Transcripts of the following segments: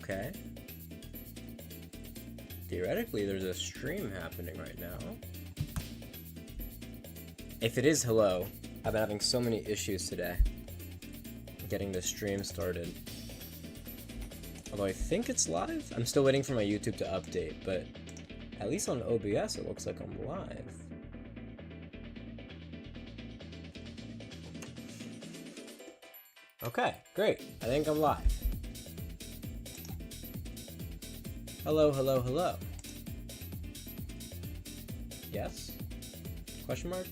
Okay. Theoretically, there's a stream happening right now. If it is hello, I've been having so many issues today getting the stream started. Although I think it's live? I'm still waiting for my YouTube to update, but at least on OBS it looks like I'm live. Okay, great. I think I'm live. Hello, hello, hello. Yes? Question mark?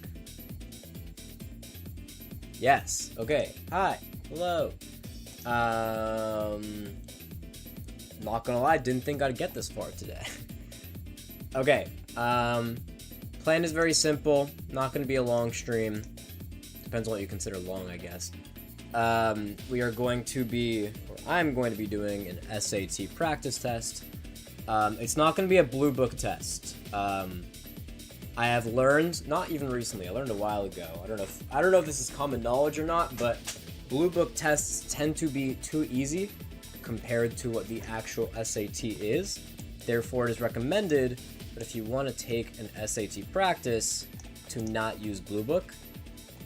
Yes. Okay. Hi. Hello. Not gonna lie, didn't think I'd get this far today. Okay. Plan is very simple. Not gonna be a long stream. Depends on what you consider long, I guess. We are going to be, or I'm going to be doing an SAT practice test. It's not going to be a blue book test. I have learned, not even recently, I learned a while ago. I don't know if this is common knowledge or not, but blue book tests tend to be too easy compared to what the actual SAT is. Therefore, it is recommended that if you want to take an SAT practice, to not use blue book.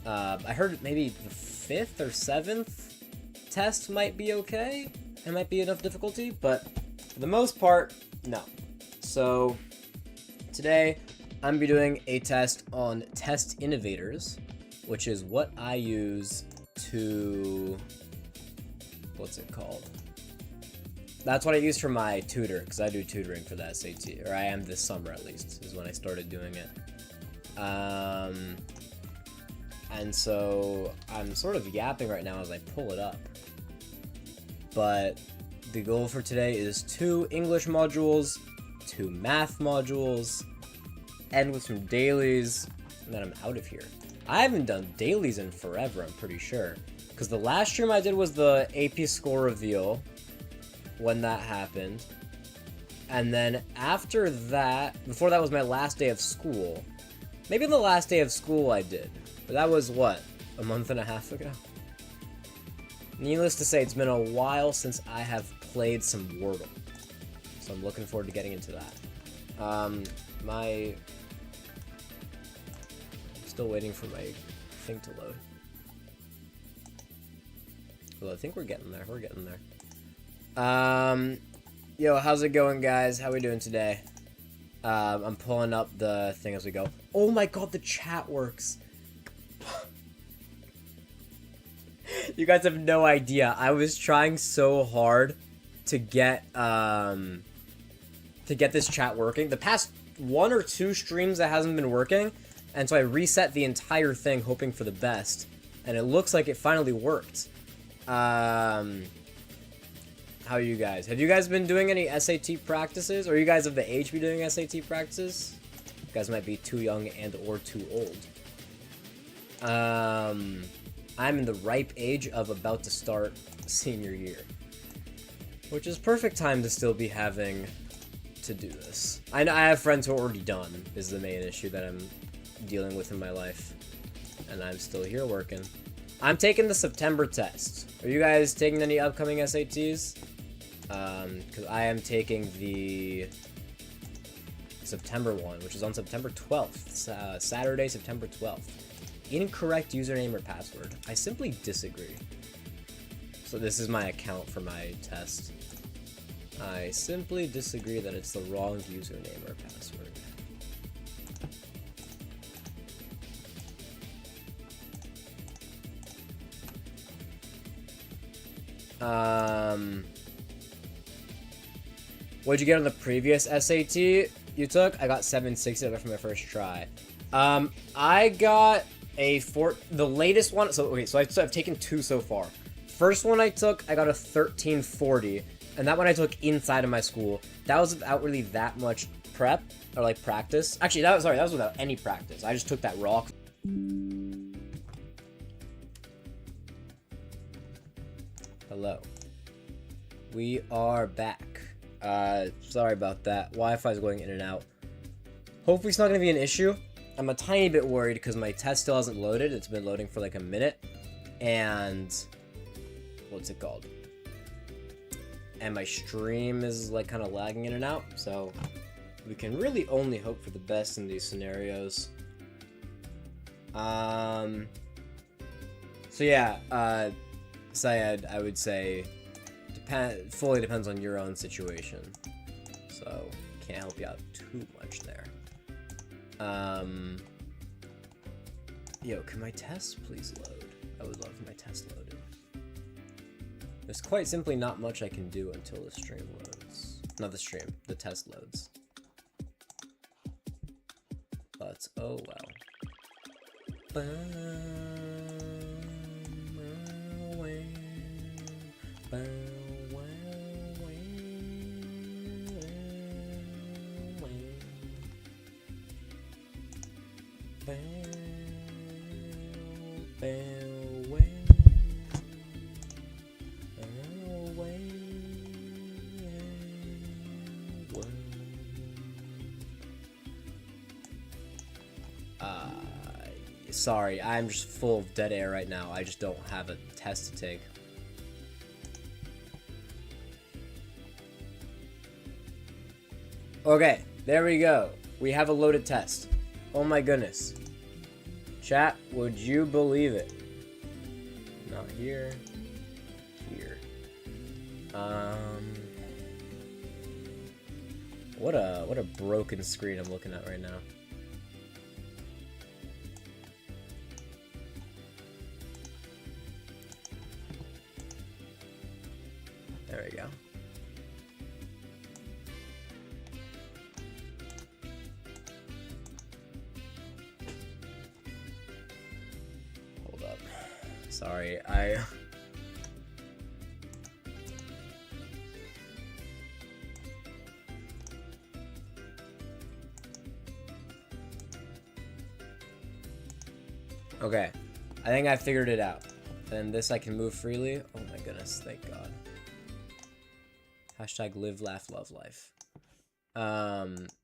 I heard maybe the 5th or 7th test might be okay. It might be enough difficulty, but for the most part, no. So today I'm gonna be doing a test on Test Innovators, which is what I use to, what's it called? That's what I use for my tutor, because I do tutoring for the SAT, or I am this summer at least, is when I started doing it. And so I'm sort of yapping right now as I pull it up. But the goal for today is 2 English modules, 2 math modules, end with some dailies, and then I'm out of here. I haven't done dailies in forever, I'm pretty sure. Because the last stream I did was the AP score reveal, when that happened. And then after that, before that was my last day of school. Maybe the last day of school I did. But that was, what, a month and a half ago? Needless to say, it's been a while since I have played some Wordle. So I'm looking forward to getting into that. I'm still waiting for my thing to load. Well, I think we're getting there. We're getting there. Yo, how's it going, guys? How we doing today? I'm pulling up the thing as we go. Oh my god, the chat works. You guys have no idea. I was trying so hard to get this chat working. The past 1 or 2 streams that hasn't been working, and so I reset the entire thing hoping for the best, and it looks like it finally worked. How are you guys? Have you guys been doing any SAT practices? Or are you guys of the age to be doing SAT practices? You guys might be too young and or too old. I'm in the ripe age of about to start senior year, which is perfect time to still be having to do this. I know I have friends who are already done, is the main issue that I'm dealing with in my life, and I'm still here working. I'm taking the September test. Are you guys taking any upcoming SATs? Because I am taking the September one, which is on September 12th, Saturday, September 12th. Incorrect username or password. I simply disagree. So this is my account for my test. I simply disagree that it's the wrong username or password. What'd you get on the previous SAT you took? I got 760 for my first try. I got the latest one. So okay, so I've taken 2 so far. First one I took, I got a 1340, and that one I took inside of my school. That was without really that much prep or like practice. Actually, that was without any practice. I just took that raw. Hello. We are back. Sorry about that. Wi-Fi is going in and out. Hopefully it's not going to be an issue. I'm a tiny bit worried because my test still hasn't loaded. It's been loading for like a minute. And what's it called? and my stream is like kind of lagging in and out, so we can really only hope for the best in these scenarios. So yeah, Syed, I would say fully depends on your own situation, so can't help you out too much there. Yo, can my test please load? I would love my test loaded. There's quite simply not much I can do until the stream loads. Not the stream, the test loads. But, oh well. Sorry, I'm just full of dead air right now. I just don't have a test to take. Okay, there we go. We have a loaded test. Oh my goodness. Chat, would you believe it? Not here. Here. What a broken screen I'm looking at right now. There we go. Hold up. Sorry, Okay, I think I figured it out. And this I can move freely. Oh my goodness, thank God. Hashtag live, laugh, love life.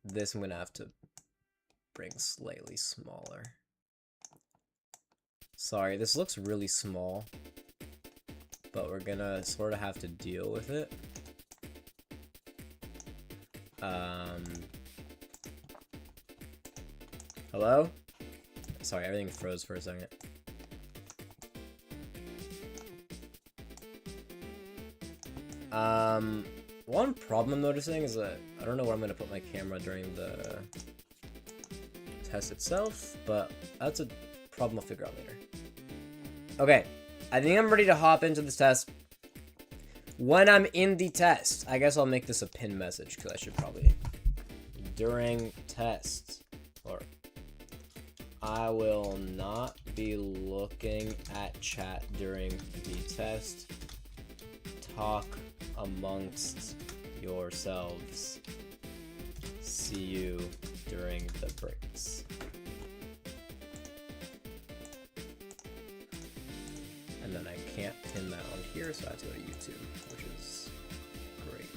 This I'm gonna have to bring slightly smaller. Sorry, this looks really small, but we're gonna sort of have to deal with it. Hello? Sorry, everything froze for a second. One problem I'm noticing is that I don't know where I'm gonna put my camera during the test itself, but that's a problem I'll figure out later. Okay, I think I'm ready to hop into this test. When I'm in the test, I guess I'll make this a pin message, because I should probably. During test, or I will not be looking at chat during the test. Talk amongst yourselves. See you during the breaks. And then I can't pin that on here, so I have to go to YouTube, which is great.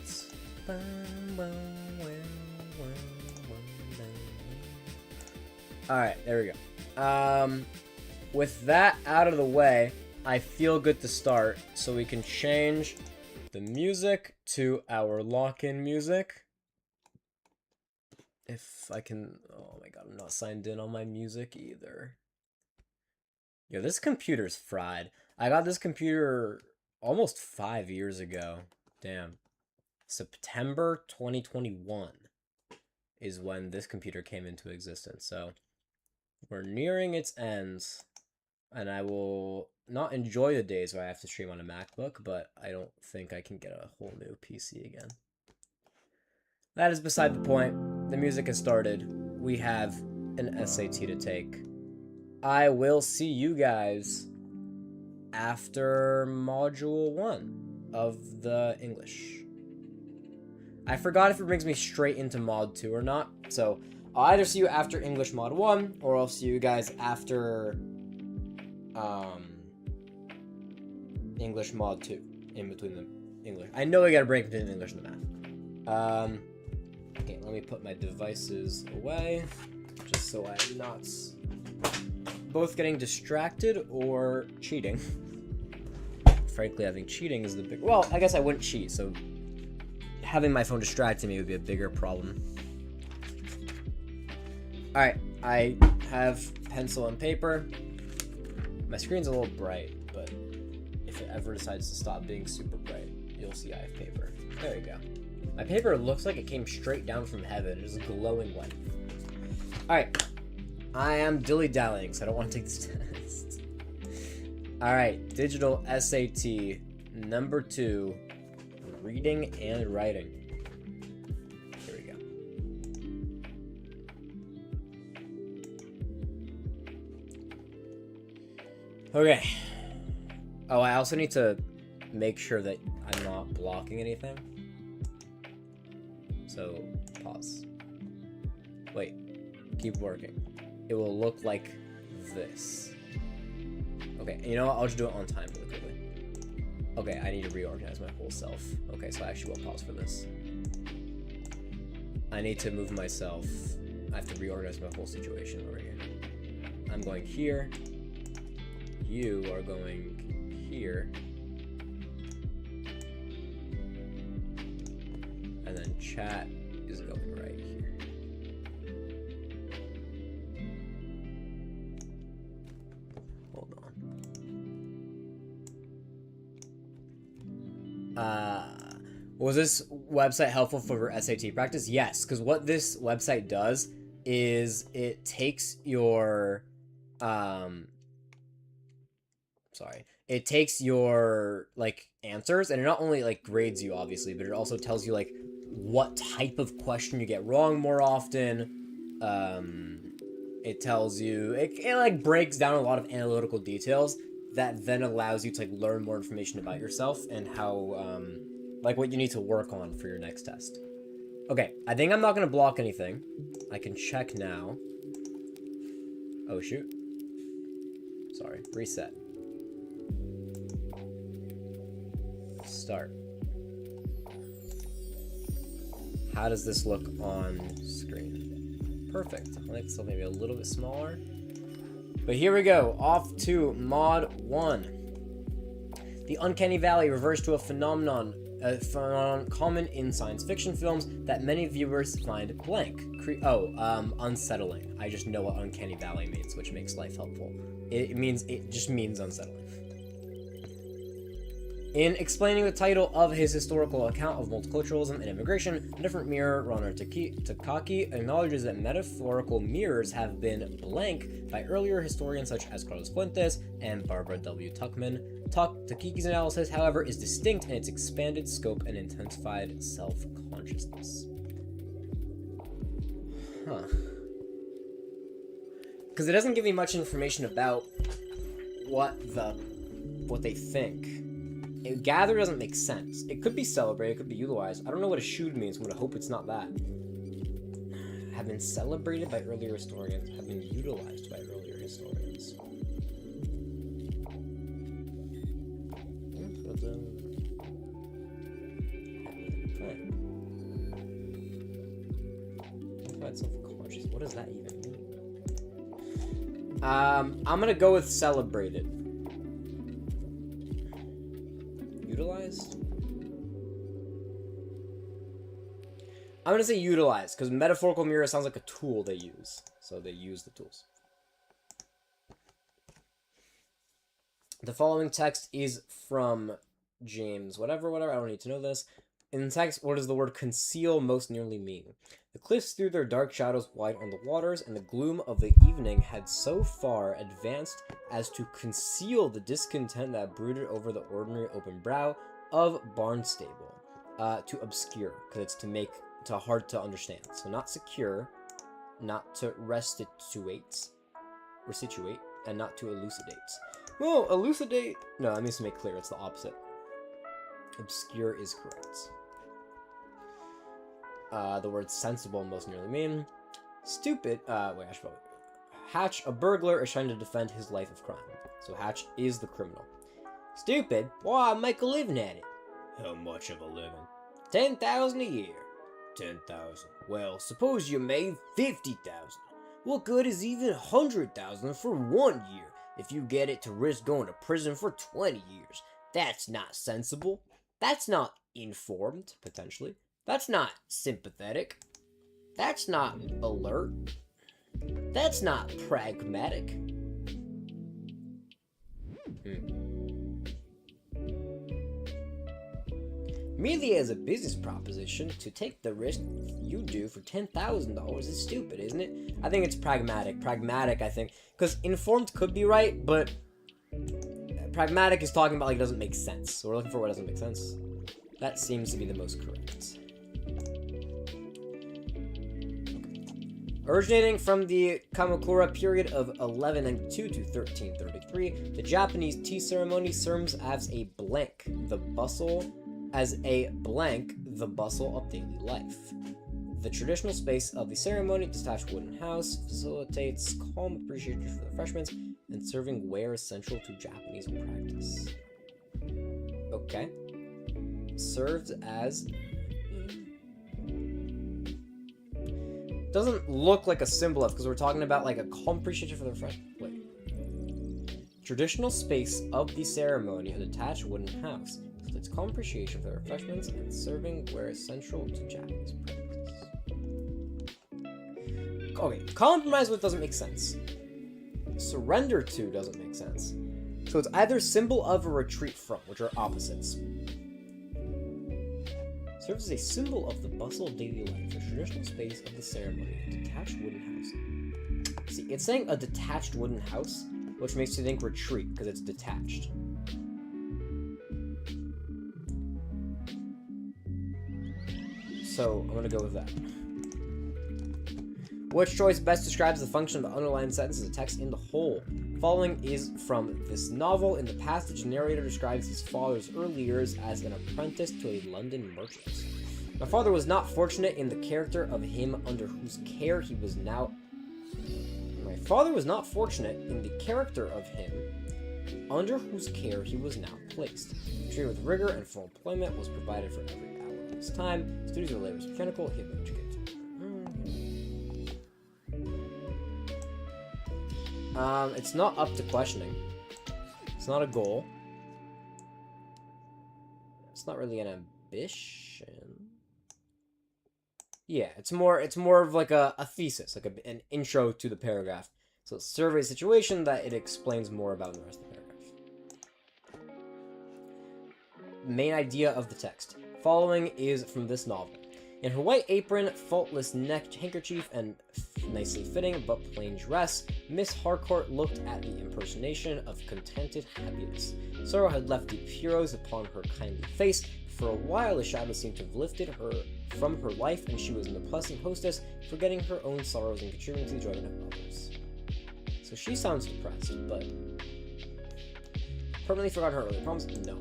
Alright, there we go. With that out of the way, I feel good to start, so we can change the music to our lock-in music. If I can... Oh my god, I'm not signed in on my music either. Yo, this computer's fried. I got this computer almost 5 years ago. Damn. September 2021 is when this computer came into existence, so we're nearing its ends, and I will not enjoy the days where I have to stream on a MacBook, but I don't think I can get a whole new PC again. That is beside the point. The music has started. We have an SAT to take. I will see you guys after Module 1 of the English. I forgot if it brings me straight into Mod 2 or not, so I'll either see you after English Mod 1, or I'll see you guys after English Mod 2, in between the English. I know I gotta break between English and the math. Okay, let me put my devices away, just so I'm not both getting distracted or cheating. Frankly, I think cheating is the big... Well, I guess I wouldn't cheat, so having my phone distracting me would be a bigger problem. Alright, I have pencil and paper. My screen's a little bright, but if it ever decides to stop being super bright, you'll see I have paper. There you go. My paper looks like it came straight down from heaven. It is glowing white. Alright, I am dilly-dallying, so I don't want to take this test. Alright, digital SAT number 2, reading and writing. Here we go. Okay. Oh, I also need to make sure that I'm not blocking anything. So, pause. Wait. Keep working. It will look like this. Okay, you know what? I'll just do it on time really quickly. Okay, I need to reorganize my whole self. Okay, so I actually will pause for this. I need to move myself. I have to reorganize my whole situation over here. I'm going here. You are going here. And then chat is going right here. Hold on. Was this website helpful for SAT practice? Yes, because what this website does is it takes your it takes your like answers, and it not only like grades you obviously, but it also tells you like what type of question you get wrong more often. It tells you it like breaks down a lot of analytical details that then allows you to like learn more information about yourself and how like what you need to work on for your next test. Okay, I think I'm not gonna block anything. I can check now. Oh shoot. Sorry, reset. Start. How does this look on screen? Perfect. I like this maybe a little bit smaller. But here we go. Off to Mod 1. The uncanny valley refers to a phenomenon common in science fiction films that many viewers find blank. Unsettling. I just know what uncanny valley means, which makes life helpful. It just means unsettling. In explaining the title of his historical account of multiculturalism and immigration, different mirror runner Takaki acknowledges that metaphorical mirrors have been blank by earlier historians such as Carlos Fuentes and Barbara W. Tuchman. Takiki's analysis, however, is distinct in its expanded scope and intensified self-consciousness. Huh. Because it doesn't give me much information about what they think. Gather doesn't make sense. It could be celebrated, it could be utilized. I don't know what eschewed means, I'm gonna hope it's not that. Have been celebrated by earlier historians, have been utilized by earlier historians. Self-conscious. What does that even mean? I'm gonna go with celebrated. Utilized? I'm gonna say utilized, because metaphorical mirror sounds like a tool they use. So they use the tools. The following text is from James whatever, I don't need to know this. In the text, what does the word conceal most nearly mean? The cliffs threw their dark shadows wide on the waters, and the gloom of the evening had so far advanced as to conceal the discontent that brooded over the ordinary open brow of Barnstable. To obscure, because it's to hard to understand. So not secure, not to restitute, and not to elucidate. Well, elucidate, no, that means to make clear, it's the opposite. Obscure is correct. The word sensible most nearly mean stupid. Hatch, a burglar, is trying to defend his life of crime. So Hatch is the criminal. Stupid? Why, I make a living at it. How much of a living? 10,000 a year. 10,000. Well, suppose you made 50,000. What good is even 100,000 for 1 year if you get it to risk going to prison for 20 years? That's not sensible. That's not informed, potentially. That's not sympathetic. That's not alert. That's not pragmatic. Merely as a business proposition, to take the risk you do for $10,000 is stupid, isn't it? I think it's pragmatic. Pragmatic, I think. Because informed could be right, but pragmatic is talking about like it doesn't make sense. So we're looking for what doesn't make sense. That seems to be the most correct. Originating from the Kamakura period of 1192 to 1333, the Japanese tea ceremony serves as a blank the bustle of daily life. The traditional space of the ceremony, detached wooden house, facilitates calm appreciation for the refreshments, and serving ware is central to Japanese practice. Okay. Served as... Doesn't look like a symbol of, because we're talking about like a calm appreciation for the refreshments. Wait. Traditional space of the ceremony, a detached wooden house. It's calm appreciation for the refreshments and serving ware is central to Japanese practice. Okay, compromise with doesn't make sense. Surrender to doesn't make sense. So it's either symbol of or retreat from, which are opposites. Serves as a symbol of the bustle of daily life, the traditional space of the ceremony, a detached wooden house. See, it's saying a detached wooden house, which makes you think retreat, because it's detached. So I'm gonna go with that. Which choice best describes the function of the underlined sentence as a text in the whole? Following is from this novel. In the passage, the narrator describes his father's early years as an apprentice to a London merchant. My father was not fortunate in the character of him under whose care he was now... My father was not fortunate in the character of him under whose care he was now placed. Treated with rigor and full employment, was provided for every hour of his time. Studies or labors mechanical, he had been educated. It's not up to questioning. It's not a goal. It's not really an ambition. Yeah, it's more of like a thesis, like an intro to the paragraph. So survey a situation that it explains more about in the rest of the paragraph. Main idea of the text. Following is from this novel. In her white apron, faultless neck handkerchief, and nicely fitting but plain dress, Miss Harcourt looked at the impersonation of contented happiness. Sorrow had left deep furrows upon her kindly face. For a while, the shadow seemed to have lifted her from her life, and she was in the pleasant hostess, forgetting her own sorrows and contributing to the enjoyment of others. So she sounds depressed, but... Permanently forgot her earlier problems? No.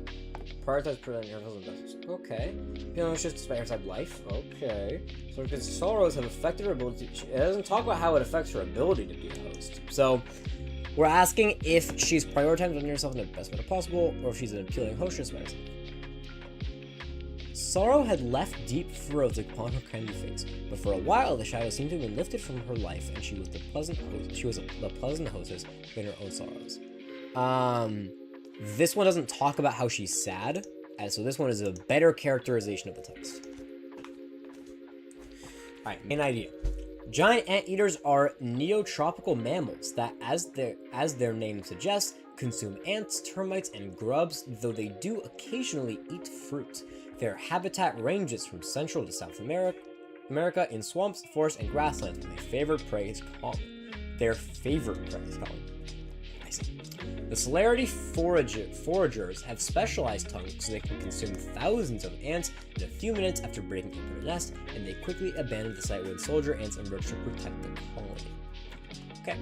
Prioritize preventing her husband's business. Okay. Feeling anxious despite her sad life. Okay. So because sorrows have affected her ability to... It doesn't talk about how it affects her ability to be a host. So, we're asking if she's prioritizing putting herself in the best manner possible, or if she's an appealing hostess by herself. Sorrow had left deep furrows upon her kindly face, but for a while the shadow seemed to have been lifted from her life, and she was the pleasant hostess in her own sorrows. This one doesn't talk about how she's sad, and so this one is a better characterization of the text. Alright, main idea. Giant anteaters are neotropical mammals that, as their name suggests, consume ants, termites, and grubs, though they do occasionally eat fruit. Their habitat ranges from Central to South America in swamps, forests, and grasslands, and their favorite prey is pollen. The Celerity foragers have specialized tongues so they can consume thousands of ants in a few minutes after breaking into their nest, and they quickly abandon the site when soldier ants emerge to protect the colony. Okay,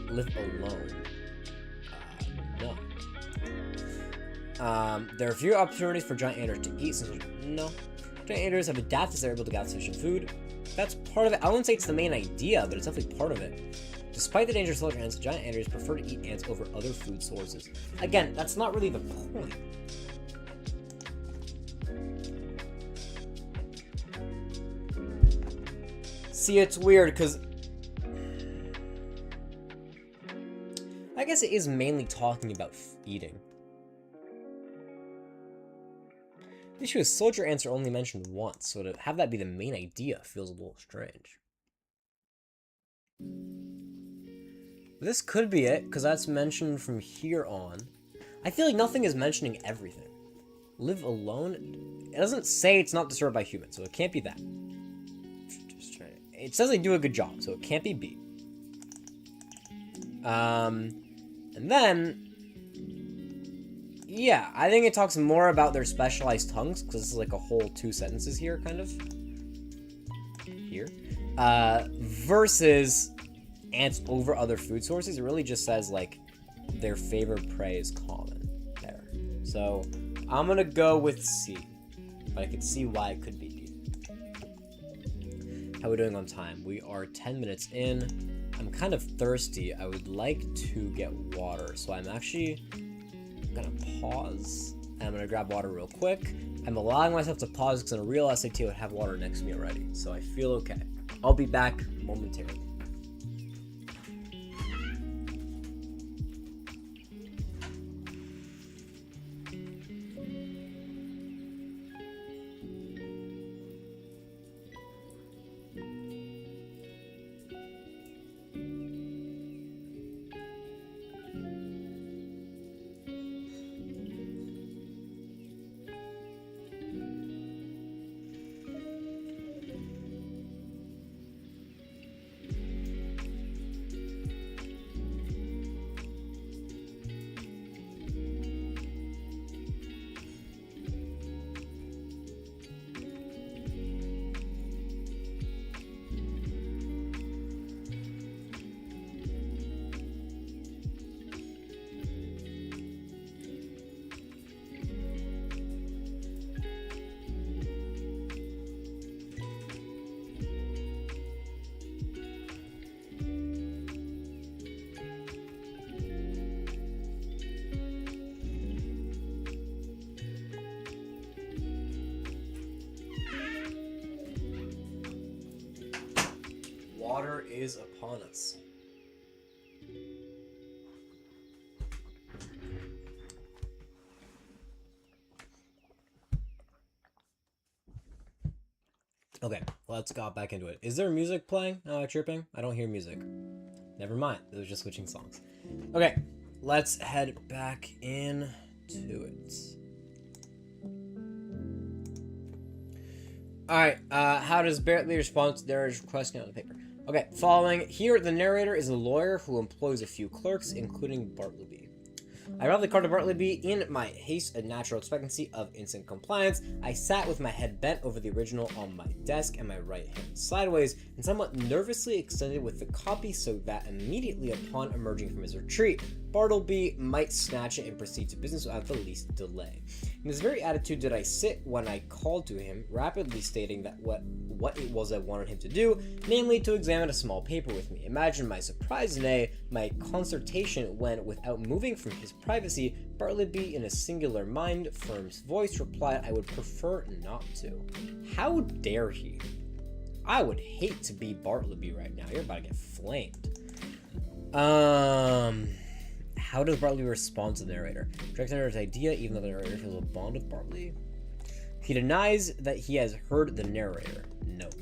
live alone. No. There are few opportunities for giant anteaters to eat, since no. Giant anteaters have adapted so they're able to gather sufficient food. That's part of it. I wouldn't say it's the main idea, but it's definitely part of it. Despite the danger of soldier ants, giant anteaters prefer to eat ants over other food sources. Again, that's not really the point. See, it's weird, because... I guess it is mainly talking about eating. The issue is soldier ants are only mentioned once, so to have that be the main idea feels a little strange. This could be it, because that's mentioned from here on. I feel like nothing is mentioning everything. Live alone? It doesn't say it's not disturbed by humans, so it can't be that. Just trying to... It says they do a good job, so it can't be B. And then... Yeah, I think it talks more about their specialized tongues, because this is like a whole 2 sentences here, kind of. Here. Versus ants over other food sources. It really just says, like, their favorite prey is common. There. So, I'm gonna go with C. But I could see why it could be D. How are we doing on time? We are 10 minutes in. I'm kind of thirsty. I would like to get water, so I'm actually... gonna pause and I'm gonna grab water real quick. I'm allowing myself to pause because in a real SAT I would have water next to me already, so I feel okay. I'll be back momentarily. Water is upon us. Okay, let's go back into it. Is there music playing? Chirping? I don't hear music. Never mind. It was just switching songs. Okay, let's head back in to it. Alright, how does Bartleby respond to their request on the paper? Okay, following. Here, the narrator is a lawyer who employs a few clerks, including Bartleby. I roughly called to Bartleby in my haste and natural expectancy of instant compliance. I sat with my head bent over the original on my desk and my right hand sideways and somewhat nervously extended with the copy so that immediately upon emerging from his retreat, Bartleby might snatch it and proceed to business without the least delay. In this very attitude did I sit when I called to him, rapidly stating that what it was I wanted him to do, namely to examine a small paper with me. Imagine my surprise, nay, my consternation when, without moving from his privacy, Bartleby, in a singular mind, firm voice, replied I would prefer not to. How dare he? I would hate to be Bartleby right now. You're about to get flamed. How does Bartleby respond to the narrator? Rejects the narrator's idea, even though the narrator feels a bond with Bartleby. He denies that he has heard the narrator. Nope.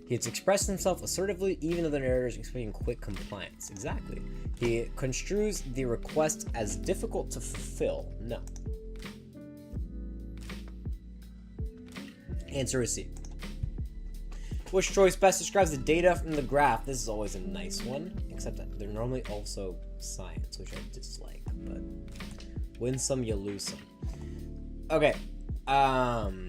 He has expressed himself assertively, even though the narrator is expecting quick compliance. Exactly. He construes the request as difficult to fulfill. No. Answer is C. Which choice best describes the data from the graph? This is always a nice one, except that they're normally also science, which I dislike, but win some, you lose some. Okay. Okay.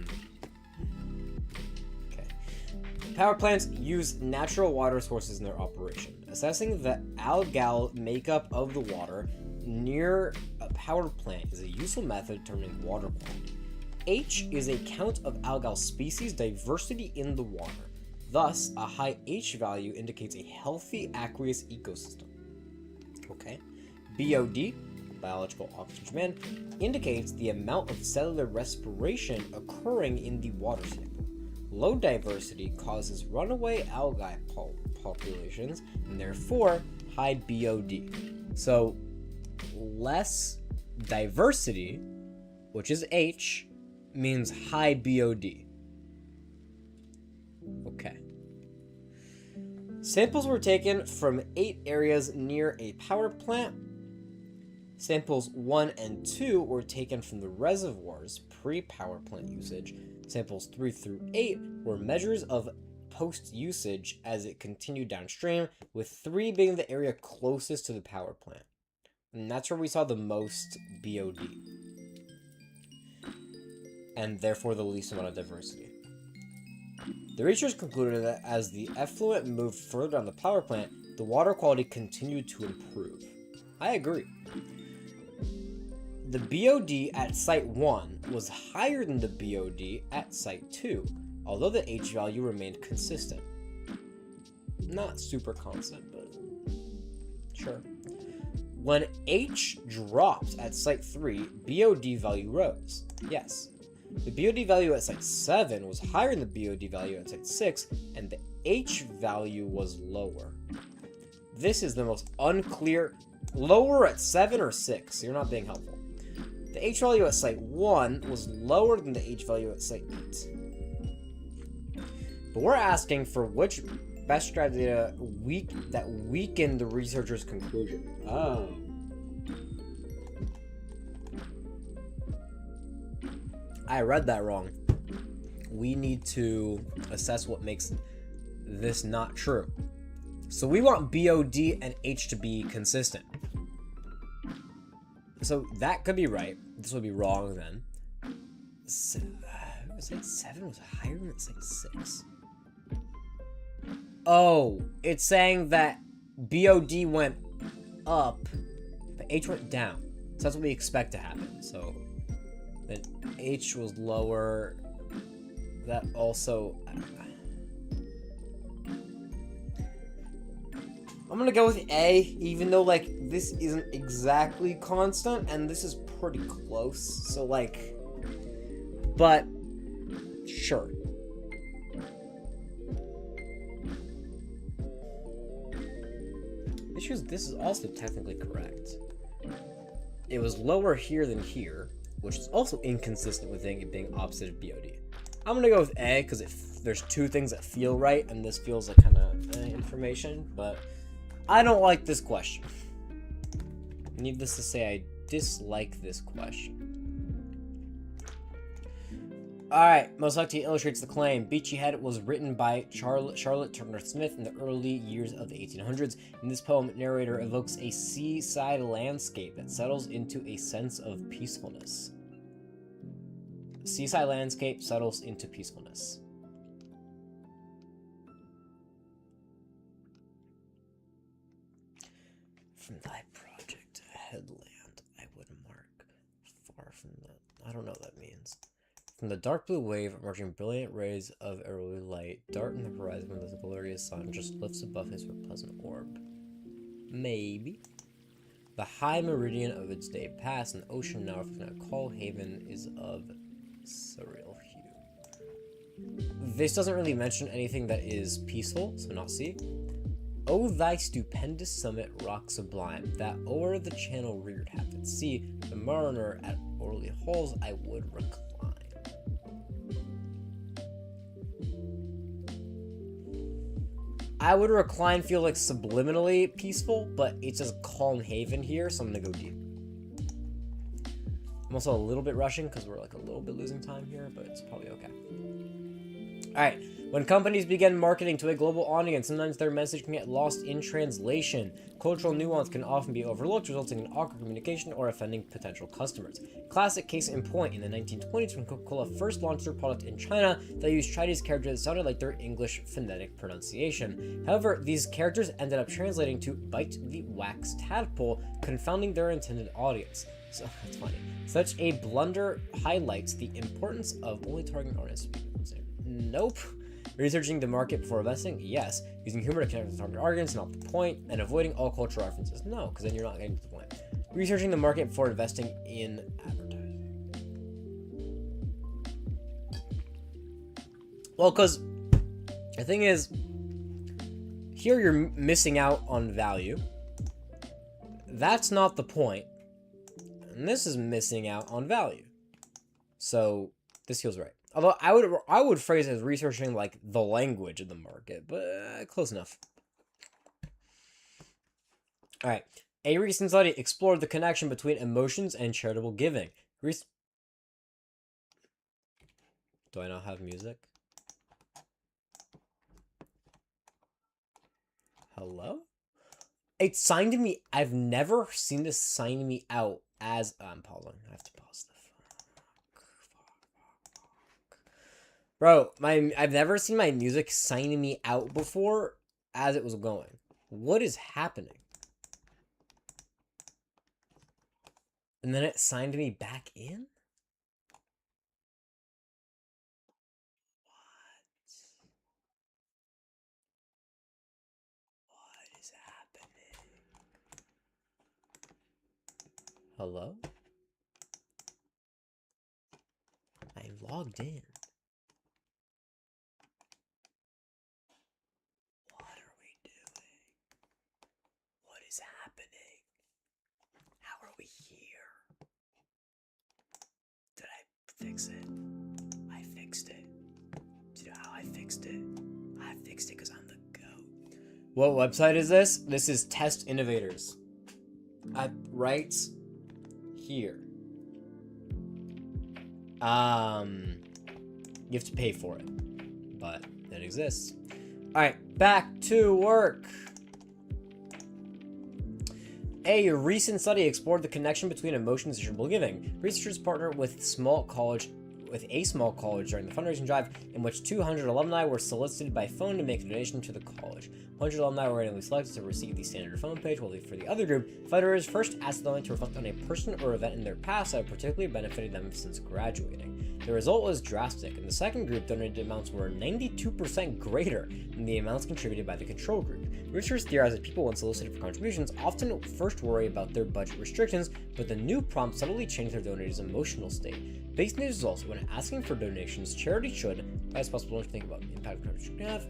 Power plants use natural water sources in their operation. Assessing the algal makeup of the water near a power plant is a useful method determining water quality. H is a count of algal species diversity in the water. Thus, a high H value indicates a healthy aqueous ecosystem. Okay. BOD, biological oxygen demand, indicates the amount of cellular respiration occurring in the water sample. Low diversity causes runaway algae populations, and therefore high BOD. So, less diversity, which is H, means high BOD. Okay. Samples were taken from 8 areas near a power plant. Samples 1 and 2 were taken from the reservoirs pre-power plant usage. Samples 3 through 8 were measures of post-usage as it continued downstream, with 3 being the area closest to the power plant. And that's where we saw the most BOD. And therefore the least amount of diversity. The researchers concluded that as the effluent moved further down the power plant, the water quality continued to improve. I agree. The BOD at Site 1 was higher than the BOD at Site 2, although the H value remained consistent. Not super constant, but sure. When H dropped at Site 3, BOD value rose. Yes. The BOD value at Site 7 was higher than the BOD value at Site 6, and the H value was lower. This is the most unclear. Lower at 7 or 6? You're not being helpful. The H value at Site 1 was lower than the H value at Site 8. But we're asking for which best strategy data that weakened the researcher's conclusion. Oh. I read that wrong. We need to assess what makes this not true. So we want BOD and H to be consistent. So that could be right. This would be wrong then. Site 7 was higher than Site 6. Oh, it's saying that BOD went up, but H went down. So that's what we expect to happen. So then H was lower. That also... I'm gonna go with A, even though, like, this isn't exactly constant, and this is pretty close, so, like... But... Sure. This is also technically correct. It was lower here than here, which is also inconsistent with it being opposite of BOD. I'm gonna go with A, because there's two things that feel right, and this feels like kind of information, but I don't like this question. Needless to say, I dislike this question. Alright, most likely illustrates the claim. Beachy Head was written by Charlotte Turner Smith in the early years of the 1800s. In this poem, narrator evokes a seaside landscape that settles into a sense of peacefulness. Seaside landscape settles into peacefulness. From thy project, headland, I would mark far from that. I don't know what that means. From the dark blue wave, emerging brilliant rays of early light, dart in the horizon when the glorious sun just lifts above his pleasant orb. Maybe. The high meridian of its day past, an ocean now reflecting a cold haven is of surreal hue. This doesn't really mention anything that is peaceful, so not C. O thy stupendous summit, rock sublime, that o'er the channel reared hath its sea, the mariner at Orly halls I would recline. I would recline feel like subliminally peaceful, but it says calm haven here, so I'm gonna go D. I'm also a little bit rushing because we're like a little bit losing time here, but it's probably okay. Alright, when companies begin marketing to a global audience, sometimes their message can get lost in translation. Cultural nuance can often be overlooked, resulting in awkward communication or offending potential customers. Classic case in point, in the 1920s when Coca-Cola first launched their product in China, they used Chinese characters that sounded like their English phonetic pronunciation. However, these characters ended up translating to bite the wax tadpole, confounding their intended audience. So, that's funny. Such a blunder highlights the importance of only targeting artists. Nope. Researching the market before investing? Yes. Using humor to connect with the target audience? Not the point. And avoiding all cultural references? No, because then you're not getting to the point. Researching the market before investing in advertising? Well, because the thing is, here you're missing out on value. That's not the point. And this is missing out on value. So This feels right. Although I would phrase it as researching like the language of the market, but close enough. All right. A recent study explored the connection between emotions and charitable giving. Do I not have music? Hello? It signed me. I've never seen this sign me out as. I'm pausing. I have to pause the Bro, I've never seen my music signing me out before as it was going. What is happening? And then it signed me back in? What is happening? Hello? I logged in. What are we doing? What is happening? How are we here? Did I fix it? I fixed it. Do you know how I fixed it? I fixed it because I'm the GOAT. What website is this? This is Test Innovators. Right here. You have to pay for it, but it exists. All right, back to work. A recent study explored the connection between emotions and charitable giving. Researchers partnered with a small college during the fundraising drive, in which 200 alumni were solicited by phone to make a donation to the college. 100 alumni were randomly selected to receive the standard phone page, while for the other group, fundraisers first asked the alumni to reflect on a person or event in their past that particularly benefited them since graduating. The result was drastic. In the second group, donated amounts were 92% greater than the amounts contributed by the control group. Researchers theorize that people, when solicited for contributions, often first worry about their budget restrictions, but the new prompt subtly changed their donor's emotional state. Based on these results, when asking for donations, charity should, as possible, think about the impact the contribution can have.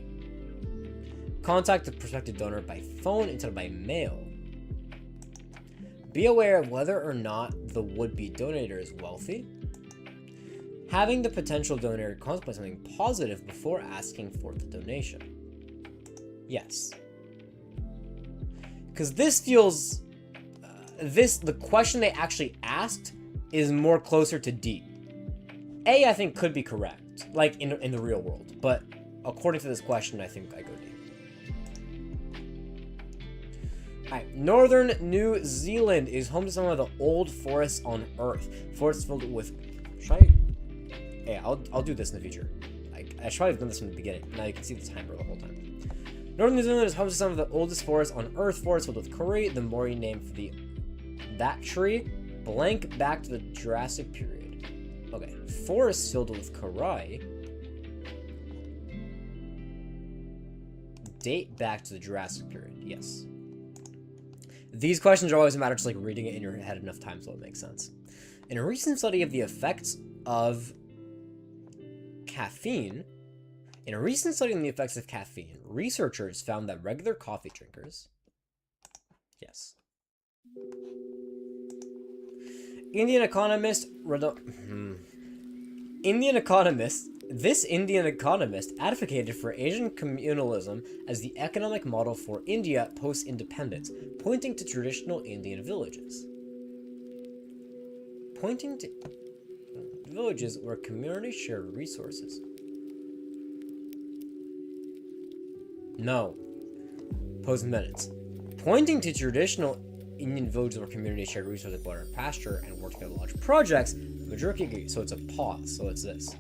Contact the prospective donor by phone instead of by mail. Be aware of whether or not the would-be donor is wealthy. Having the potential donor contemplate something positive before asking for the donation. Yes. Because this feels... the question they actually asked is more closer to D. A, I think, could be correct, like in the real world, but according to this question, I think I go D. Alright, Northern New Zealand is home to some of the old forests on Earth. Forests filled with... Yeah, I'll do this in the future. I should probably have done this from the beginning. Now you can see the timer the whole time. Northern New Zealand is home to some of the oldest forests on Earth. Forests filled with kauri, the Maori name for that tree, blank back to the Jurassic period. Okay, forests filled with kauri date back to the Jurassic period. Yes. These questions are always a matter of just like reading it in your head enough times so it makes sense. In a recent study of the effects of caffeine, researchers found that regular coffee drinkers, yes. Indian economist, this Indian economist advocated for Asian communalism as the economic model for India post-independence, pointing to traditional Indian villages. Pointing to villages where communities shared resources. No. Post-independence. Pointing to traditional Indian villages where communities shared resources like water and pasture and worked together on large projects, the majority agree. So it's a pause. So it's this.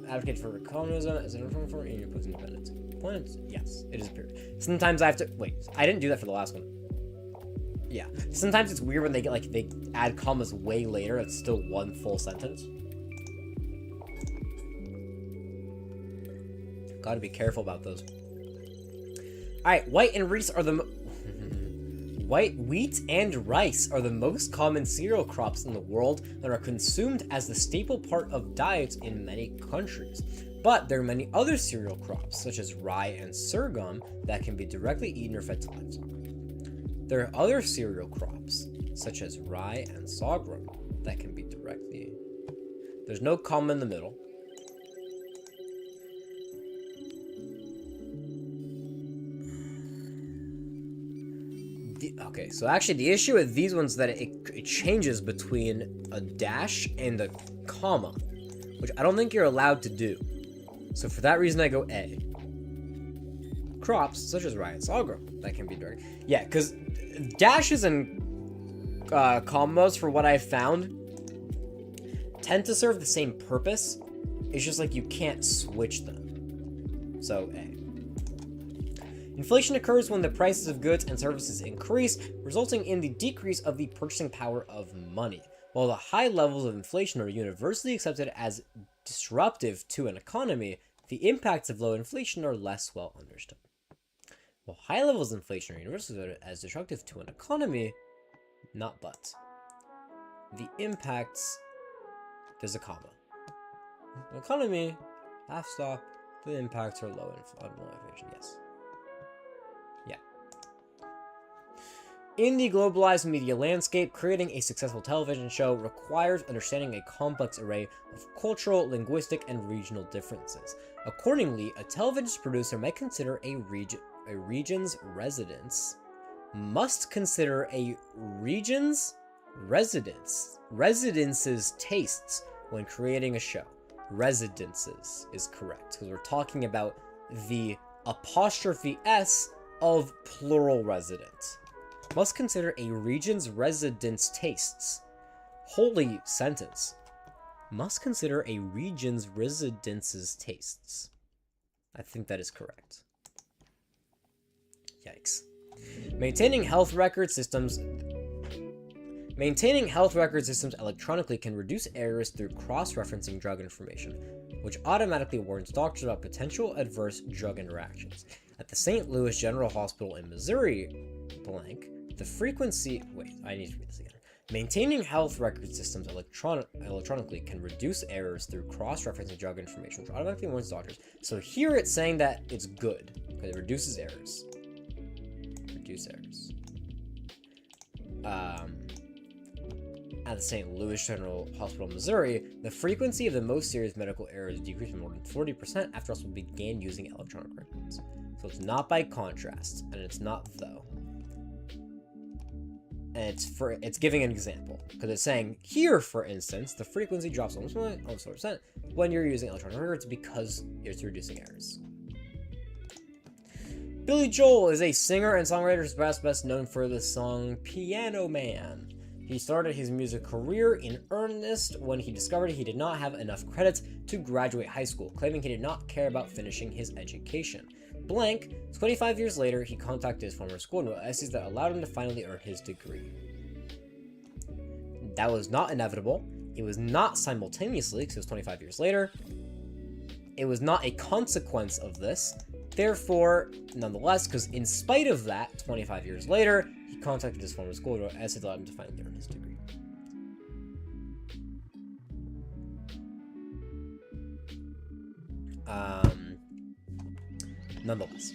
Advocate for communism as an reform for Indian post-independence. Points? Yes, it is a period. Sometimes I have to wait. I didn't do that for the last one. Yeah. Sometimes it's weird when they add commas way later. It's still one full sentence. Gotta be careful about those. Alright, wheat and rice are the most common cereal crops in the world that are consumed as the staple part of diets in many countries. But there are many other cereal crops, such as rye and sorghum, that can be directly eaten or fed to livestock. There are other cereal crops, such as rye and sorghum, that can be directly There's no comma in the middle. Okay, so actually the issue with these ones is that it changes between a dash and a comma, which I don't think you're allowed to do. So for that reason, I go A. Crops, such as riots, all grow. That can be direct. Yeah, because dashes and commas, for what I've found, tend to serve the same purpose. It's just like you can't switch them. So A. Inflation occurs when the prices of goods and services increase, resulting in the decrease of the purchasing power of money. While the high levels of inflation are universally accepted as disruptive to an economy, the impacts of low inflation are less well understood. While high levels of inflation are universally accepted as disruptive to an economy, not but. The impacts, there's a comma. The economy, half stop, the impacts are low inflation, yes. Yeah. In the globalized media landscape, creating a successful television show requires understanding a complex array of cultural, linguistic, and regional differences. Accordingly, a television producer might consider a region's residents must consider a region's residence's tastes when creating a show. Residences is correct, because we're talking about the apostrophe S of plural resident. Must consider a region's residents' tastes. Holy sentence. Must consider a region's residents' tastes. I think that is correct. Yikes. Maintaining health record systems electronically can reduce errors through cross-referencing drug information, which automatically warns doctors about potential adverse drug interactions. At the St. Louis General Hospital in Missouri, the frequency... Wait, I need to read this again. Maintaining health record systems electronically can reduce errors through cross-referencing drug information, which automatically warns doctors. So here it's saying that it's good, because it reduces errors. At the St. Louis General Hospital, Missouri, the frequency of the most serious medical errors decreased by more than 40% after hospitals began using electronic records. So it's not by contrast, and it's not though. And it's giving an example, because it's saying here, for instance, the frequency drops almost 40% when you're using electronic records because it's reducing errors. Billy Joel is a singer and songwriter who's best known for the song Piano Man. He started his music career in earnest when he discovered he did not have enough credits to graduate high school, claiming he did not care about finishing his education. 25 years later, he contacted his former school and wrote essays that allowed him to finally earn his degree. That was not inevitable. It was not simultaneously, because it was 25 years later. It was not a consequence of this. Therefore, nonetheless, because in spite of that, 25 years later, he contacted his former school and wrote essays that allowed him to finally earn his degree. Nonetheless.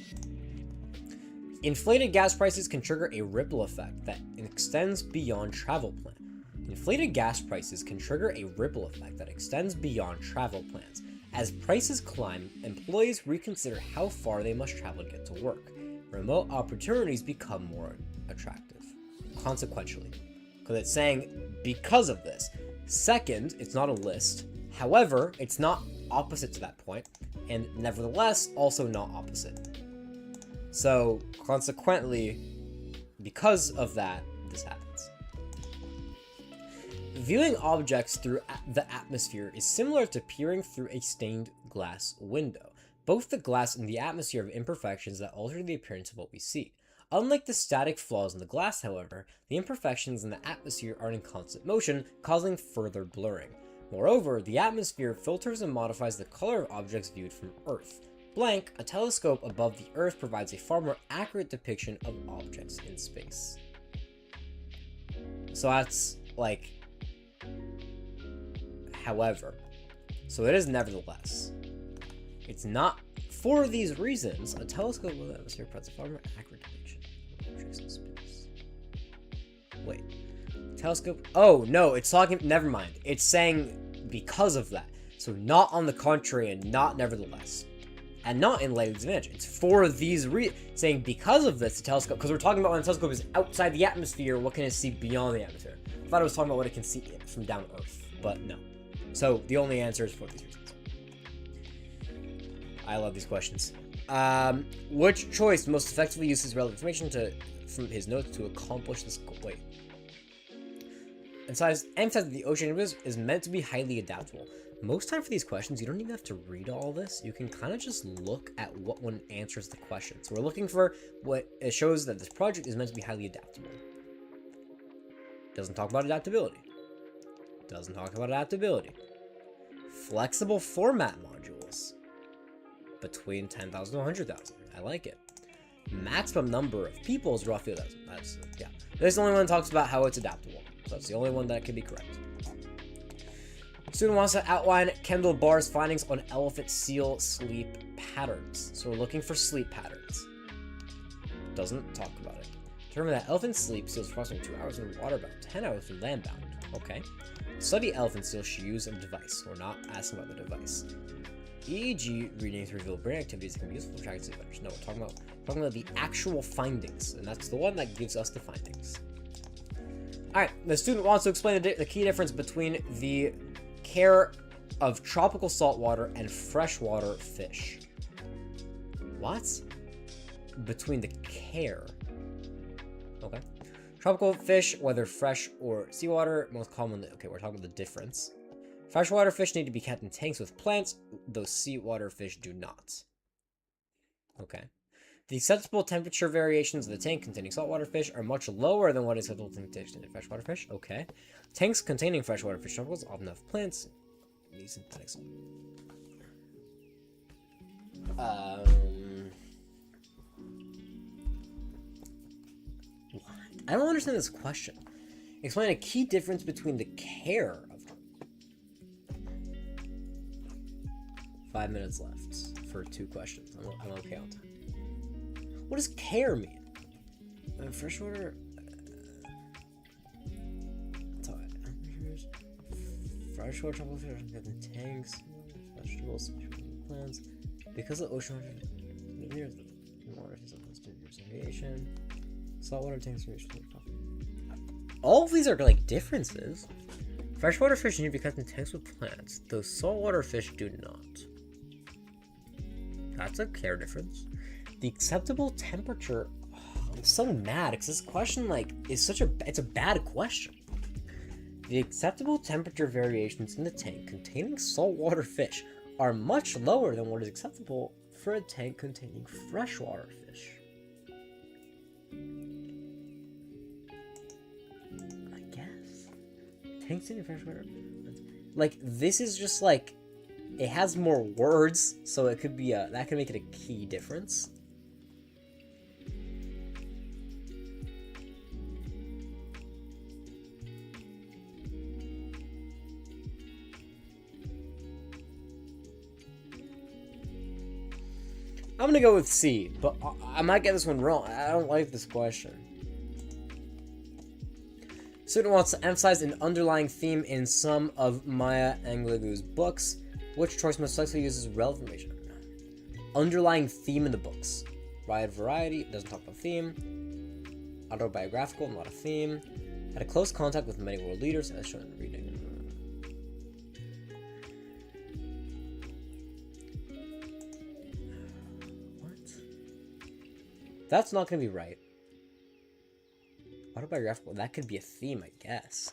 Inflated gas prices can trigger a ripple effect that extends beyond travel plans. Inflated gas prices can trigger a ripple effect that extends beyond travel plans. As prices climb, employees reconsider how far they must travel to get to work. Remote opportunities become more attractive. Consequentially. Because it's saying because of this. Second, it's not a list. However, it's not opposite to that point. And nevertheless, also not opposite. So, consequently, because of that, this happens. Viewing objects through the atmosphere is similar to peering through a stained glass window. Both the glass and the atmosphere have imperfections that alter the appearance of what we see. Unlike the static flaws in the glass, however, the imperfections in the atmosphere are in constant motion, causing further blurring. Moreover, the atmosphere filters and modifies the color of objects viewed from Earth. A telescope above the Earth provides a far more accurate depiction of objects in space. So that's, like, however. So it is nevertheless. It's not, for these reasons, a telescope above the atmosphere provides a far more accurate depiction of objects in space. Wait. Telescope? Oh, no, it's talking, never mind. It's saying because of that. So not on the contrary and not nevertheless. And not in light advantage. It's for these saying because of this, the telescope, because we're talking about when the telescope is outside the atmosphere, what can it see beyond the atmosphere? I thought I was talking about what it can see from down Earth, but no. So the only answer is for these reasons. I love these questions. Which choice most effectively uses relevant information from his notes to accomplish this goal? Wait. Emphasize that the ocean is meant to be highly adaptable. Most time for these questions, you don't even have to read all this. You can kind of just look at what one answers the question. So we're looking for what it shows that this project is meant to be highly adaptable. Doesn't talk about adaptability. Doesn't talk about adaptability. Flexible format modules. Between 10,000 to 100,000. I like it. Maximum number of people is roughly 1,000. That's, yeah. This is the only one that talks about how it's adaptable. So that's the only one that can be correct. Student wants to outline Kendall Barr's findings on elephant seal sleep patterns. So we're looking for sleep patterns. Doesn't talk about it. Determine that elephant sleep seals approximately 2 hours in water, about 10 hours in land bound. Okay. Study elephant seals should use a device. We're not asking about the device. EEG readings reveal brain activities that can be useful for tracking sleep patterns. No, we're talking about the actual findings, and that's the one that gives us the findings. Alright, the student wants to explain the key difference between the care of tropical saltwater and freshwater fish. What? Between the care. Okay. Tropical fish, whether fresh or seawater, most commonly. Okay, we're talking about the difference. Freshwater fish need to be kept in tanks with plants, though seawater fish do not. Okay. The acceptable temperature variations of the tank containing saltwater fish are much lower than what is acceptable temperature in freshwater fish. Okay. Tanks containing freshwater fish tropics often have plants. These synthetics. What? I don't understand this question. Explain a key difference between the care of. 5 minutes left for 2 questions. I'm okay on time. What does care mean? Freshwater. Freshwater tropical fish get in tanks, vegetables, plants. Because of ocean water variation. Saltwater tanks are all of these are like differences. Freshwater fish need to be kept in tanks with plants, though saltwater fish do not. That's a care difference. The acceptable temperature. Oh, I'm so mad because this question is it's a bad question. The acceptable temperature variations in the tank containing saltwater fish are much lower than what is acceptable for a tank containing freshwater fish. I guess. Tanks containing freshwater. This is just it has more words, so it could be that could make it a key difference. I'm gonna go with C, but I might get this one wrong. I don't like this question. Student wants to emphasize an underlying theme in some of Maya Angelou's books. Which choice most likely uses relevant information? Underlying theme in the books. Wide variety, doesn't talk about theme. Autobiographical, not a theme. Had a close contact with many world leaders, as shown in the reading. That's not going to be right. Autobiographical, that could be a theme, I guess.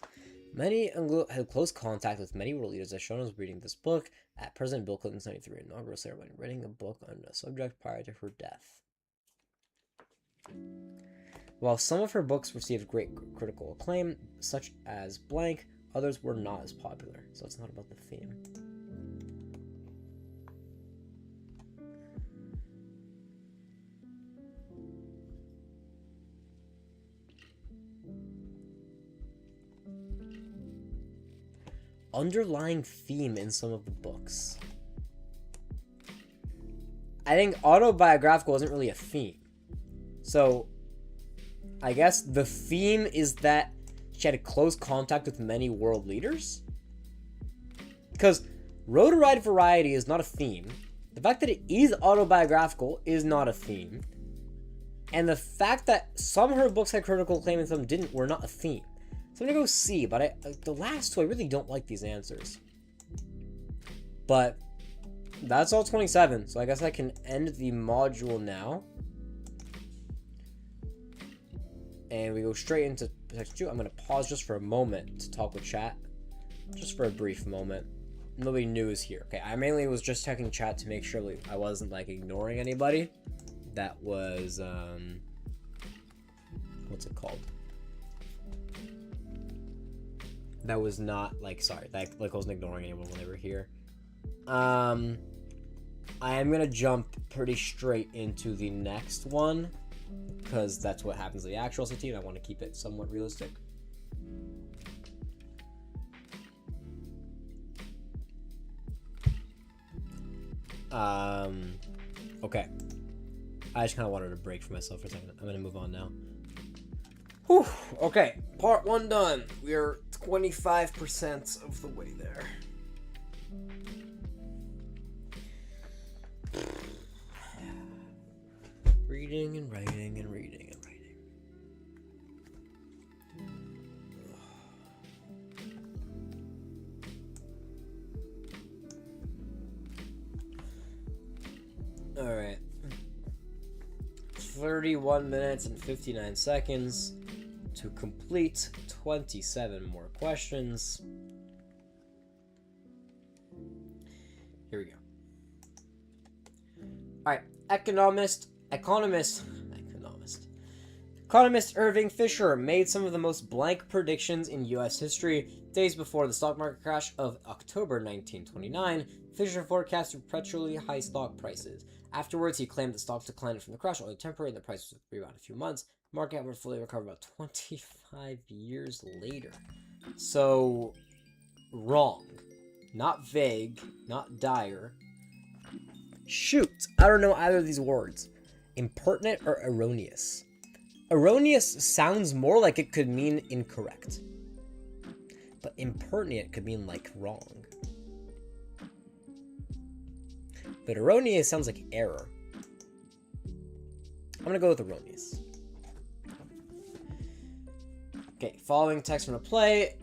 Many had close contact with many world leaders, as shown as reading this book at President Bill Clinton's 93 inaugural ceremony, writing a book on a subject prior to her death. While some of her books received great critical acclaim, such as blank, others were not as popular, so it's not about the theme. Underlying theme in some of the books. I think autobiographical isn't really a theme. So, I guess the theme is that she had a close contact with many world leaders? Because Road to Ride variety is not a theme. The fact that it is autobiographical is not a theme. And the fact that some of her books had critical acclaim and some didn't were not a theme. So I'm gonna go C, but the last two, I really don't like these answers. But that's all 27, so I guess I can end the module now. And we go straight into section 2. I'm gonna pause just for a moment to talk with chat. Just for a brief moment. Nobody new is here. Okay, I mainly was just checking chat to make sure I wasn't like ignoring anybody. That was what's it called? That was not like, sorry, like I wasn't ignoring anyone when they were here. I am gonna jump pretty straight into the next one because that's what happens in the actual SAT, and I want to keep it somewhat realistic. Okay. I just kind of wanted a break for myself for a second. I'm gonna move on now. Whew. Okay, part 1 done. We are 25% of the way there. Reading and writing and reading and writing. Alright. 31 minutes and 59 seconds to complete 27 more questions. Here we go. Alright, economist Irving Fisher made some of the most blank predictions in U.S. history. Days before the stock market crash of October 1929, Fisher forecasted perpetually high stock prices. Afterwards, he claimed the stocks declined from the crash only temporary and the prices would rebound in a few months. The market would fully recover about 25 years later. So, wrong. Not vague, not dire. Shoot, I don't know either of these words. Impertinent or erroneous? Erroneous sounds more like it could mean incorrect. But impertinent could mean like wrong. But erroneous sounds like error. I'm gonna go with erroneous. Okay, following text from a play.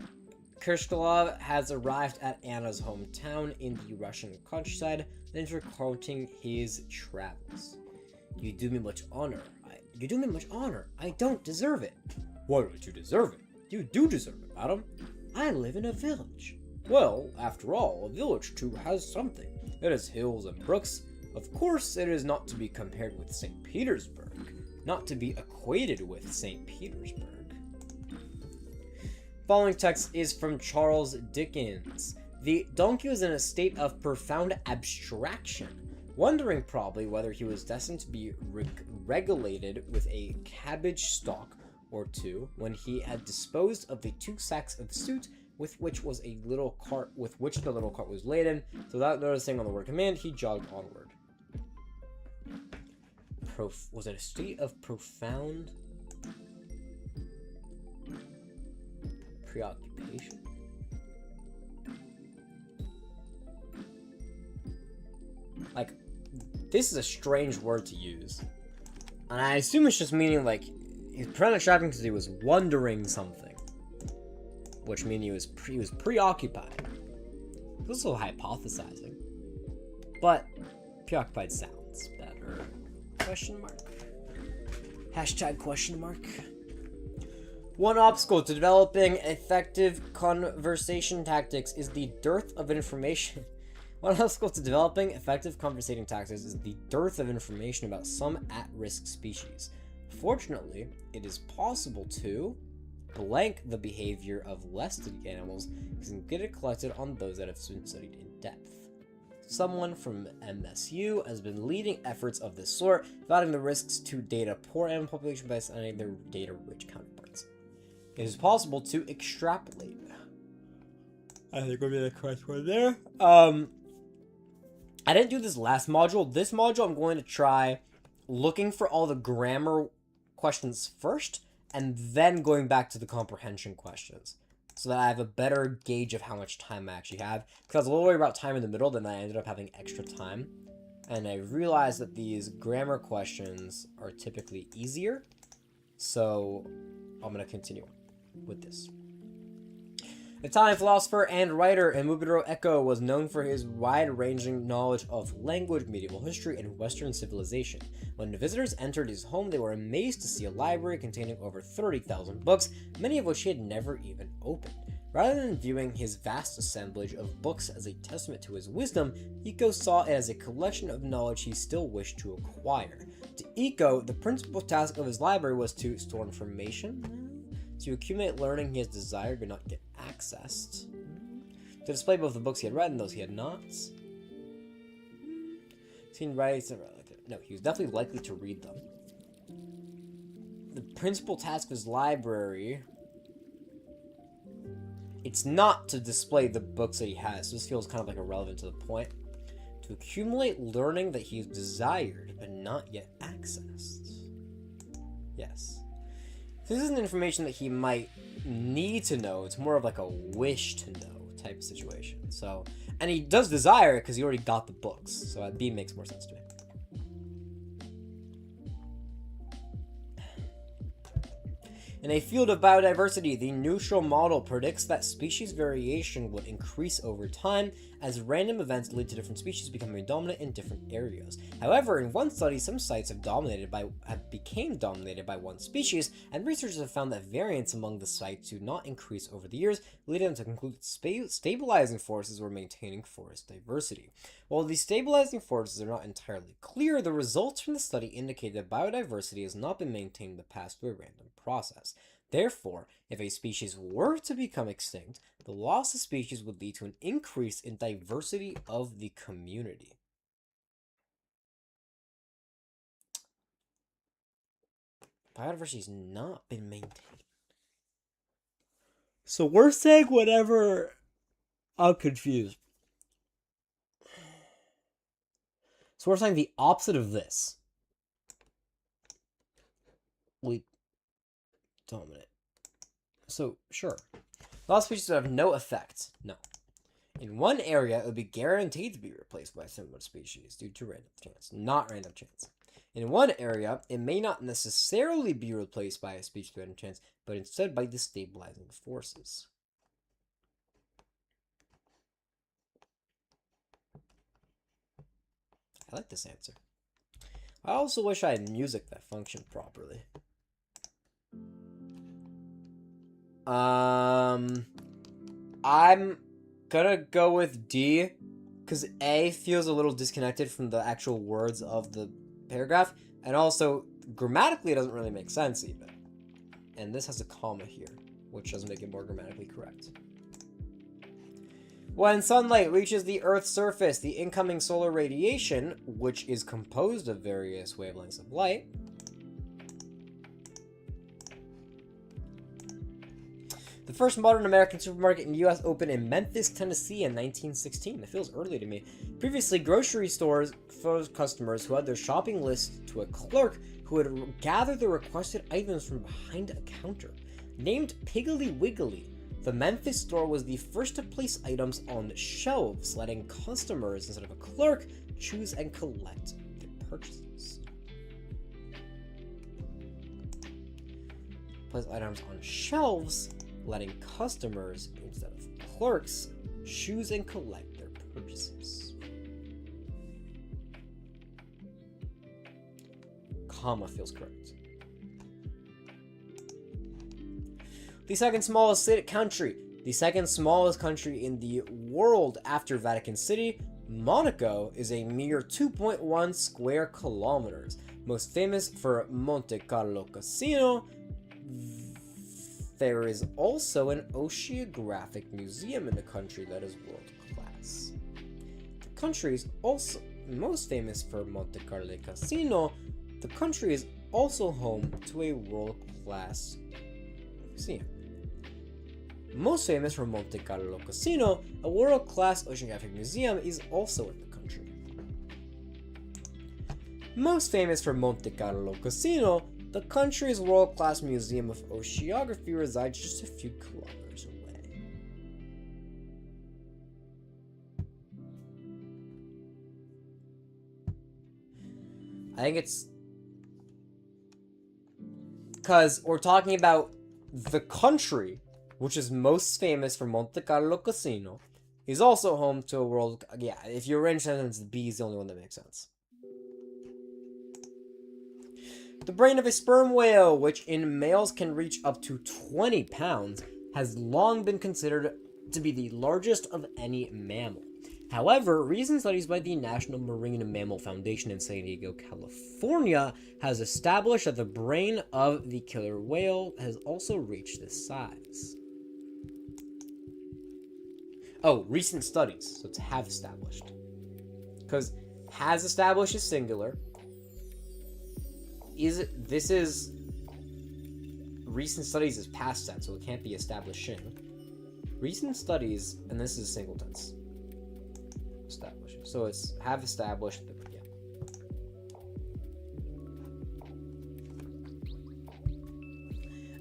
Kirshkalov has arrived at Anna's hometown in the Russian countryside, then recounting his travels. You do me much honor. I don't deserve it. Why don't you deserve it? You do deserve it, madam. I live in a village. Well, after all, a village too has something. It has hills and brooks. Of course, it is not to be compared with St. Petersburg. Not to be equated with St. Petersburg. Following text is from Charles Dickens. The donkey was in a state of profound abstraction, wondering probably whether he was destined to be regulated with a cabbage stalk or two when he had disposed of the 2 sacks of soot with which the little cart was laden. So without noticing on the word command, he jogged onward. Was it a state of profound preoccupation? Like, this is a strange word to use. And I assume it's just meaning, like, he's profoundly distracting because he was wondering something. Which means he was preoccupied. He was also hypothesizing. But preoccupied sounds better. Question mark. Hashtag question mark. One obstacle to developing effective conversation tactics is the dearth of information. One obstacle to developing effective conversating tactics is the dearth of information about some at-risk species. Fortunately, it is possible to blank the behavior of less studied animals and get it collected on those that have been studied in depth. Someone from MSU has been leading efforts of this sort, evaluating the risks to data-poor animal population by studying their data-rich counterparts. It is possible to extrapolate. I think we'll be the correct one there. I didn't do this last module. This module, I'm going to try looking for all the grammar questions first, and then going back to the comprehension questions. so that I have a better gauge of how much time I actually have. Because I was a little worried about time in the middle, then I ended up having extra time. And I realized that these grammar questions are typically easier. So I'm going to continue with this. Italian philosopher and writer Umberto Eco was known for his wide-ranging knowledge of language, medieval history, and Western civilization. When the visitors entered his home, they were amazed to see a library containing over 30,000 books, many of which he had never even opened. Rather than viewing his vast assemblage of books as a testament to his wisdom, Eco saw it as a collection of knowledge he still wished to acquire. To Eco, the principal task of his library was to store information, to accumulate learning he has desired but not yet accessed, to display both the books he had read and those he had not. Seen writings, no, he was definitely likely to read them. The principal task of his library, it's not to display the books that he has, so this feels kind of like irrelevant to the point. To accumulate learning that he has desired but not yet accessed. Yes. This isn't information that he might need to know. It's more of like a wish to know type of situation. So, and he does desire it because he already got the books. So B makes more sense to me. In a field of biodiversity, the neutral model predicts that species variation would increase over time as random events lead to different species becoming dominant in different areas. However, in one study, some sites have became dominated by one species, and researchers have found that variance among the sites do not increase over the years, leading them to conclude that stabilizing forces were maintaining forest diversity. While these stabilizing forces are not entirely clear, the results from the study indicate that biodiversity has not been maintained in the past through a random process. Therefore, if a species were to become extinct, the loss of species would lead to an increase in diversity of the community. Biodiversity has not been maintained. So we're saying whatever. I'm confused. So we're saying the opposite of this. Dominant. So, sure. A lot of species would have no effect. No. In one area, it would be guaranteed to be replaced by a similar species due to random chance. Not random chance. In one area, it may not necessarily be replaced by a species by random chance, but instead by destabilizing forces. I like this answer. I also wish I had music that functioned properly. I'm gonna go with D, because A feels a little disconnected from the actual words of the paragraph, and also, grammatically, it doesn't really make sense, even. And this has a comma here, which doesn't make it more grammatically correct. When sunlight reaches the Earth's surface, the incoming solar radiation, which is composed of various wavelengths of light, the first modern American supermarket in the U.S. opened in Memphis, Tennessee in 1916. It feels early to me. Previously, grocery stores filled customers who had their shopping list to a clerk who would gather the requested items from behind a counter. Named Piggly Wiggly, the Memphis store was the first to place items on shelves, letting customers, instead of a clerk, choose and collect their purchases. Place items on shelves, letting customers, instead of clerks, choose and collect their purchases. Comma feels correct. The second smallest country. The second smallest country in the world after Vatican City, Monaco is a mere 2.1 square kilometers. Most famous for Monte Carlo Casino, there is also an oceanographic museum in the country that is world class. The country is also most famous for Monte Carlo Casino. The country is also home to a world class museum. Most famous for Monte Carlo Casino, a world class oceanographic museum is also in the country. Most famous for Monte Carlo Casino, the country's world-class museum of oceanography resides just a few kilometers away. I think it's because we're talking about the country, which is most famous for Monte Carlo Casino, is also home to a world. Yeah, if you're in sentence, B is the only one that makes sense. The brain of a sperm whale, which in males can reach up to 20 pounds, has long been considered to be the largest of any mammal. However, recent studies by the National Marine Mammal Foundation in San Diego, California, has established that the brain of the killer whale has also reached this size. Oh, recent studies, so it's have established. Because has established is singular. This is recent studies is past tense, so it can't be establishing. Recent studies, and this is single tense. Establish. So it's have established. Yeah.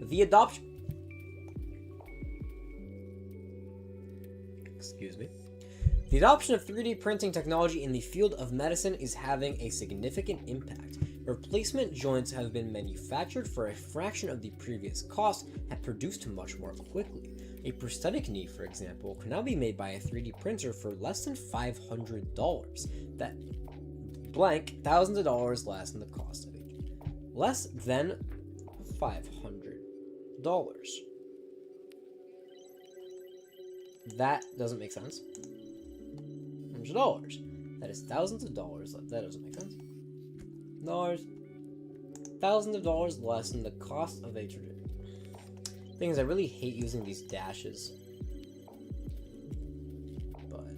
The adoption. Excuse me. The adoption of 3D printing technology in the field of medicine is having a significant impact. Replacement joints have been manufactured for a fraction of the previous cost and produced much more quickly. A prosthetic knee, for example, can now be made by a 3D printer for less than $500. That blank thousands of dollars less than the cost of it. Less than $500. That doesn't make sense. $100. That is thousands of dollars. That doesn't make sense. Dollars. Thousands of dollars less than the cost of a tradition. Thing is, I really hate using these dashes. But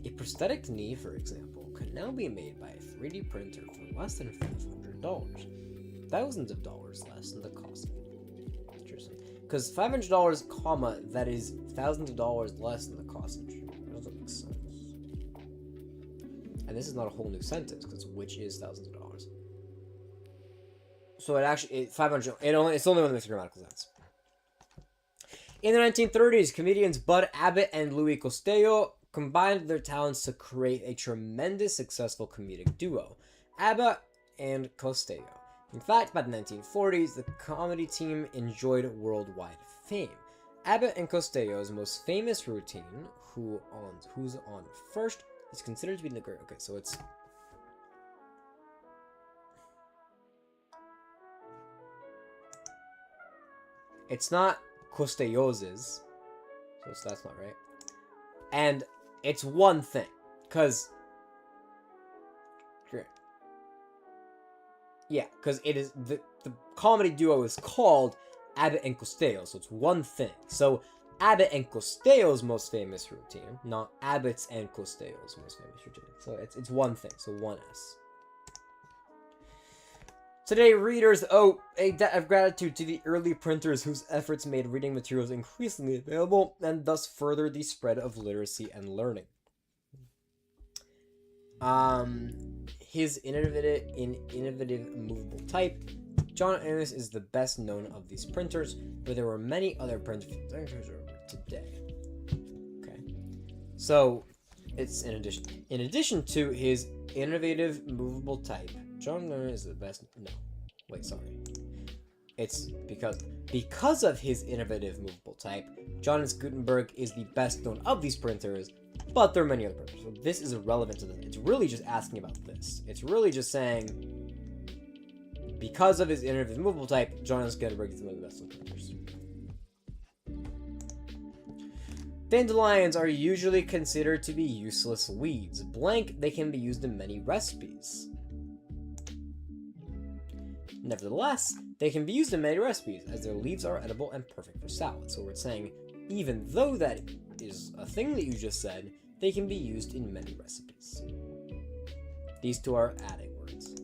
a prosthetic knee, for example, can now be made by a 3D printer for less than $500. Thousands of dollars less than the cost of it. Interesting. Because $500, comma, that is thousands of dollars less than the cost of it. That doesn't make sense. And this is not a whole new sentence, because which is thousands of dollars. So it actually, $500, it's only when it makes grammatical sense. In the 1930s, comedians Bud Abbott and Louis Costello combined their talents to create a tremendous successful comedic duo, Abbott and Costello. In fact, by the 1940s, the comedy team enjoyed worldwide fame. Abbott and Costello's most famous routine, Who's on First, is considered to be the great. Okay, so it's not Costello's, so that's not right. And it's one thing, because it is the comedy duo is called Abbott and Costello, so it's one thing. So Abbott and Costello's most famous routine, not Abbott's and Costello's most famous routine. So it's one thing, so one S. Today, readers owe a debt of gratitude to the early printers whose efforts made reading materials increasingly available and thus furthered the spread of literacy and learning. His innovative movable type. John Innes is the best known of these printers, but there were many other printers today. Okay, so it's in addition to his innovative movable type, John Innes is the best. No, wait, sorry. It's because of his innovative movable type, Johannes Gutenberg is the best known of these printers, but there are many other printers. So this is irrelevant to this. It's really just asking about this. It's really just saying, because of his innovative movable type, Johannes Gutenberg is one of the best known printers. Dandelions are usually considered to be useless weeds. Blank, they can be used in many recipes. Nevertheless, they can be used in many recipes, as their leaves are edible and perfect for salad. So we're saying, even though that is a thing that you just said, they can be used in many recipes. These two are adding words.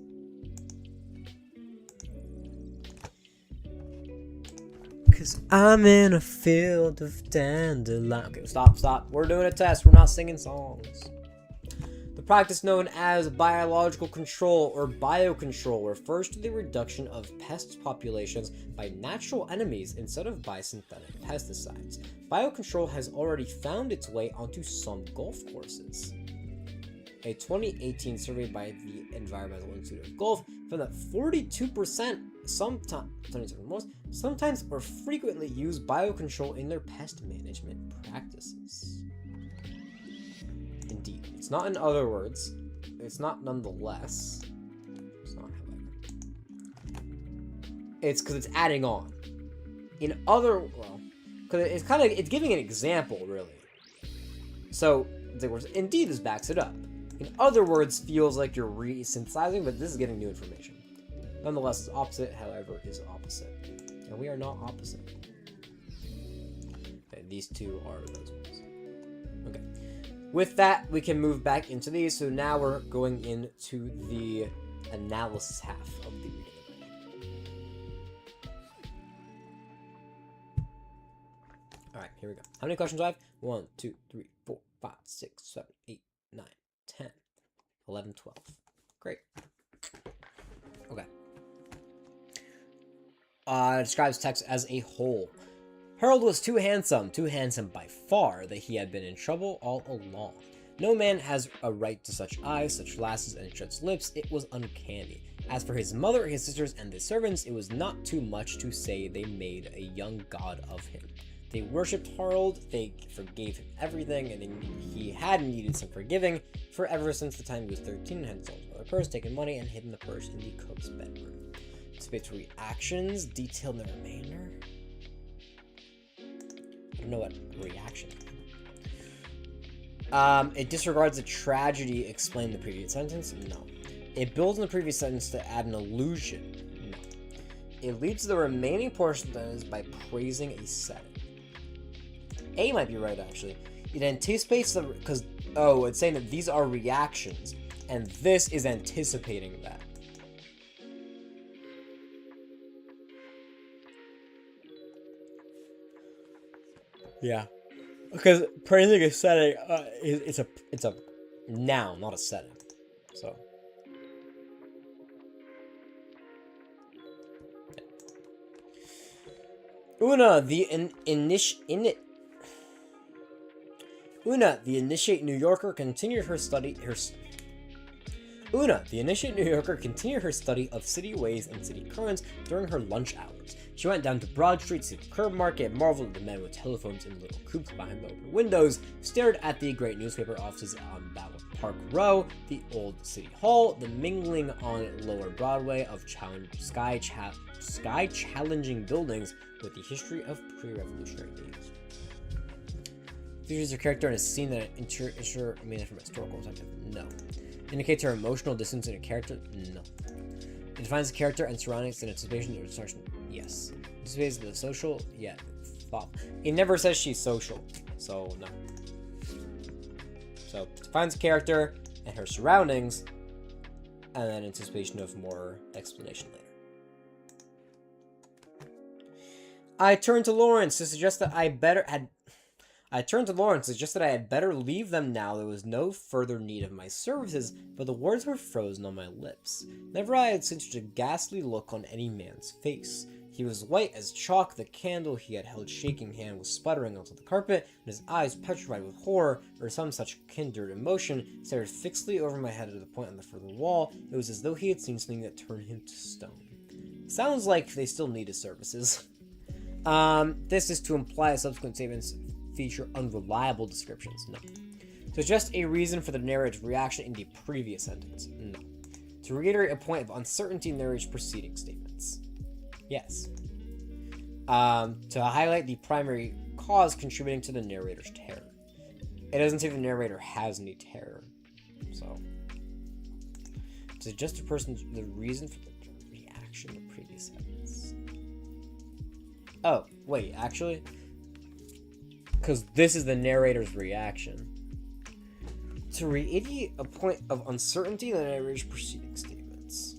Cause I'm in a field of dandelion. Okay, stop. We're doing a test. We're not singing songs. The practice known as biological control or biocontrol refers to the reduction of pest populations by natural enemies instead of by synthetic pesticides. Biocontrol has already found its way onto some golf courses. A 2018 survey by the Environmental Institute of Gulf found that 42% sometimes or frequently use biocontrol in their pest management practices. Indeed. It's not in other words. It's not nonetheless. It's not however. It's because it's adding on. In other, well, because it's giving an example, really. So, indeed, this backs it up. In other words, feels like you're re-synthesizing, but this is getting new information. Nonetheless, it's opposite, however, is opposite. And we are not opposite. Okay, these two are those ones. Okay. With that, we can move back into these. So now we're going into the analysis half of the reading. Alright, here we go. How many questions do I have? 1, 2, 3, 4, 5, 6, 7, 8, 9, 10, 11, 12. Great. Okay. Describes text as a whole. Harold was too handsome by far, that he had been in trouble all along. No man has a right to such eyes, such lasses, and such lips. It was uncanny. As for his mother, his sisters, and the servants, it was not too much to say they made a young god of him. They worshipped Harold, they forgave him everything, and he had needed some forgiving, for ever since the time he was 13 and had sold his mother's purse, taken money, and hidden the purse in the cook's bedroom. Anticipates reactions, detailed in the remainder. I don't know what reaction. It disregards the tragedy explained in the previous sentence? No. It builds in the previous sentence to add an allusion? No. It leads to the remaining portion that is by praising a setting. A might be right, actually. It anticipates the... Because, it's saying that these are reactions, and this is anticipating that. Yeah. Because praising a setting, it's a noun, not a setting. So... Una, the initiate New Yorker, continued her study of city ways and city currents during her lunch hours. She went down to Broad Street, to the curb market, marveled at the men with telephones in little coupes behind the open windows, stared at the great newspaper offices on Ballard Park Row, the old City Hall, the mingling on Lower Broadway of sky-challenging buildings with the history of pre-revolutionary days. Features her character in a scene that means from a historical perspective? No. Indicates her emotional distance in a character? No. It defines the character and surroundings in anticipation of distortion? Yes. Anticipates the social? Yeah. Thought. It never says she's social, so no. So, defines the character and her surroundings, and then anticipation of more explanation later. I turned to Lawrence to suggest that I had better leave them now. There was no further need of my services, but the words were frozen on my lips. Never I had seen such a ghastly look on any man's face. He was white as chalk. The candle he had held shaking hand was sputtering onto the carpet, and his eyes, petrified with horror or some such kindred emotion, stared fixedly over my head at the point on the further wall. It was as though he had seen something that turned him to stone. Sounds like they still need his services. This is to imply that subsequent statements feature unreliable descriptions. No. Suggest a reason for the narrator's reaction in the previous sentence. No. To reiterate a point of uncertainty in the narrator's preceding statements. Yes. To highlight the primary cause contributing to the narrator's terror. It doesn't say the narrator has any terror. So. To suggest a person's the reason for the reaction in the previous sentence. Oh, wait, actually? Because this is the narrator's reaction. To reiterate a point of uncertainty in the narrator's preceding statements.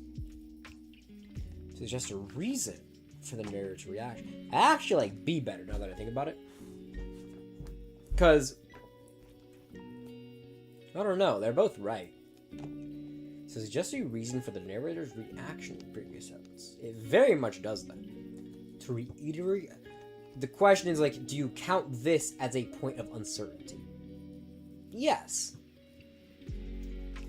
To suggest a reason for the narrator's reaction. I actually like B better now that I think about it. Because, I don't know, they're both right. To suggest a reason for the narrator's reaction in the previous sentence. It very much does that. To reiterate, the question is like, do you count this as a point of uncertainty? Yes.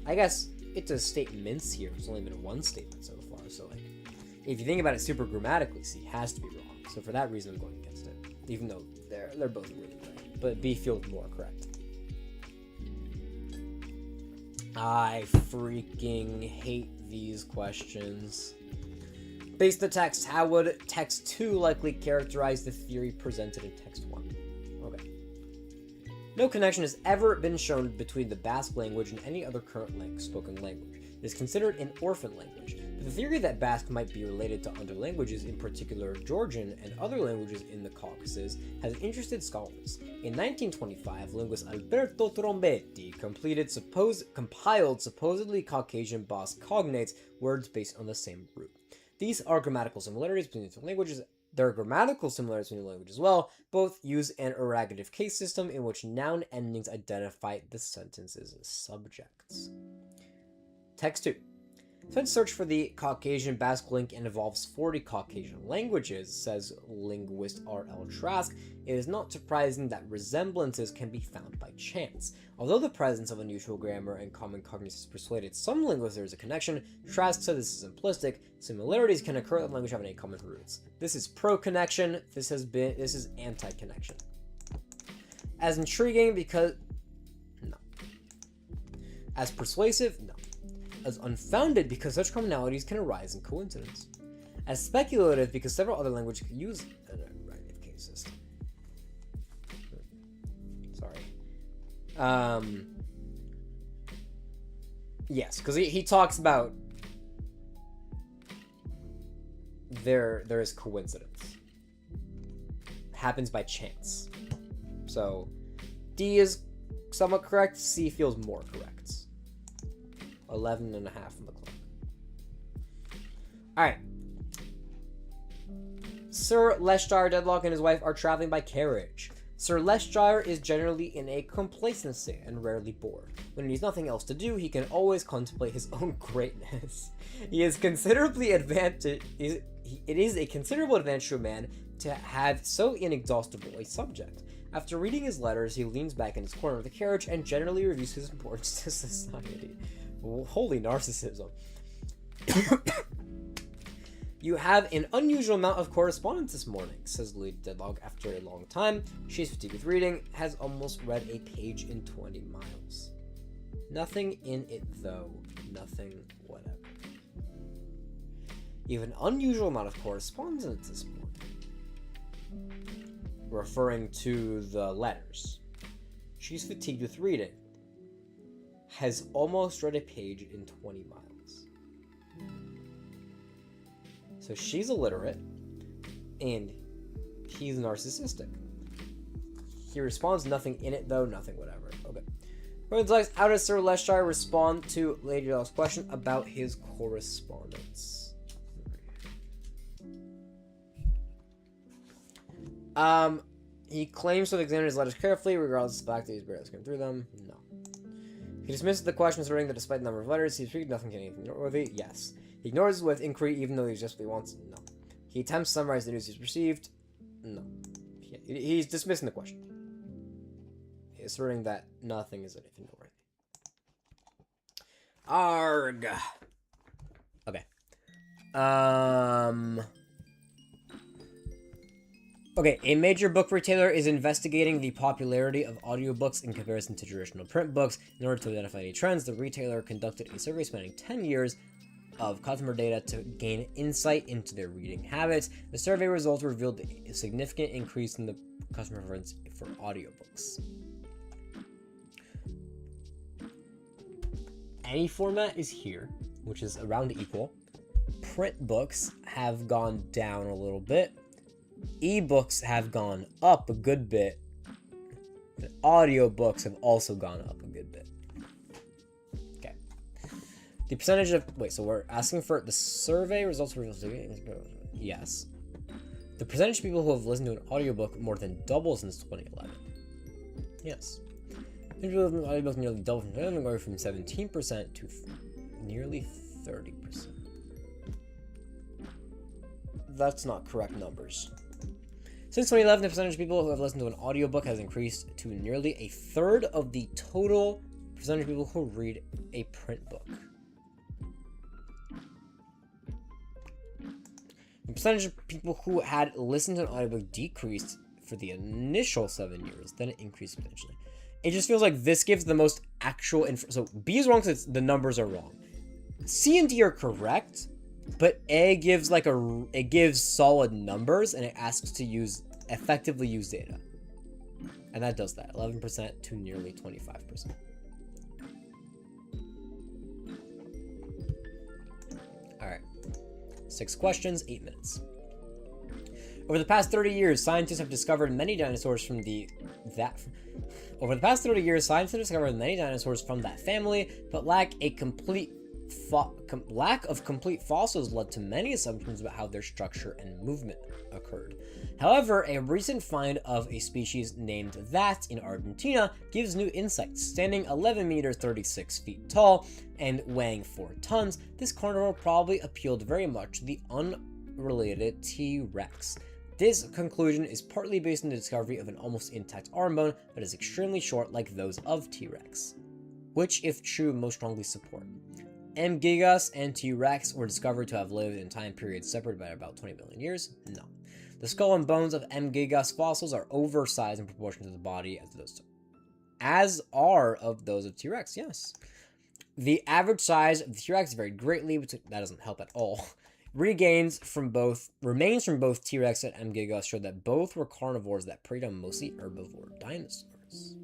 I guess it's a statements here. There's only been one statement so far. So, like, if you think about it super grammatically, C has to be wrong. So for that reason, I'm going against it. Even though they're both really right. But B feels more correct. I freaking hate these questions. Based the text, how would text 2 likely characterize the theory presented in text 1? Okay. No connection has ever been shown between the Basque language and any other current spoken language. It is considered an orphan language. But the theory that Basque might be related to other languages, in particular Georgian and other languages in the Caucasus, has interested scholars. In 1925, linguist Alberto Trombetti compiled supposedly Caucasian Basque cognates, words based on the same root. These are grammatical similarities between the two languages. There are grammatical similarities between the languages as well. Both use an ergative case system in which noun endings identify the sentence's subjects. Text 2. Since search for the Caucasian Basque link involves 40 Caucasian languages, says linguist R.L. Trask, it is not surprising that resemblances can be found by chance. Although the presence of unusual grammar and common cognates has persuaded some linguists there is a connection, Trask said this is simplistic. Similarities can occur in language having any common roots. This is pro-connection, this is anti-connection. As intriguing because... no. As persuasive? No. As unfounded because such commonalities can arise in coincidence. As speculative because several other languages can use an ergative case system. Sorry. Yes, because he talks about there is coincidence. Happens by chance. So D is somewhat correct, C feels more correct. 11 and a half on the clock. Alright. Sir Leicestershire Dedlock and his wife are traveling by carriage. Sir Leicestershire is generally in a complacency and rarely bored. When he has nothing else to do, he can always contemplate his own greatness. It is a considerable advantage to a man to have so inexhaustible a subject. After reading his letters, he leans back in his corner of the carriage and generally reviews his importance to society. Holy narcissism. You have an unusual amount of correspondence this morning, says Lady Dedlock after a long time. She's fatigued with reading, has almost read a page in 20 miles. Nothing in it, though. Nothing whatever. You have an unusual amount of correspondence this morning. Referring to the letters. She's fatigued with reading. Has almost read a page in 20 miles. So she's illiterate, and he's narcissistic. He responds, nothing in it though, nothing whatever. Okay. How does Sir Leicestershire respond to Lady Dedlock's question about his correspondence? He claims to have examined his letters carefully, regardless of the fact that he's barely skimmed through them. No. He dismisses the question, asserting that despite the number of letters he's read, nothing can be noteworthy. Yes. He ignores with inquiry, even though he's just what he wants. No. He attempts to summarize the news he's received. No. He's dismissing the question. He's asserting that nothing is anything noteworthy. Arg. Okay. Okay, a major book retailer is investigating the popularity of audiobooks in comparison to traditional print books. In order to identify any trends, the retailer conducted a survey spanning 10 years of customer data to gain insight into their reading habits. The survey results revealed a significant increase in the customer preference for audiobooks. Any format is here, which is around equal. Print books have gone down a little bit. Ebooks have gone up a good bit. The audiobooks have also gone up a good bit. Okay. The percentage of... Wait, so we're asking for the survey results. Yes. The percentage of people who have listened to an audiobook more than doubled since 2011. Yes. The people who have listened to audiobooks nearly doubled from 2011, going from 17% to nearly 30%. That's not correct numbers. Since 2011, the percentage of people who have listened to an audiobook has increased to nearly a third of the total percentage of people who read a print book. The percentage of people who had listened to an audiobook decreased for the initial 7 years, then it increased exponentially. It just feels like this gives the most actual info. So B is wrong because the numbers are wrong. C and D are correct, but A gives it gives solid numbers and it asks to effectively use data. And that does that, 11% to nearly 25%. All right, 6 questions, 8 minutes. Over the past 30 years, scientists have discovered many dinosaurs from that family, but lack of complete fossils led to many assumptions about how their structure and movement occurred. However, a recent find of a species named that in Argentina gives new insights. Standing 11 meters 36 feet tall and weighing 4 tons, this carnivore probably appealed very much to the unrelated T-Rex. This conclusion is partly based on the discovery of an almost intact arm bone that is extremely short like those of T-Rex, which, if true, most strongly support. M. gigas and T-Rex were discovered to have lived in time periods separated by about 20 million years? No. The skull and bones of M. gigas fossils are oversized in proportion to the body as are of those of T-Rex, yes. The average size of the T-Rex varied greatly, but that doesn't help at all. Remains from both T-Rex and M. gigas showed that both were carnivores that preyed on mostly herbivore dinosaurs.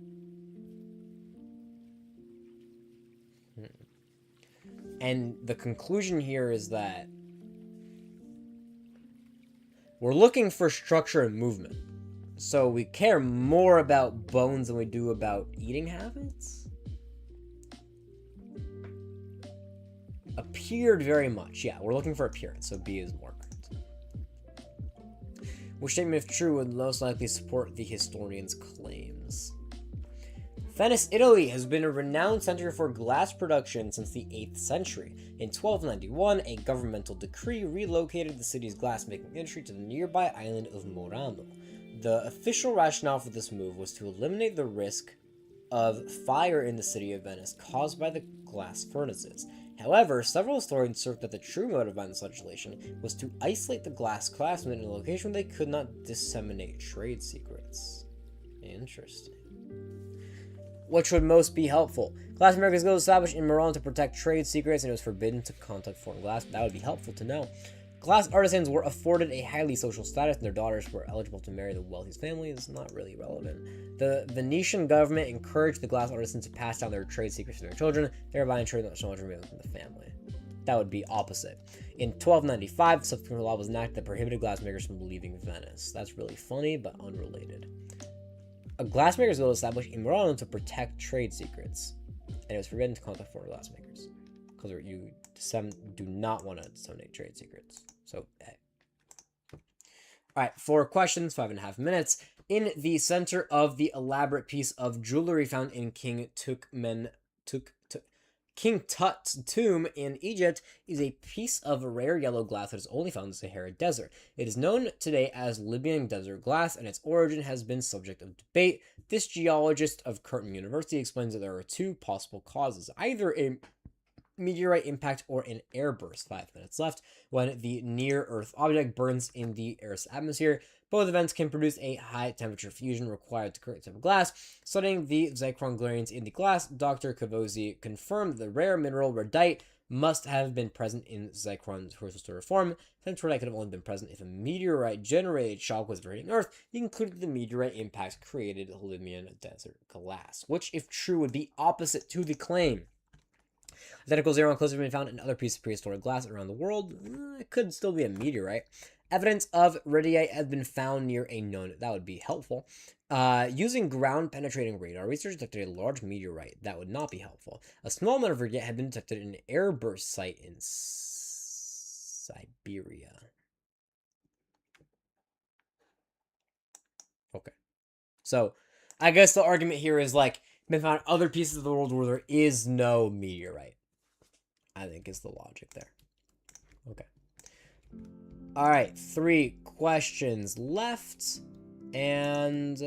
And the conclusion here is that we're looking for structure and movement. So we care more about bones than we do about eating habits? Appeared very much. Yeah, we're looking for appearance, so B is more correct. Which statement, if true, would most likely support the historian's claims? Venice, Italy has been a renowned center for glass production since the 8th century. In 1291, a governmental decree relocated the city's glassmaking industry to the nearby island of Murano. The official rationale for this move was to eliminate the risk of fire in the city of Venice caused by the glass furnaces. However, several historians assert that the true motive behind this legislation was to isolate the glass craftsmen in a location where they could not disseminate trade secrets. Interesting. Which would most be helpful? Glassmakers Guild was established in Murano to protect trade secrets, and it was forbidden to contact foreign glass. That would be helpful to know. Glass artisans were afforded a highly social status, and their daughters were eligible to marry the wealthiest family. It's not really relevant. The Venetian government encouraged the glass artisans to pass down their trade secrets to their children, thereby ensuring that so much remained within the family. That would be opposite. In 1295, subsequent law was enacted that prohibited glassmakers from leaving Venice. That's really funny, but unrelated. A glassmakers guild was established in Murano to protect trade secrets, and it was forbidden to contact foreign glassmakers because you do not want to disseminate trade secrets. So, hey. All right, 4 questions, 5.5 minutes. In the center of the elaborate piece of jewelry found in King Tut's tomb in Egypt is a piece of rare yellow glass that is only found in the Sahara Desert. It is known today as Libyan desert glass, and its origin has been subject of debate. This geologist of Curtin University explains that there are 2 possible causes, either a meteorite impact or an airburst. 5 minutes left. When the near-Earth object burns in the Earth's atmosphere, both events can produce a high-temperature fusion required to create a type of glass. Studying the zircon grains in the glass, Dr. Cavosi confirmed that the rare mineral rhyodite must have been present in zircon's crystal form. Since rhyodite could have only been present if a meteorite-generated shock was hitting Earth, he concluded the meteorite impact created Libyan desert glass, which, if true, would be opposite to the claim. Identical zircon clusters have been found in other pieces of prehistoric glass around the world. It could still be a meteorite. Evidence of rhyodite has been found near a known. That would be helpful. Using ground-penetrating radar, researchers detected a large meteorite. That would not be helpful. A small amount of rhyodite had been detected in an airburst site in Siberia. Okay. So, I guess the argument here is like, been found other pieces of the world where there is no meteorite. I think is the logic there. Okay. All right, 3 questions left, and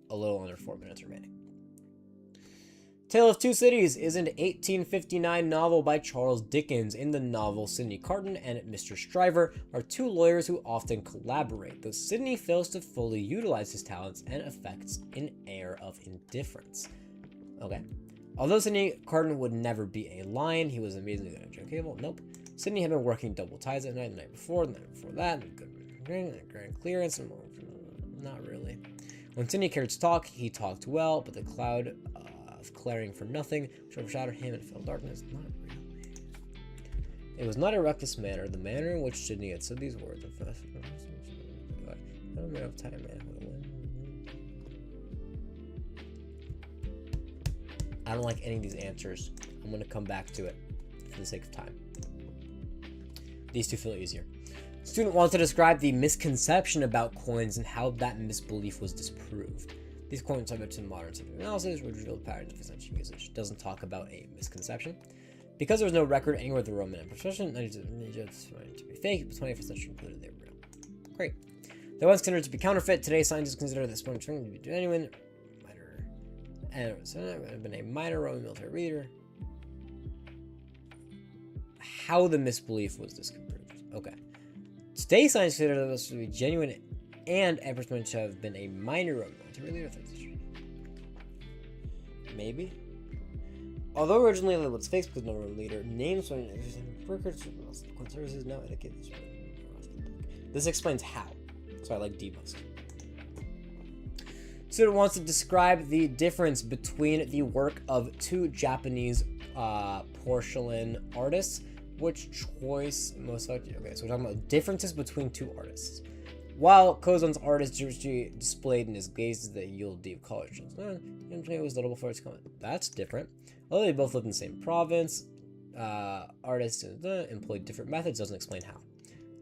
a little under 4 minutes remaining. Tale of Two Cities is an 1859 novel by Charles Dickens. In the novel, Sidney Carton and Mr. Stryver are two lawyers who often collaborate, though Sidney fails to fully utilize his talents and affects an air of indifference. Okay. Although Sidney Carton would never be a lion, he was amazingly good at Joe Cable. Nope. Sidney had been working double ties at night, the night before, the night before that, grand clearance, and not really. When Sidney cared to talk, he talked well, but the cloud of clearing for nothing, which overshadowed him and filled darkness, not really. It was not a reckless manner. The manner in which Sidney had said these words. I don't like any of these answers. I'm going to come back to it for the sake of time. These two feel easier. Student wants to describe the misconception about coins and how that misbelief was disproved. These coins subject to modern scientific analysis, which revealed patterns of essential usage. Doesn't talk about a misconception. Because there was no record anywhere the Roman Empire profession, to be fake, but 21st century concluded they were real. Great. They once considered to be counterfeit. Today, scientists consider this point to be genuine. And it would have been a minor Roman military leader. How the misbelief was disproved. Okay. Today, scientists consider this to be genuine, and Empress meant to have been a minor Roman military leader. Maybe. Although originally it was fixed because no Roman leader, names when records services now indicate this. This explains how. So I like D most. Student wants to describe the difference between the work of two Japanese porcelain artists. Which choice most likely? Okay, so we're talking about differences between two artists. While Kozan's artist displayed in his gazes the yield deep color shows, it was notable for its comment. That's different. Although they both lived in the same province, artists employed different methods. Doesn't explain how.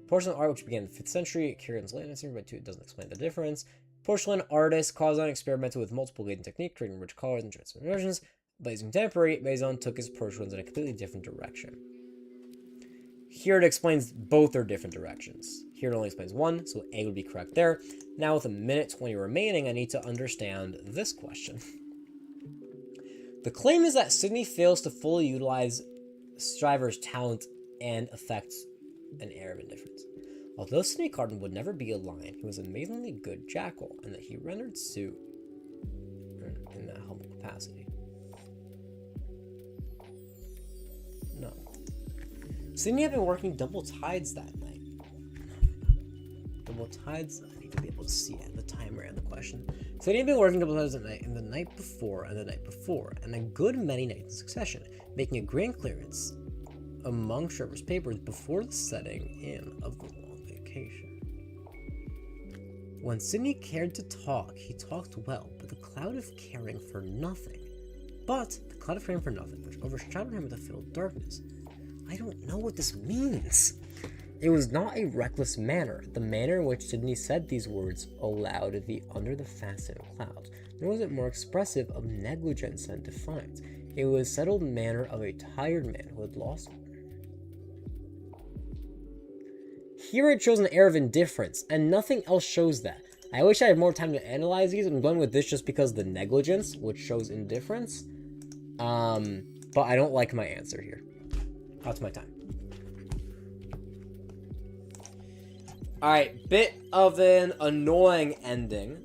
Porcelain art, which began in the 5th century, Kieran's late 9th century, but it doesn't explain the difference. Porcelain artist Kozan experimented with multiple glazing techniques, creating rich colors and transparent versions. But his contemporary Maison took his porcelains in a completely different direction. Here it explains both are different directions. Here it only explains one, so A would be correct there. Now with a minute 20 remaining, I need to understand this question. The claim is that Sidney fails to fully utilize Stryver's talent and affects an air of indifference. Although Sidney Carton would never be a lion, he was an amazingly good jackal, and that he rendered suit in that humble capacity. No. Sidney had been working double tides that night. Double tides? I need to be able to see it, the timer and the question. Sidney had been working double tides that night, and the night before, and the night before, and a good many nights in succession, making a grand clearance among Stryver's papers before the setting in of the long vacation. When Sidney cared to talk, he talked well, but the cloud of caring for nothing. Which overshadowed him with a filled darkness. I don't know what this means. It was not a reckless manner. The manner in which Sidney said these words aloud under the faceted clouds, nor was it more expressive of negligence and defiance. It was settled manner of a tired man who had lost. Here it shows an air of indifference, and nothing else shows that. I wish I had more time to analyze these. I'm going with this just because of the negligence, which shows indifference. But I don't like my answer here. That's my time. Alright, bit of an annoying ending,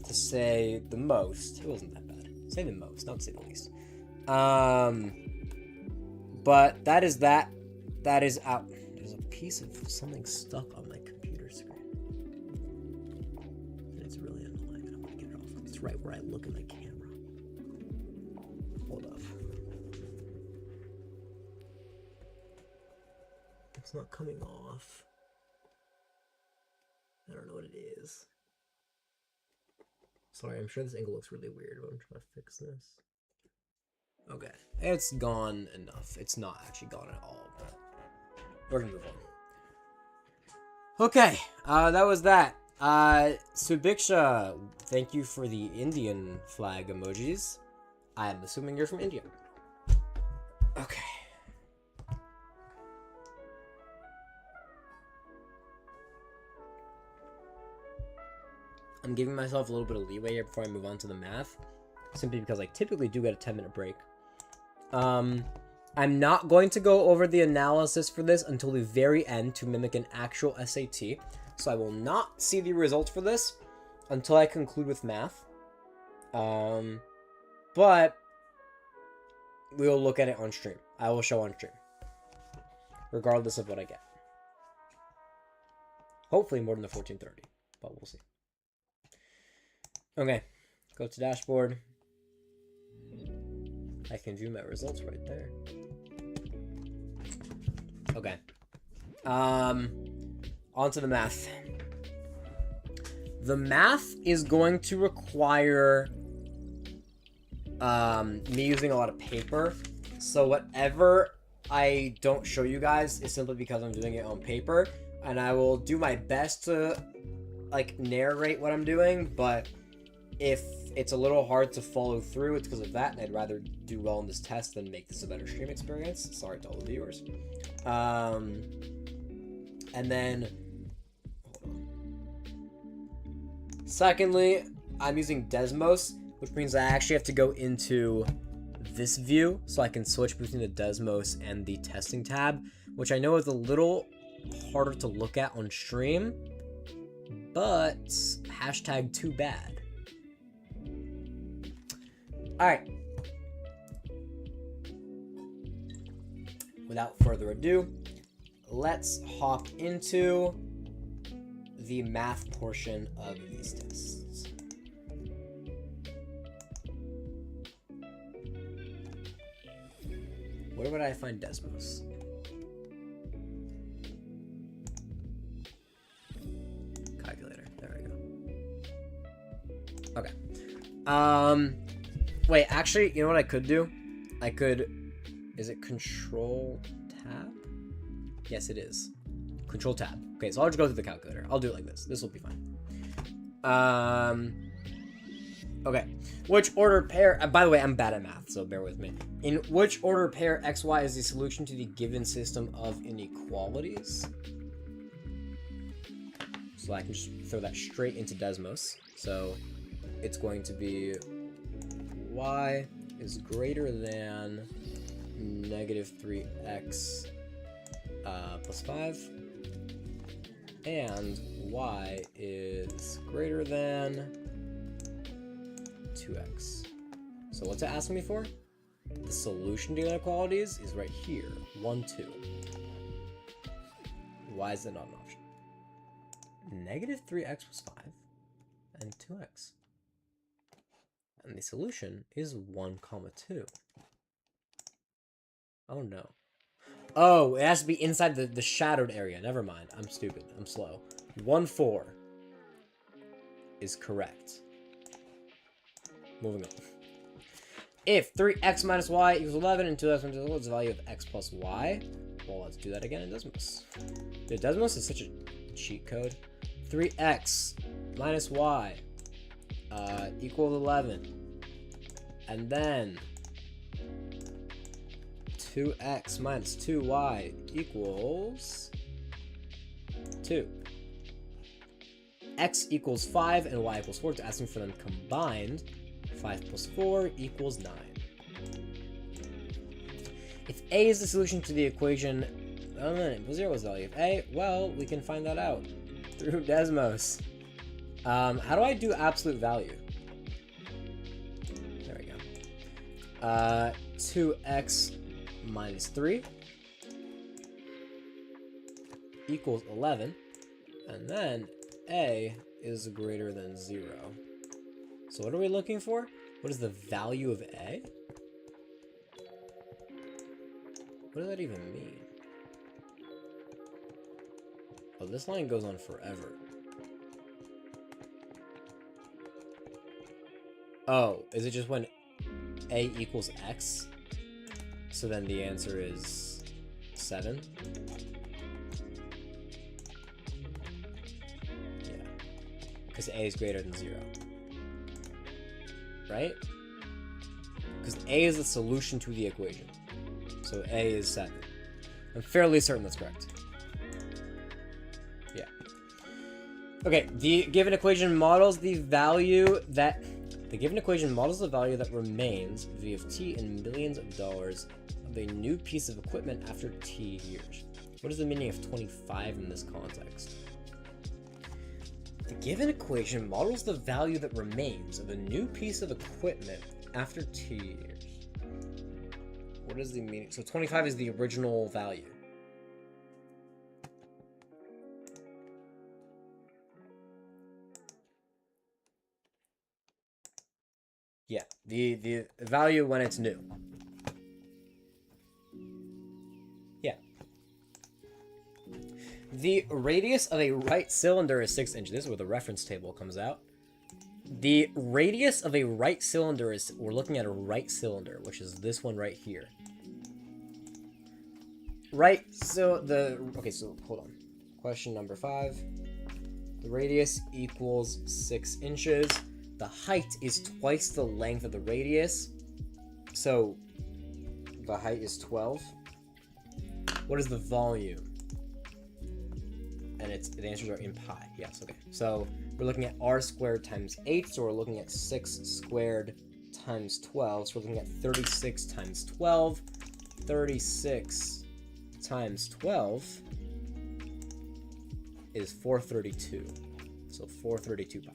to say the most. It wasn't that bad. Say the most, not say the least. But that is that. That is out. There's a piece of something stuck on my computer screen. And it's really annoying, and I'm gonna get it off. It's right where I look at my camera. Hold up. It's not coming off. I don't know what it is. Sorry, I'm sure this angle looks really weird, but I'm trying to fix this. Okay, it's gone enough. It's not actually gone at all, but we're gonna move on. Okay, that was that. Subiksha, thank you for the Indian flag emojis. I'm assuming you're from India. Okay. I'm giving myself a little bit of leeway here before I move on to the math. simply because I typically do get a 10-minute break. I'm not going to go over the analysis for this until the very end to mimic an actual SAT. So I will not see the results for this until I conclude with math. But we will look at it on stream. I will show on stream, regardless of what I get. Hopefully more than the 1430, but we'll see. Okay, go to dashboard. I can view my results right there. Okay. On to the math. The math is going to require me using a lot of paper. So whatever I don't show you guys is simply because I'm doing it on paper. And I will do my best to, like, narrate what I'm doing. But if it's a little hard to follow through, it's because of that. And I'd rather do well in this test than make this a better stream experience. Sorry to all the viewers. And then, secondly, I'm using Desmos, which means I actually have to go into this view so I can switch between the Desmos and the testing tab, which I know is a little harder to look at on stream, but hashtag too bad. Alright. Without further ado, let's hop into the math portion of these tests. Where would I find Desmos? Calculator. There we go. Okay. Wait, actually, you know what I could do? I could... Is it Control Tab? Yes, it is. Control Tab. Okay, so I'll just go through the calculator. I'll do it like this. This will be fine. Okay. Which order pair... by the way, I'm bad at math, so bear with me. In which order pair XY is the solution to the given system of inequalities? So I can just throw that straight into Desmos. So it's going to be y is greater than negative 3x plus 5, and y is greater than 2x. So what's it asking me for? The solution to inequalities is right here, 1, 2. Why is it not an option? Negative 3x plus 5 and 2x. And the solution is 1, 2. Oh no. Oh, it has to be inside the shadowed area. Never mind. I'm stupid. I'm slow. 1, 4 is correct. Moving on. If 3x minus y equals 11 and 2x minus y is the value of x plus y, well, let's do that again in Desmos. Dude, Desmos is such a cheat code. 3x minus y equals 11. And then 2x minus 2y equals 2. X equals 5 and y equals 4. It's asking for them combined. 5 plus 4 equals 9. If a is the solution to the equation, 0 is the value of a, well, we can find that out through Desmos. How do I do absolute value? There we go. 2x minus 3 equals 11, and then a is greater than 0. So what are we looking for? What is the value of a? What does that even mean? Oh, this line goes on forever. Oh, is it just when a equals x? So then the answer is 7? Yeah. Because a is greater than 0. Right? Because a is the solution to the equation. So a is 7. I'm fairly certain that's correct. Yeah. Okay, the given equation models the value that The given equation models the value that remains, V of t, in millions of dollars of a new piece of equipment after t years. What is the meaning of 25 in this context? The given equation models the value that remains of a new piece of equipment after t years. What is the meaning? So 25 is the original value. Yeah, the value when it's new. Yeah. The radius of a right cylinder is 6 inches. This is where the reference table comes out. The radius of a right cylinder is, we're looking at a right cylinder, which is this one right here. Right, so okay, so hold on. Question number 5. The radius equals 6 inches. The height is twice the length of the radius. So the height is 12. What is the volume? And the answers are in pi. Yes, okay. So we're looking at r squared times 8. So we're looking at 6 squared times 12. So we're looking at 36 times 12. 36 times 12 is 432. So 432 pi.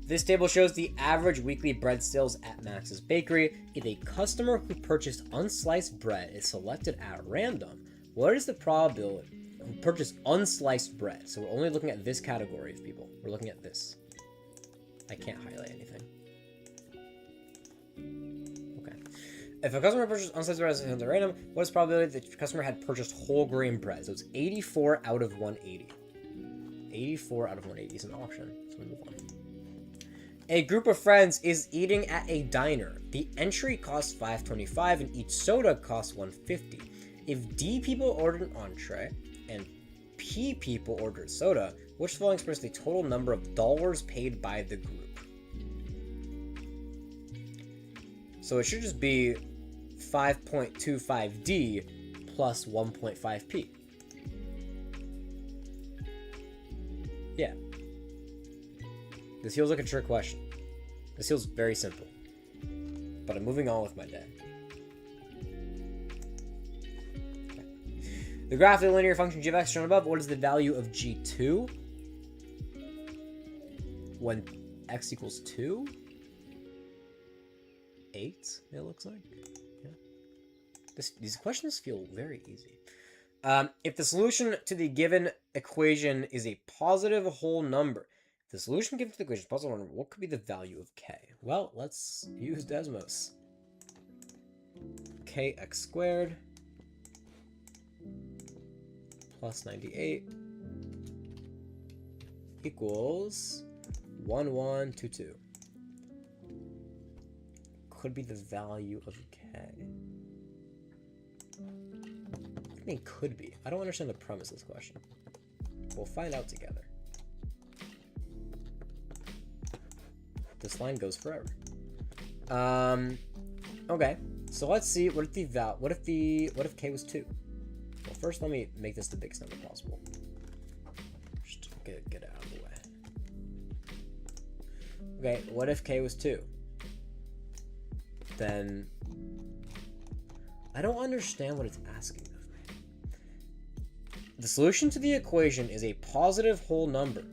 This table shows the average weekly bread sales at Max's Bakery. If a customer who purchased unsliced bread is selected at random, what is the probability who purchased unsliced bread? So we're only looking at this category of people. We're looking at this. I can't highlight anything. Okay. If a customer purchased unsliced bread at random, what is the probability that the customer had purchased whole grain bread? So it's 84 out of 180. 84 out of 180 is an option. So we move on. A group of friends is eating at a diner. The entry costs $5.25 and each soda costs $1.50. If D people ordered an entree and P people ordered soda, which following expresses the total number of dollars paid by the group? So it should just be 5.25D plus 1.5P. Yeah. This feels like a trick question. This feels very simple. But I'm moving on with my day. Okay. The graph of the linear function g of x shown above, what is the value of g2? When x equals 2? 8, it looks like. Yeah. These questions feel very easy. If the solution to the given equation is a positive whole number, the solution given to the equation is positive number, what could be the value of k? Well, let's use Desmos. Kx squared plus 98 equals 1122. Could be the value of k. I mean, could be. I don't understand the premise of this question. We'll find out together. This line goes forever. Okay. So let's see. What if k was 2? Well, first let me make this the biggest number possible. Just get it out of the way. Okay. What if k was 2? Then I don't understand what it's asking of me. The solution to the equation is a positive whole number.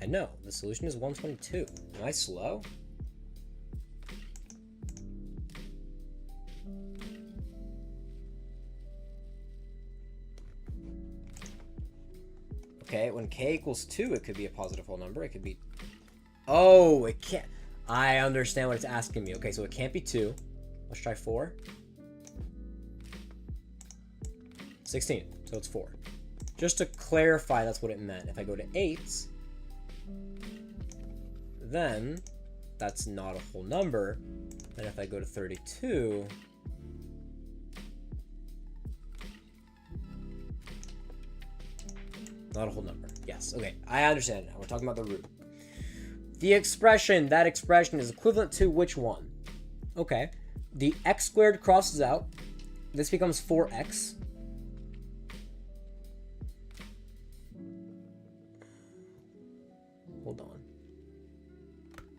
I know, the solution is 122. Am I slow? Okay, when k equals 2, it could be a positive whole number. It could be... Oh, it can't... I understand what it's asking me. Okay, so it can't be 2. Let's try 4. 16, so it's 4. Just to clarify, that's what it meant. If I go to 8... then that's not a whole number. And if I go to 32, not a whole number. Yes, okay, I understand now. We're talking about the root. The expression, that expression is equivalent to which one? Okay, the x squared crosses out. This becomes 4x.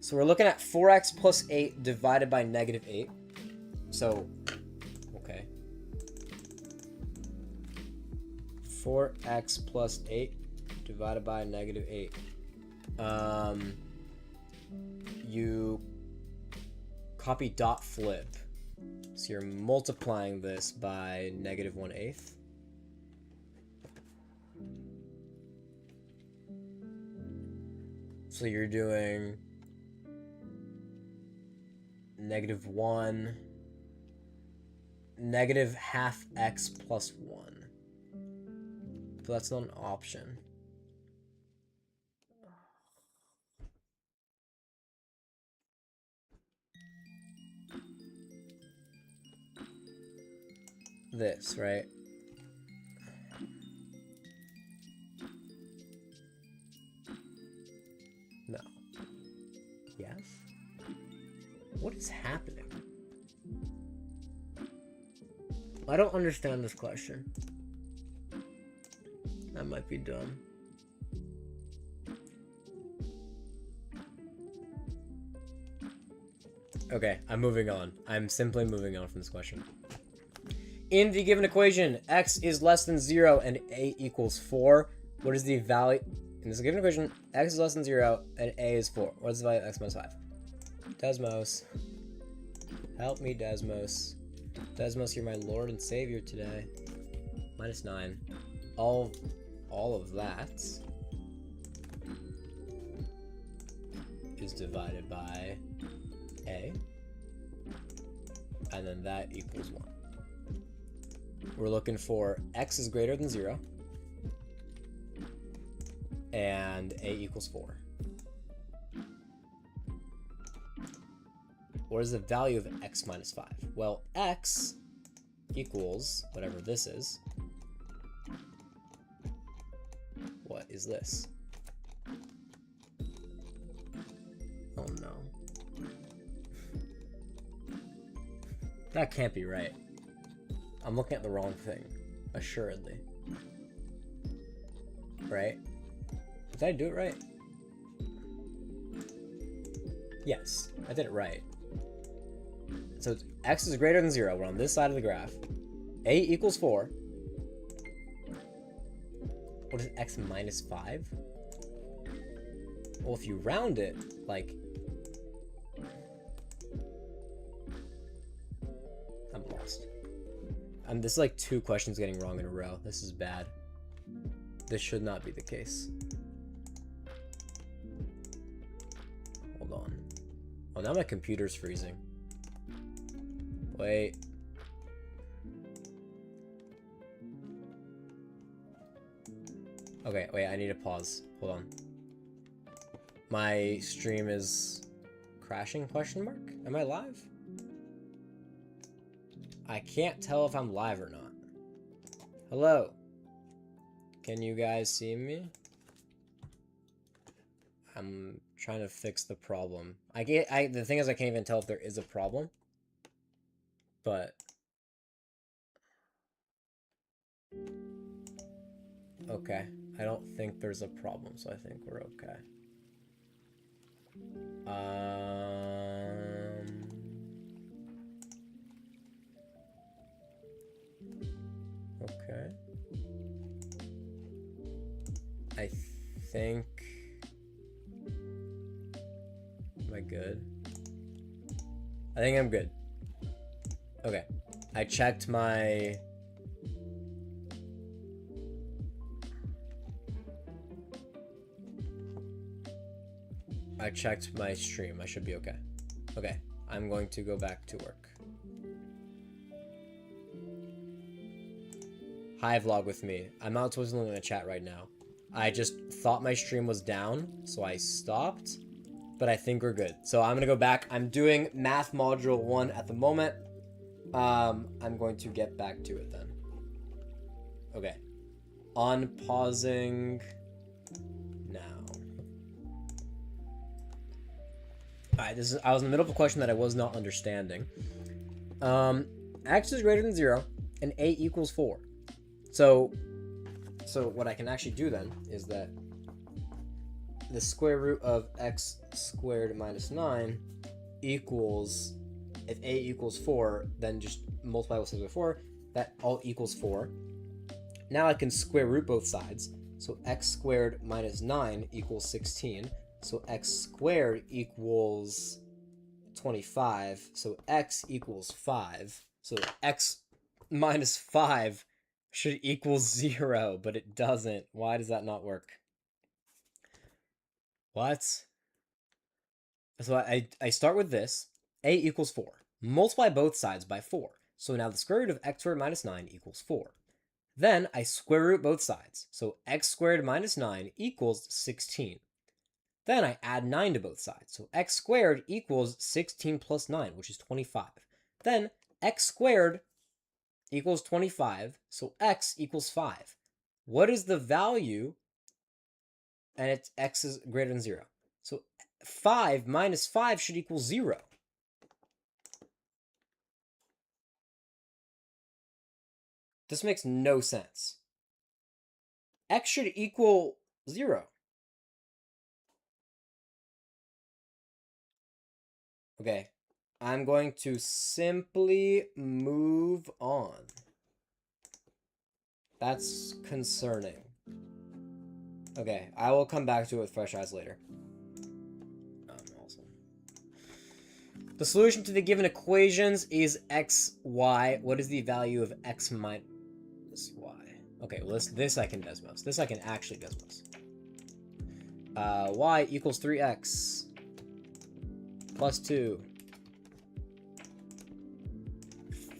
So we're looking at 4x plus 8 divided by negative 8. So, okay. 4x plus 8 divided by negative 8. You copy dot flip. So you're multiplying this by negative 1/8. So you're doing negative 1, negative half x plus 1. So that's not an option. This, right? No. Yes? What is happening? I don't understand this question. That might be dumb. Okay, I'm moving on. I'm simply moving on from this question. In the given equation, x is less than 0 and a equals 4. What is the value? In this given equation, x is less than 0 and a is 4. What is the value of x minus 5? Desmos. Help me, Desmos. Desmos, you're my lord and savior today. Minus 9. All of that is divided by a. And then that equals 1. We're looking for x is greater than 0 and a equals 4. What is the value of x minus 5? Well, x equals whatever this is. What is this? Oh no. That can't be right. I'm looking at the wrong thing. Assuredly. Right? Did I do it right? Yes, I did it right. So x is greater than 0. We're on this side of the graph. A equals 4. What is x minus 5? Well, if you round it, like... I'm lost. This is like 2 questions getting wrong in a row. This is bad. This should not be the case. Hold on. Oh, now my computer's freezing. Wait. Okay, wait, I need to pause. Hold on. My stream is crashing, question mark? Am I live? I can't tell if I'm live or not. Hello? Can you guys see me? I'm trying to fix the problem. The thing is, I can't even tell if there is a problem. But... okay. I don't think there's a problem, so I think we're okay. Okay. I think... am I good? I think I'm good. Okay. I checked my... stream. I should be okay. Okay. I'm going to go back to work. Hi, vlog with me. I'm not supposed to look in the chat right now. I just thought my stream was down, so I stopped. But I think we're good. So I'm gonna go back. I'm doing math module 1 at the moment. I'm going to get back to it then. Okay. Unpausing now. Alright, I was in the middle of a question that I was not understanding. X is greater than 0 and a equals 4. So what I can actually do then is that the square root of x squared minus 9 equals, if a equals 4, then just multiply what was before, that all equals 4. Now I can square root both sides. So x squared minus 9 equals 16. So x squared equals 25. So x equals 5. So x minus 5 should equal 0, but it doesn't. Why does that not work? What? So I start with this. A equals 4. Multiply both sides by 4. So now the square root of x squared minus 9 equals 4. Then I square root both sides. So x squared minus 9 equals 16. Then I add 9 to both sides. So x squared equals 16 plus 9, which is 25. Then x squared equals 25. So x equals 5. What is the value? And it's x is greater than 0. So 5 minus 5 should equal 0. This makes no sense. X should equal 0. Okay, I'm going to simply move on. That's concerning. Okay, I will come back to it with fresh eyes later. Awesome. The solution to the given equations is x, y. What is the value of x minus y? Okay, well this I can Desmos. This I can actually Desmos. Y equals 3x plus 2.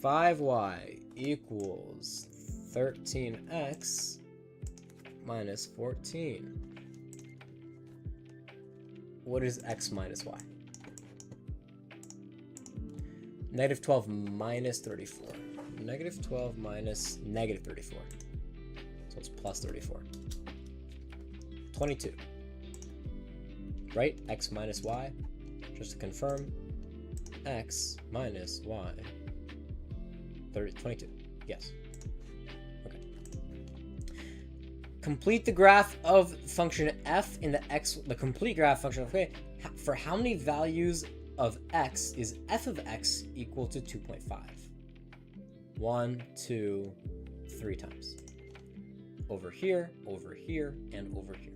5y equals 13x minus 14. What is x minus y? Negative 12 minus 34. Negative 12 minus negative 34. So it's plus 34. 22. Right? X minus y. Just to confirm. X minus y. 22. Yes. Okay. Complete the graph of function f in the complete graph function of okay. For how many values of x is f of x equal to 2.5? 1, 2, 3 times. Over here, and over here.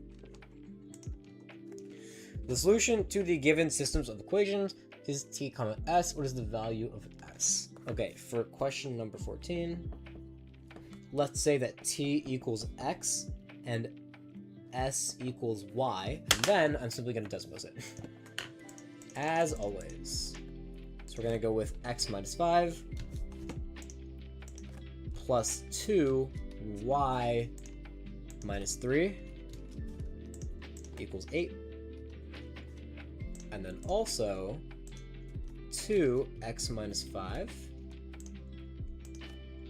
The solution to the given systems of equations is t comma s. What is the value of s? Okay, for question number 14, let's say that t equals x and s equals y, and then I'm simply going to Desmos it. As always. So we're going to go with x minus 5 plus 2 y minus 3 equals 8. And then also 2x minus 5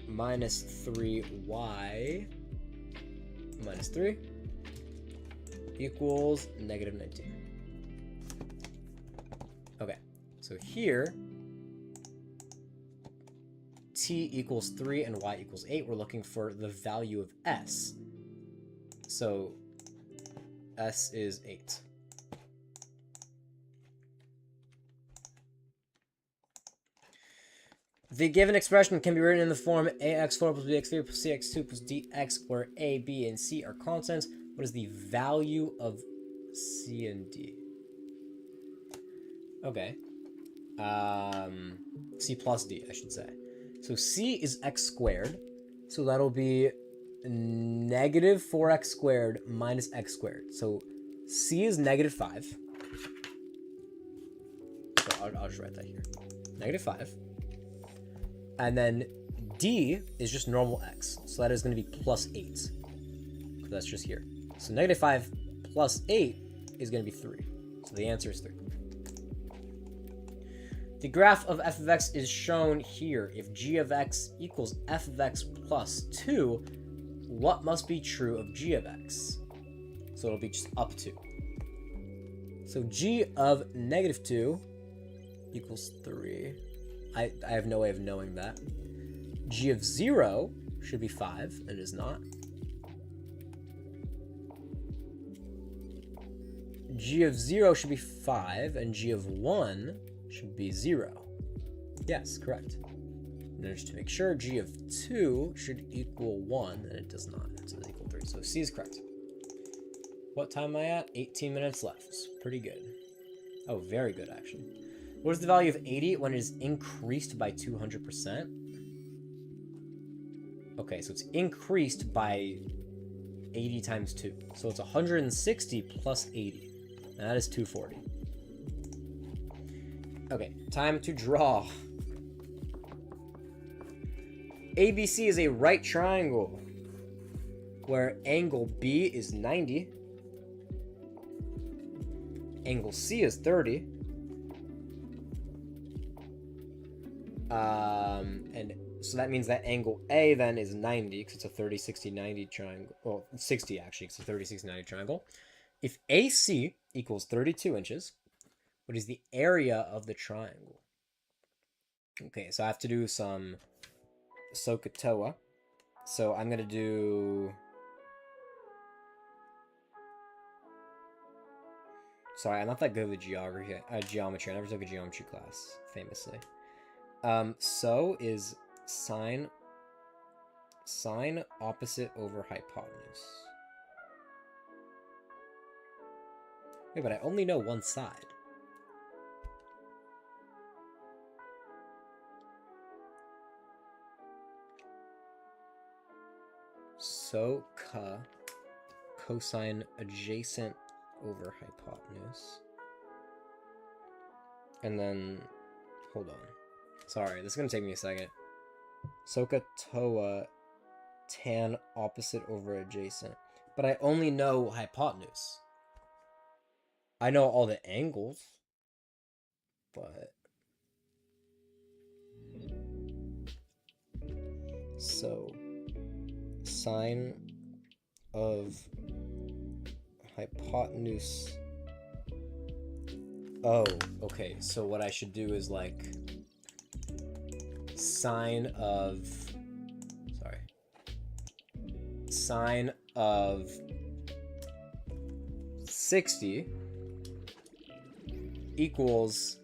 minus 3y minus 3 equals negative 19. Okay, so here t equals 3 and y equals 8. We're looking for the value of s. So s is 8. The given expression can be written in the form ax4 plus bx3 plus cx2 plus dx, where a, b, and c are constants. What is the value of c and d? Okay. C plus d, I should say. So c is x squared. So that'll be negative 4x squared minus x squared. So c is negative 5. So I'll just write that here. Negative 5. And then d is just normal x. So that is going to be plus 8. So that's just here. So negative 5 plus 8 is going to be 3. So the answer is 3. The graph of f of x is shown here. If g of x equals f of x plus 2, what must be true of g of x? So it'll be just up 2. So g of negative 2 equals 3. I have no way of knowing that. G of 0 should be 5, and it is not. g of 0 should be 5, and g of 1 should be 0. Yes, correct. And then just to make sure, g of 2 should equal 1, and it does not. It's equal 3. So C is correct. What time am I at? 18 minutes left. Pretty good. Oh, very good, actually. What is the value of 80 when it is increased by 200%? Okay, so it's increased by 80 times 2. So it's 160 plus 80. And that is 240. Okay, time to draw. ABC is a right triangle where angle B is 90. Angle C is 30. And so that means that angle A then is 90 because it's a 30, 60, 90 triangle. Well, 60 actually, it's a 30, 60, 90 triangle. If AC equals 32 inches, what is the area of the triangle? Okay, so I have to do some SOHCAHTOA. So I'm going to do... Sorry, I'm not that good with geometry. I never took a geometry class, famously. So is sine opposite over hypotenuse. Wait, but I only know one side. So cosine adjacent over hypotenuse. And then, hold on. Sorry, this is going to take me a second. SOHCAHTOA tan opposite over adjacent. But I only know hypotenuse. I know all the angles. But... So... sine of hypotenuse. Oh, okay. So what I should do is like sine of 60 equals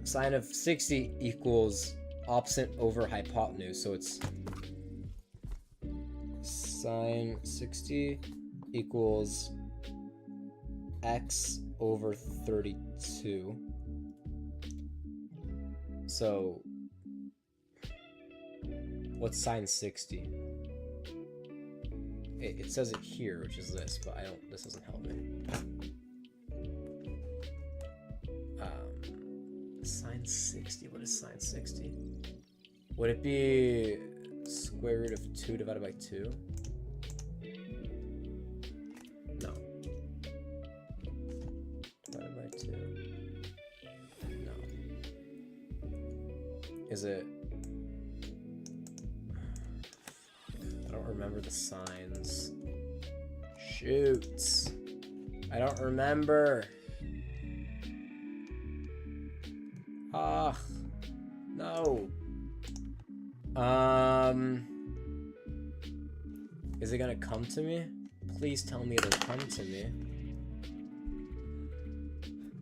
sine of 60 equals opposite over hypotenuse, so it's sine 60 equals x over 32. So what's sine 60? It says it here, which is this, but this doesn't help me. Sine 60, what is sine 60? Would it be square root of 2 divided by 2? No. Divided by 2. No. Is it... I don't remember the signs. Shoot. I don't remember. Ah, no. Is it gonna come to me? Please tell me it'll come to me.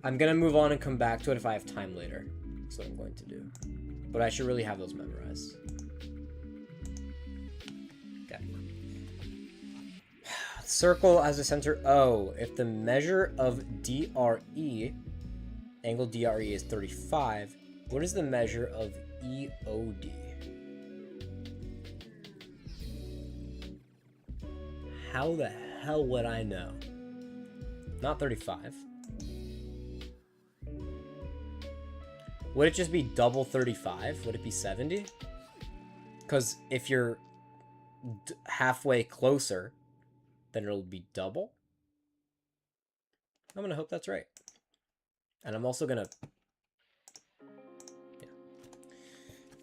I'm gonna move on and come back to it if I have time later. That's what I'm going to do. But I should really have those memorized. Okay. Circle as a center O. If the measure of DRE, angle DRE is 35, what is the measure of EOD? How the hell would I know? Not 35. Would it just be double 35? Would it be 70? Because if you're halfway closer, then it'll be double. I'm gonna hope that's right. And I'm also gonna...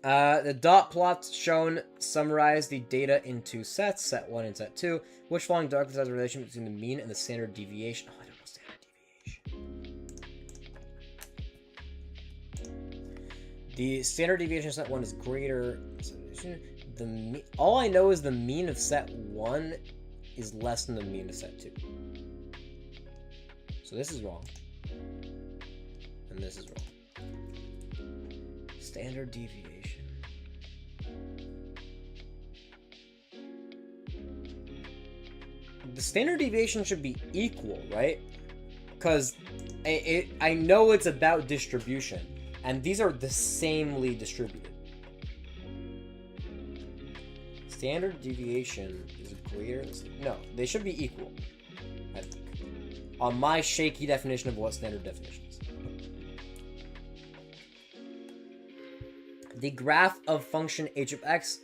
Yeah. The dot plots shown summarize the data in two sets, set 1 and set 2. Which following documents has a relation between the mean and the standard deviation? Oh, I don't know standard deviation. The standard deviation of set 1 is greater. all I know is the mean of set 1 is less than the mean of set 2. So this is wrong. And this is wrong. Standard deviation. The standard deviation should be equal, right? Because I know it's about distribution, and these are the samely distributed. Standard deviation is greater. No, they should be equal, I think. On my shaky definition of what standard definition is. The graph of function h of x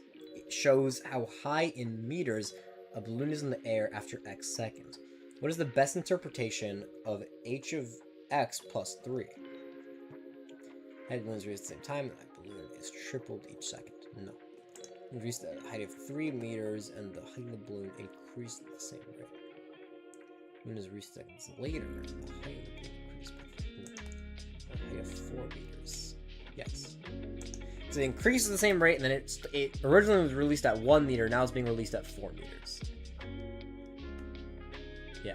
shows how high in meters a balloon is in the air after x seconds. What is the best interpretation of h of x plus 3? Height of balloons raised at the same time, the balloon is tripled each second. No. Increase the height of 3 meters and the height of the balloon increased at the same rate. Balloon is reached seconds later, and the height of the balloon increased by a height of 4 meters. Yes. So it increases at the same rate, and then it originally was released at 1 meter, now it's being released at 4 meters. Yeah.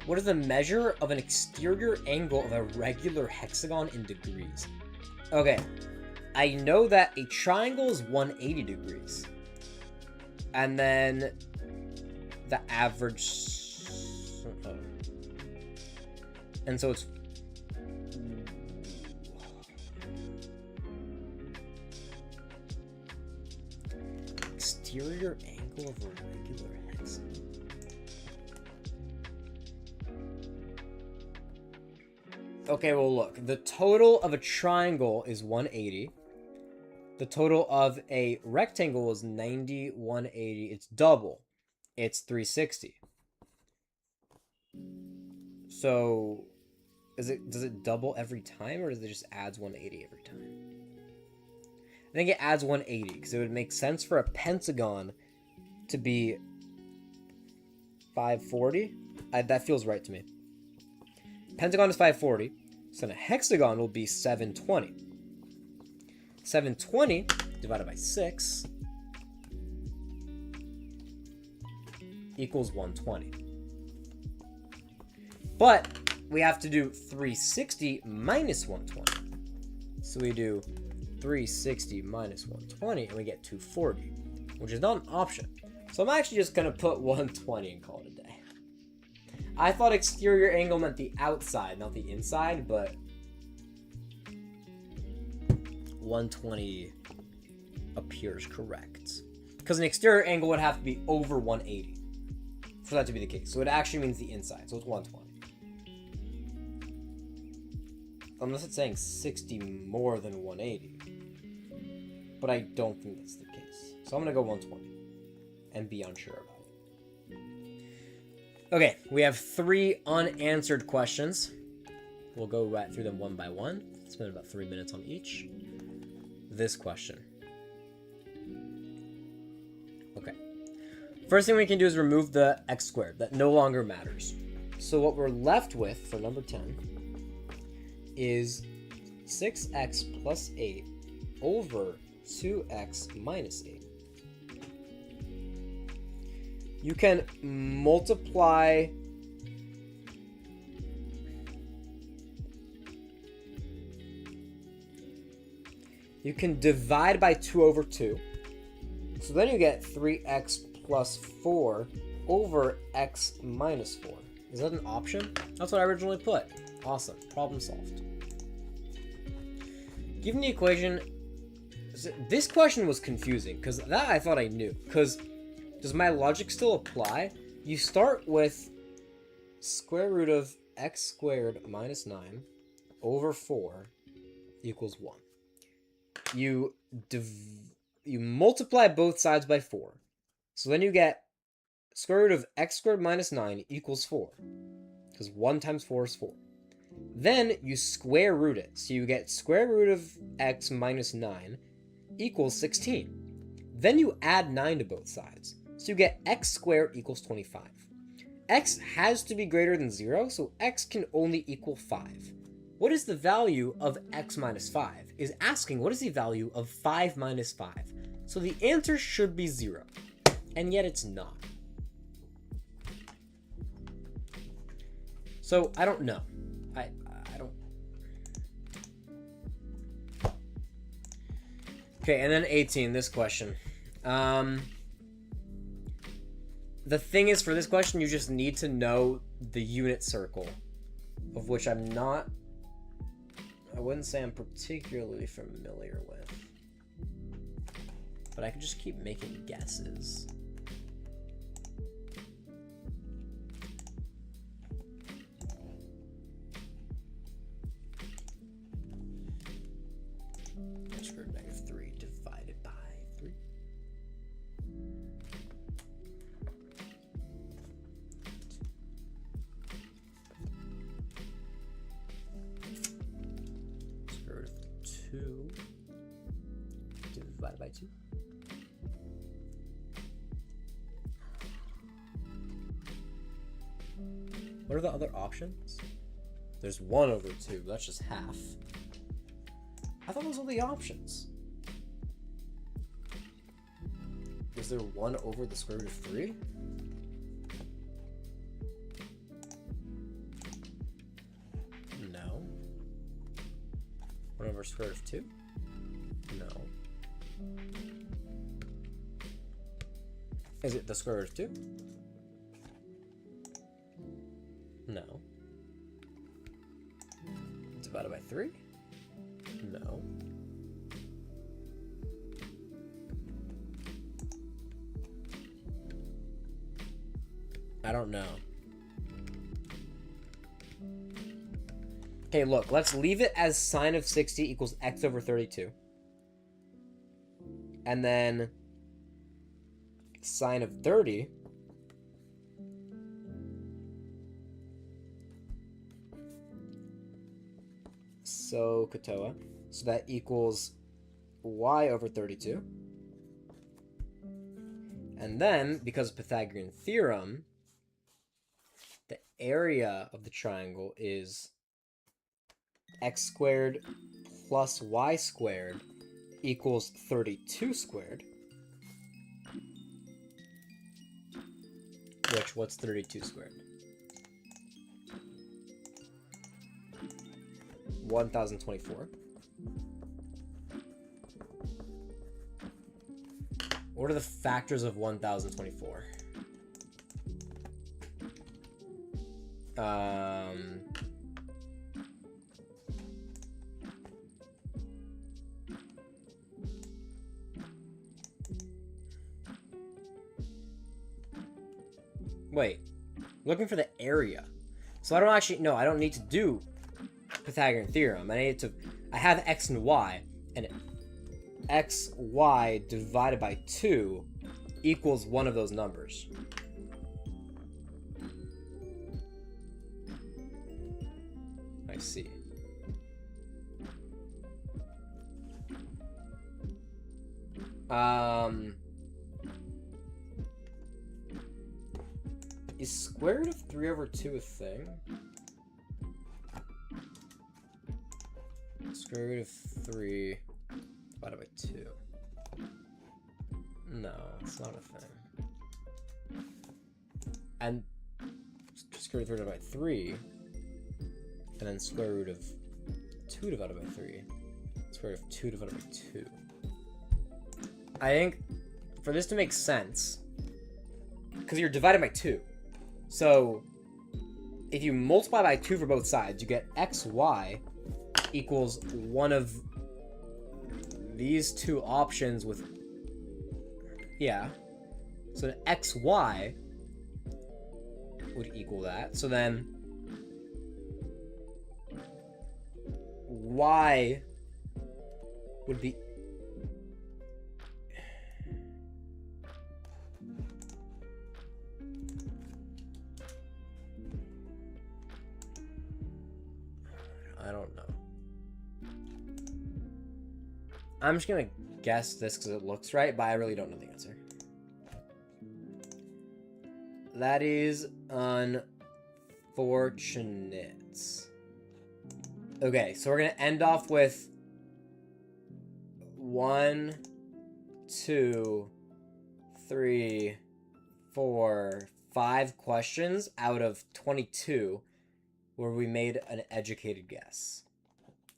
What is the measure of an exterior angle of a regular hexagon in degrees? Okay. I know that a triangle is 180 degrees. And then the average... And so it's... Exterior angle of a regular hexagon. Okay, well look. The total of a triangle is 180. The total of a rectangle is 90, 180. It's double. It's 360. So, does it double every time, or does it just adds 180 every time? I think it adds 180, because it would make sense for a pentagon to be 540. That feels right to me. Pentagon is 540, so then a hexagon will be 720. 720 divided by 6 equals 120. But we have to do 360 minus 120. So we do 360 minus 120 and we get 240, which is not an option. So I'm actually just going to put 120 and call it a day. I thought exterior angle meant the outside, not the inside, but 120 appears correct. Because an exterior angle would have to be over 180 for that to be the case. So it actually means the inside, so it's 120. Unless it's saying 60 more than 180. But I don't think that's the case. So I'm going to go 120 and be unsure about it. Okay, we have 3 unanswered questions. We'll go right through them one by one. Spend about 3 minutes on each. This question. Okay. First thing we can do is remove the x squared. That no longer matters. So what we're left with for number 10 is 6x plus 8 over 2x minus 8. You can multiply you can divide by 2 over 2. So then you get 3x plus 4 over x minus 4. Is that an option? That's what I originally put. Awesome. Problem solved. Given the equation, this question was confusing because that I thought I knew. Because does my logic still apply? You start with square root of x squared minus 9 over 4 equals 1. You multiply both sides by 4. So then you get square root of x squared minus 9 equals 4. Because 1 times 4 is 4. Then you square root it. So you get square root of x minus 9 equals 16. Then you add 9 to both sides. So you get x squared equals 25. X has to be greater than 0, so x can only equal 5. what is the value of x minus 5? Is asking what is the value of 5 minus 5. So the answer should be 0. And yet it's not. So I don't know. I don't. Okay, and then 18, this question. The thing is, for this question, you just need to know the unit circle, of which I wouldn't say I'm particularly familiar with. But I could just keep making guesses. Square root of -3 divided by 3. Square root of 2 divided by 2. What are the other options? There's 1 over 2. That's just half. I thought those were the options. Is there 1 over the square root of 3? No. 1 over square root of 2? No. Is it the square root of 2? No. Divided by 3? No. I don't know. Okay, look, let's leave it as sine of 60 equals x over 32. And then sine of 30 Katoa. So that equals y over 32. And then, because of Pythagorean theorem, the area of the triangle is x squared plus y squared equals 32 squared. Which, what's 32 squared? 1024. What are the factors of 1024? Wait, looking for the area. So I don't actually, no, I don't need to do Pythagorean theorem. I have x and y, and x, y divided by 2 equals one of those numbers. I see. Is square root of 3 over 2 a thing? Square root of 3 divided by 2. No, it's not a thing. And square root of 3 divided by 3, and then square root of 2 divided by 3, square root of 2 divided by 2. I think for this to make sense, because you're divided by 2, so if you multiply by 2 for both sides, you get xy equals one of these two options with, yeah, so an xy would equal that. So then y would be, I don't know. I'm just gonna guess this because it looks right, but I really don't know the answer. That is unfortunate. Okay, so we're going to end off with 1, 2, 3, 4, 5 questions out of 22 where we made an educated guess.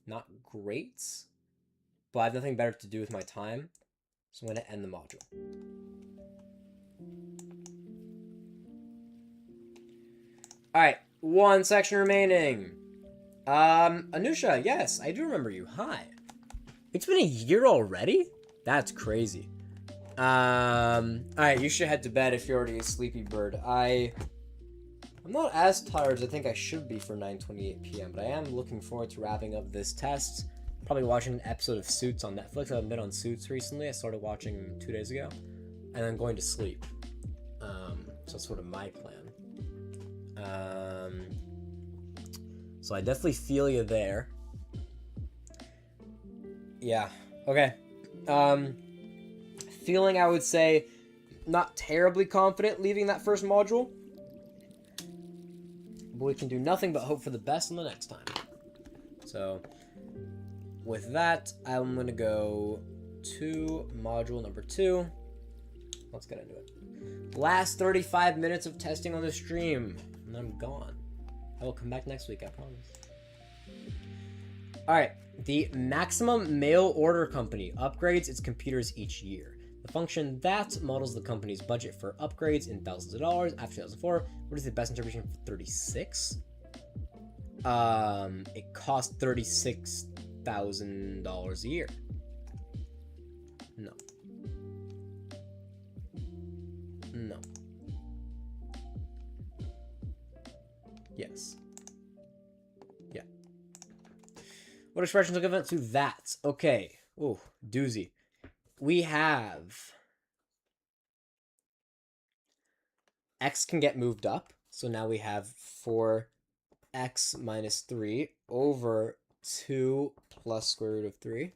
Not great, but I have nothing better to do with my time, so I'm going to end the module. Alright, 1 section remaining. Anusha, yes, I do remember you. Hi. It's been a year already? That's crazy. Alright, you should head to bed if you're already a sleepy bird. I'm not as tired as I think I should be for 9:28 p.m., but I am looking forward to wrapping up this test. Probably watching an episode of Suits on Netflix. I haven't been on Suits recently. I started watching 2 days ago. And then going to sleep. So that's sort of my plan. So I definitely feel you there. Yeah. Okay. Feeling, I would say, not terribly confident leaving that first module. But we can do nothing but hope for the best on the next time. So, with that, I'm going to go to module number 2. Let's get into it. Last 35 minutes of testing on the stream, and I'm gone. I will come back next week, I promise. Alright, the Maximum Mail Order Company upgrades its computers each year. The function that models the company's budget for upgrades in thousands of dollars after 2004. What is the best interpretation for 36? It costs $36,000 a year. No. No. Yes. Yeah. What expressions are given to that? Okay. Ooh, doozy. We have x can get moved up. So now we have 4x minus 3 over 2 plus square root of 3.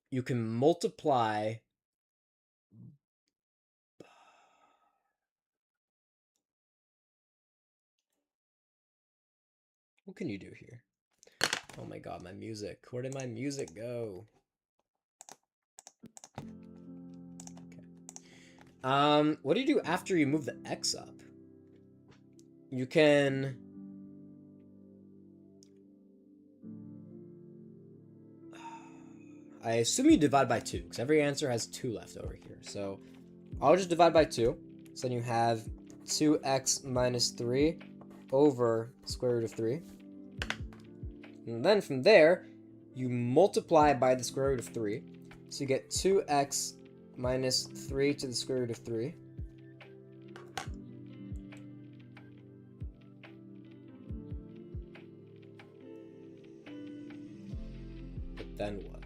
You can multiply what can you do here? Oh my god, my music. Where did my music go? Okay. What do you do after you move the x up? You can... I assume you divide by 2, because every answer has 2 left over here. So I'll just divide by 2. So then you have 2x minus 3 over square root of 3. And then from there, you multiply by the square root of 3. So you get 2x minus 3 to the square root of 3. But then what?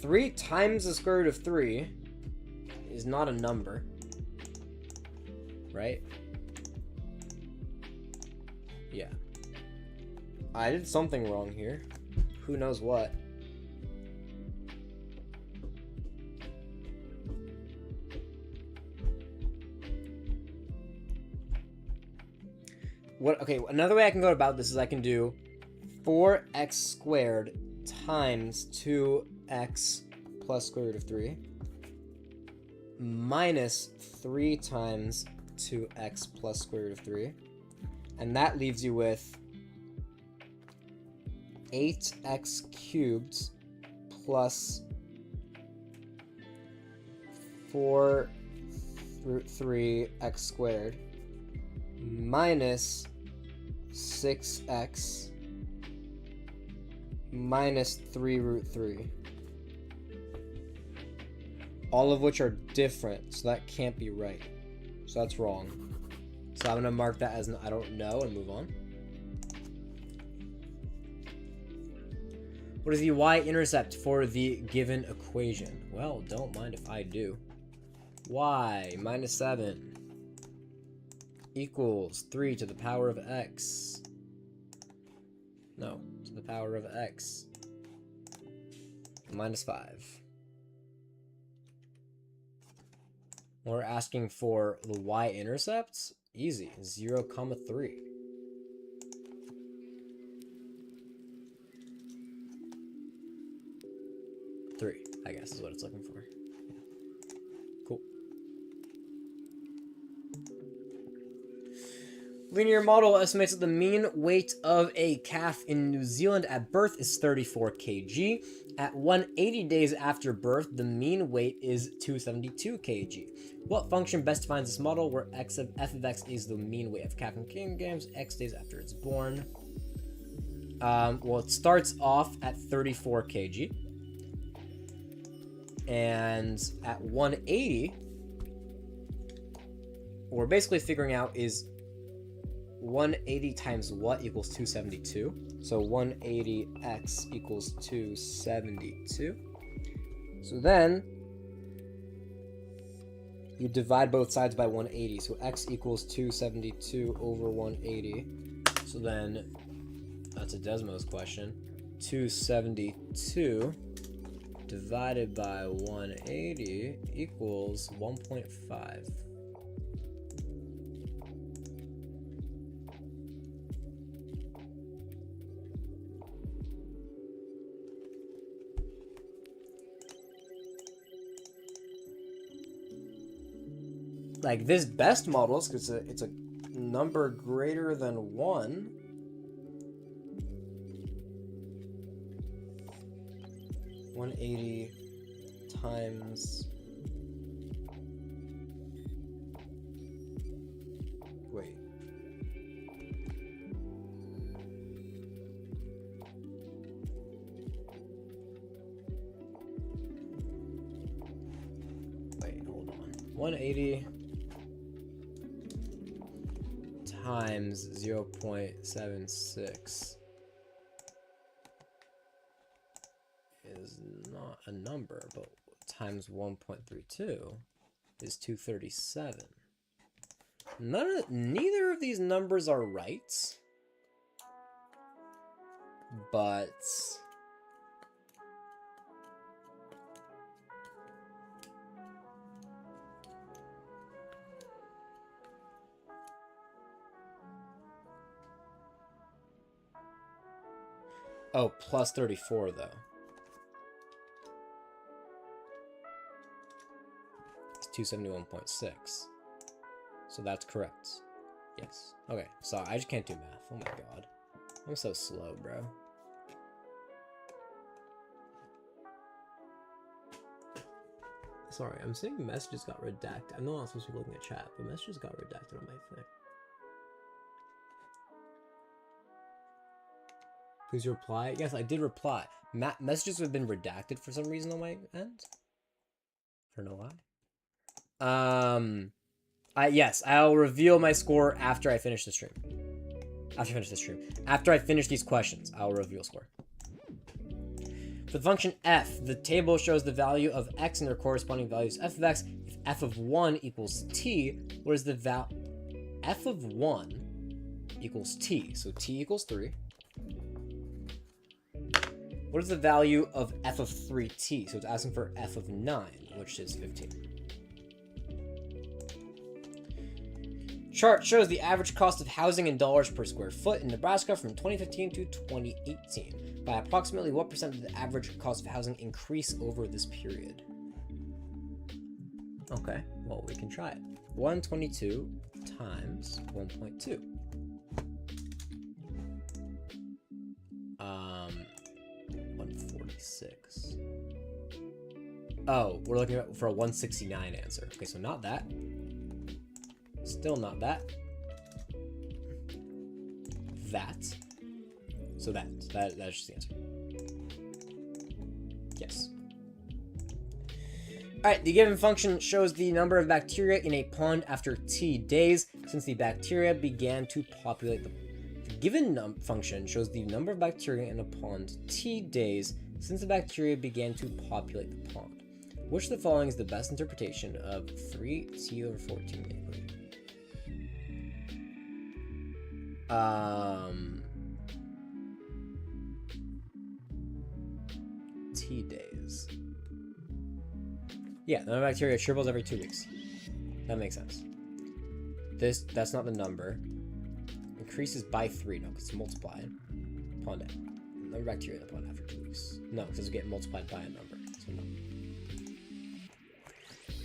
Three times the square root of 3 is not a number, right? Yeah. I did something wrong here. Who knows what? Okay, another way I can go about this is I can do 4x squared times 2x plus square root of 3 minus 3 times 2x plus square root of 3. And that leaves you with 8x cubed plus 4 root 3x squared minus 6x minus 3 root 3. All of which are different, so that can't be right. So that's wrong. So I'm going to mark that as an I don't know and move on. What is the y-intercept for the given equation? Well, don't mind if I do. Y minus 7 equals 3 to the power of x. No, to the power of x minus 5. We're asking for the y-intercepts. Easy. 0, 3. 3, I guess, is what it's looking for. Cool. Linear model estimates that the mean weight of a calf in New Zealand at birth is 34 kg. At 180 days after birth, the mean weight is 272 kg. What function best defines this model where f of x is the mean weight of calf in kilograms, x days after it's born? Well, it starts off at 34 kg. And at 180, what we're basically figuring out is 180 times what equals 272. So 180x equals 272. So then you divide both sides by 180. So x equals 272 over 180. So then that's a Desmos question. 272 divided by 180 equals 1.5. Like this best models, because it's a number greater than 1. $180 times, wait, hold on, 180 times 0.76 is not a number, but times 1.32 is 237. Neither of these numbers are right, but oh, plus 34 though. It's 271.6. So that's correct. Yes. Okay, sorry, I just can't do math. Oh my god. I'm so slow, bro. Sorry, I'm saying messages got redacted. I know I'm supposed to be looking at chat, but messages got redacted on my thing. Please reply. Yes, I did reply. Messages have been redacted for some reason on my end. I don't know why. Yes, I'll reveal my score after I finish the stream. After I finish these questions, I'll reveal score. For the function f, the table shows the value of x and their corresponding values f of x. If f of 1 equals t, what is the f of 1 equals t, so t equals 3. What is the value of f of 3t? So it's asking for f of 9, which is 15. Chart shows the average cost of housing in dollars per square foot in Nebraska from 2015 to 2018. By approximately what percent did the average cost of housing increase over this period? Okay, well, we can try it. 122 times 1.2. 146. Oh, we're looking for a 169 answer. Okay, so not that. Still not that. That. So that's just the answer. Yes. Alright, the given function shows the number of bacteria in a pond after t days since the bacteria began to populate the given function shows the number of bacteria in a pond t days since the bacteria began to populate the pond. Which of the following is the best interpretation of 3t over 14 equals? T days. Yeah, the number of bacteria triples every 2 weeks. That makes sense. That's not the number. Increases by 3. No, because it's multiplied upon that. Number of bacteria upon after 2 weeks. No, because it get multiplied by a number. So no.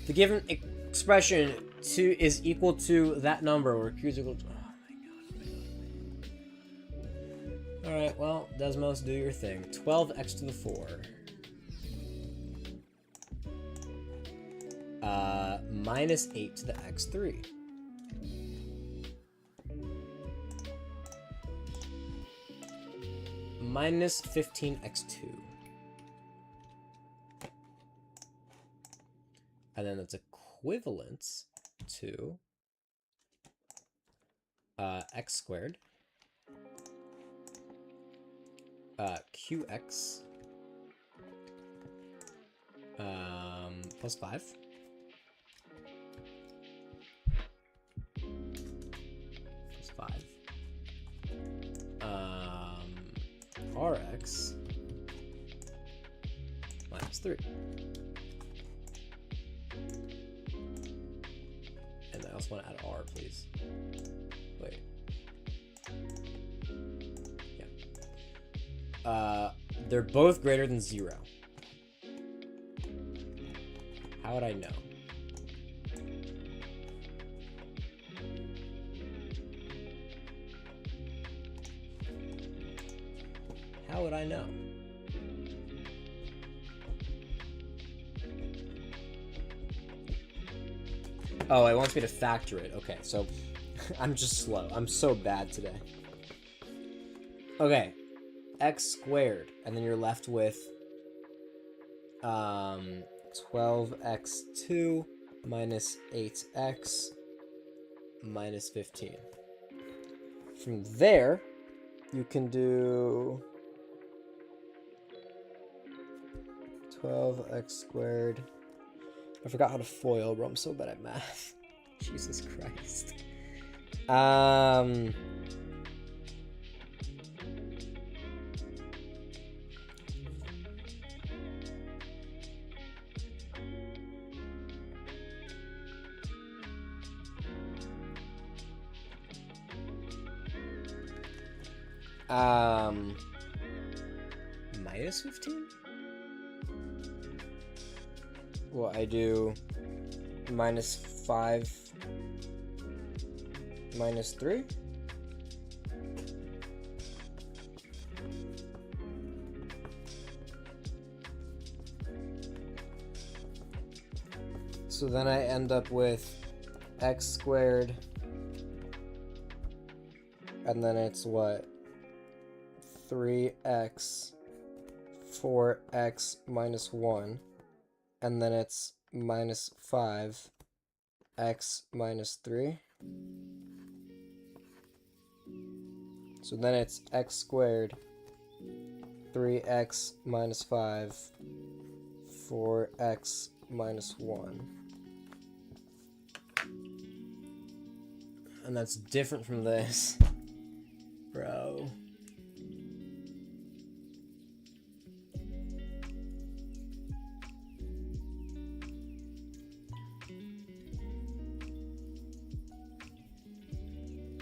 The given expression is equal to that number, where Q is equal to. Oh my god. Alright, well, Desmos, do your thing. 12x to the 4. Minus 8 to the x3. Minus 15x2. And then that's equivalent to x squared qx plus 5 plus 5 rx minus 3. And I also want to add r, please. Wait. Yeah. They're both greater than 0. How would I know? How would I know? Oh, it wants me to factor it. Okay, so I'm just slow. I'm so bad today. Okay, x squared, and then you're left with 12x2 minus 8x minus 15. From there, you can do 12x squared. I forgot how to FOIL, bro. I'm so bad at math. Jesus Christ. Minus 15? Well, I do minus 5 minus 3. So then I end up with x squared, and then it's what? 3x, 4x minus 1. And then it's minus 5x minus 3. So then it's x squared, 3x minus 5, 4x minus 1. And that's different from this. Bro.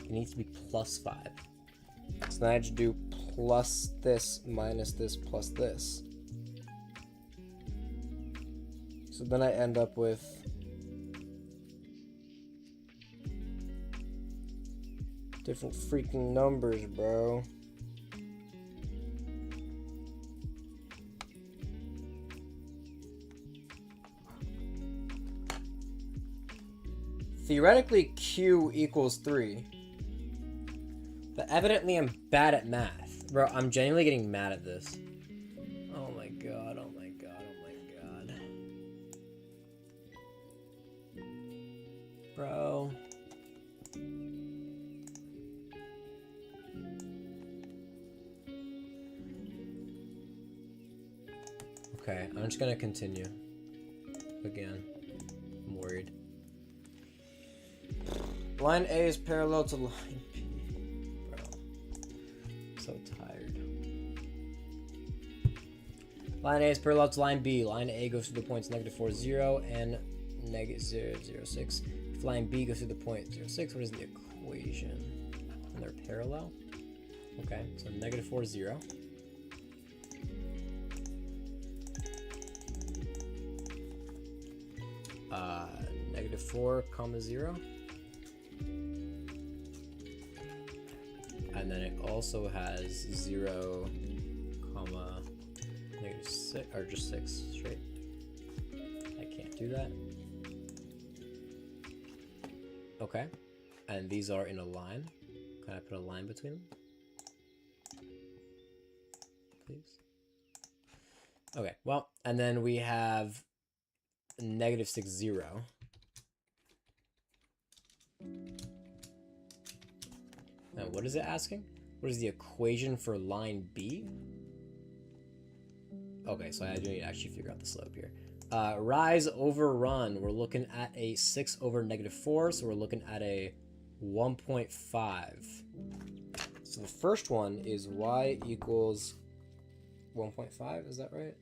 It needs to be plus 5. So then I have to do plus this minus this plus this. So then I end up with different freaking numbers, bro. Theoretically, Q equals 3. But evidently I'm bad at math. Bro, I'm genuinely getting mad at this. Oh my god, oh my god, oh my god. Bro. Okay, I'm just gonna continue. Again. I'm worried. Line A is parallel to line B. Bro. I'm so tired. Line A is parallel to line B. Line A goes through the points -4, 0 and -0, 0, 6. If line B goes through the point 0, 6. What is the equation? And they're parallel. Okay, so negative 4, 0. Negative 4, comma 0. And then it also has 0, comma, negative 6, or just 6 straight. I can't do that. Okay, and these are in a line. Can I put a line between them? Please. Okay, well, and then we have negative 6, 0. Now, what is it asking? What is the equation for line B? Okay, so I do need to actually figure out the slope here. Rise over run. We're looking at a 6 over negative 4, so we're looking at a 1.5. So the first one is y equals 1.5, is that right?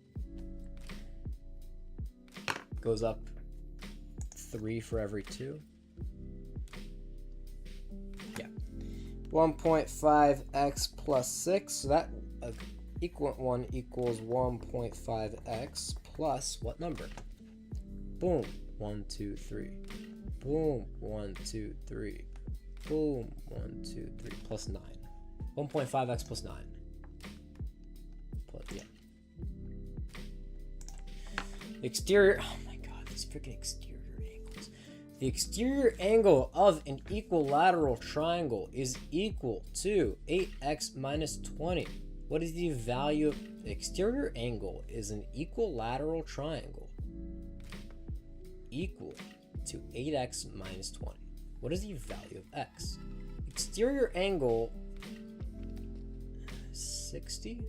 Goes up 3 for every 2. Yeah. 1.5x plus 6, so that equal one equals 1.5x plus what number? Boom, 1, 2, 3. Boom, 1, 2, 3. Boom, 1, 2, 3, plus 9. 1.5x plus 9. Plus, yeah. Exterior, oh my god, these freaking exterior angles. The exterior angle of an equilateral triangle is equal to 8x minus 20. What is the value of the exterior angle is an equilateral triangle equal to 8x minus 20. What is the value of x? Exterior angle 60.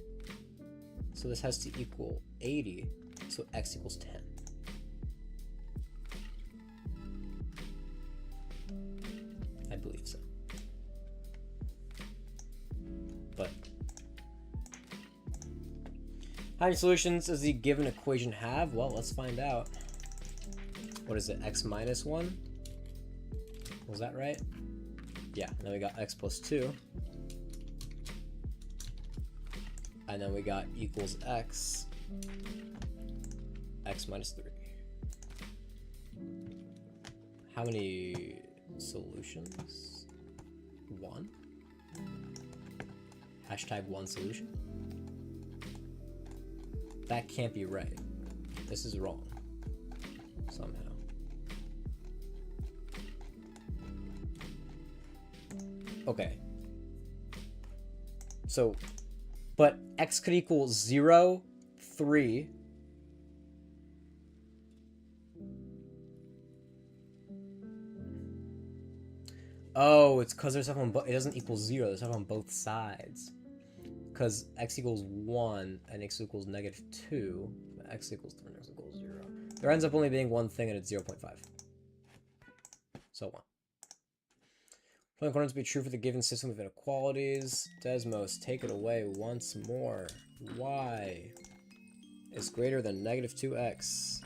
So this has to equal 80. So x equals 10. I believe so. But how many solutions does the given equation have? Well, let's find out. What is it? X minus 1? Was that right? Yeah, and then we got x plus 2. And then we got equals x minus 3. How many solutions? 1? Hashtag 1 solution? That can't be right. This is wrong. Somehow. Okay. So, but x could equal 0, 3. Oh, it's because there's stuff on both. It doesn't equal 0. There's stuff on both sides. Because x equals 1 and x equals negative 2. X equals 3 and x equals 0. There ends up only being one thing and it's 0.5. So 1. Point accordance to be true for the given system of inequalities. Desmos, take it away once more. Y is greater than negative 2x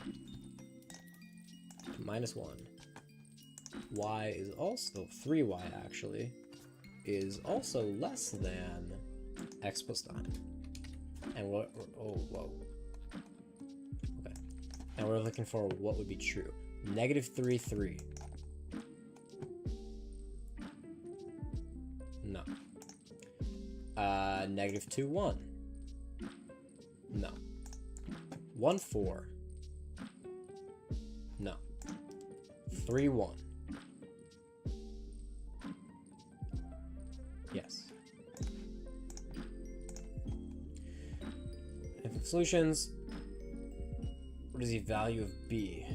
minus 1. Y is also 3y actually is also less than x plus 9. And what? Oh, whoa. Okay. And we're looking for what would be true. Negative 3, 3. No. Negative 2, 1. No. 1, 4. No. 3, 1. Yes. And for solutions, what is the value of B?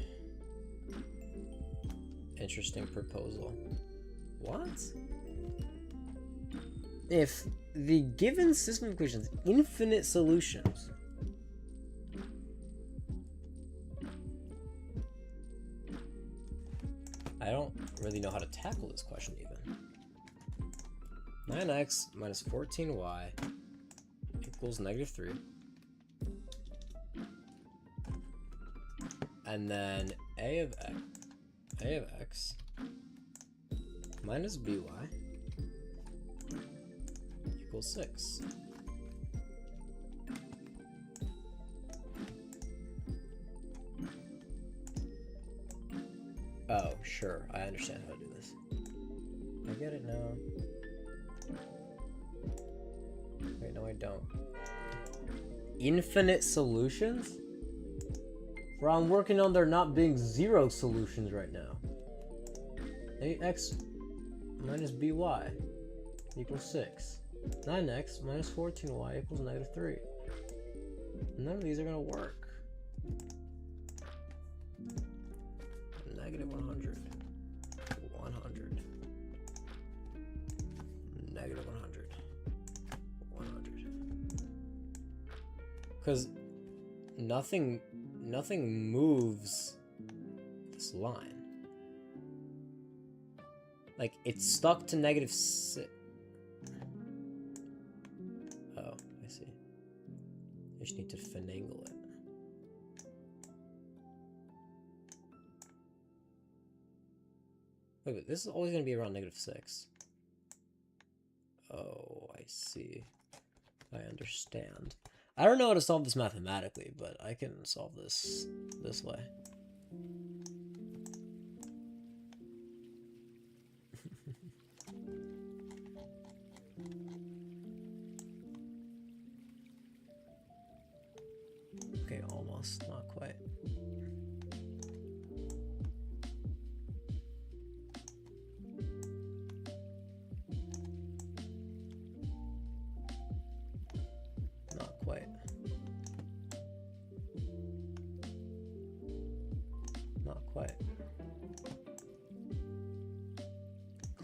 Interesting proposal. What? If the given system of equations infinite solutions, I don't really know how to tackle this question even. 9x minus 14y equals negative 3. And then a of x minus by equals 6. Oh, sure. I understand how to do this. I get it now. Wait, no I don't. Infinite solutions? Bro, I'm working on there not being 0 solutions right now. Ax minus by equals 6. 9x minus 14y equals -3. None of these are gonna work. Negative 100. 100. Negative 100. 100. Because nothing moves this line. Like, it's stuck to -6. Oh, I see. I just need to finagle it. Wait, but this is always going to be around -6. Oh, I see. I understand. I don't know how to solve this mathematically, but I can solve this way. Okay, almost. Not quite. Not quite. Not quite.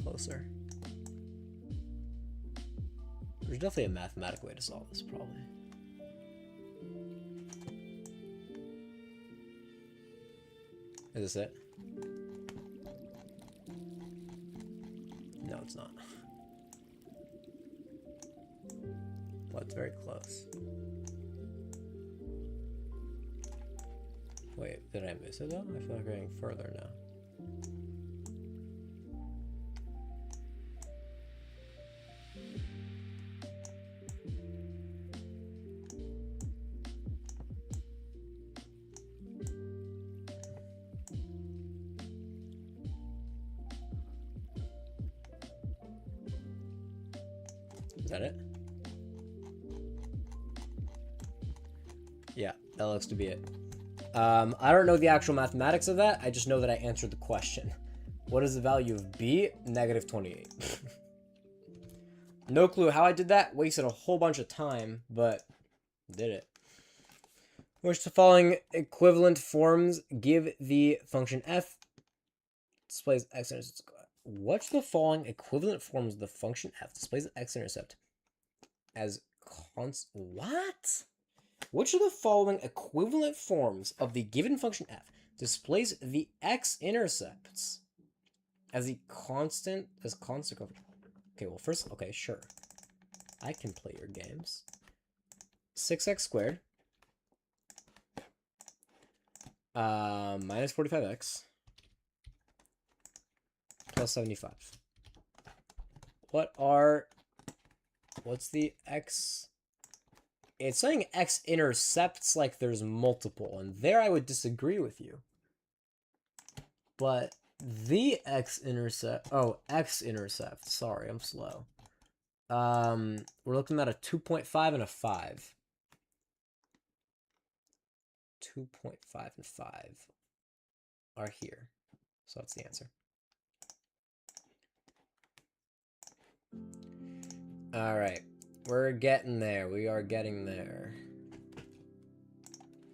Closer. There's definitely a mathematical way to solve this, probably. Is this it? No, it's not. Well, it's very close. Wait, did I miss it though? I feel like we're getting further now. Is that it? Yeah, that looks to be it. I don't know the actual mathematics of that. I just know that I answered the question. What is the value of b? -28. No clue how I did that. Wasted a whole bunch of time, but did it. Which the following equivalent forms give the function f displays x-intercept. What's the following equivalent forms of the function f displays the x-intercept as what? Which of the following equivalent forms of the given function f displays the x-intercepts as a constant Okay, well first, okay, sure. I can play your games. 6x squared minus 45x plus 75. What's the x? It's saying x-intercepts like there's multiple, and there I would disagree with you. But the x-intercept, x-intercept, sorry, I'm slow. We're looking at a 2.5 and a 5. 2.5 and 5 are here. So that's the answer. All right. We're getting there. We are getting there.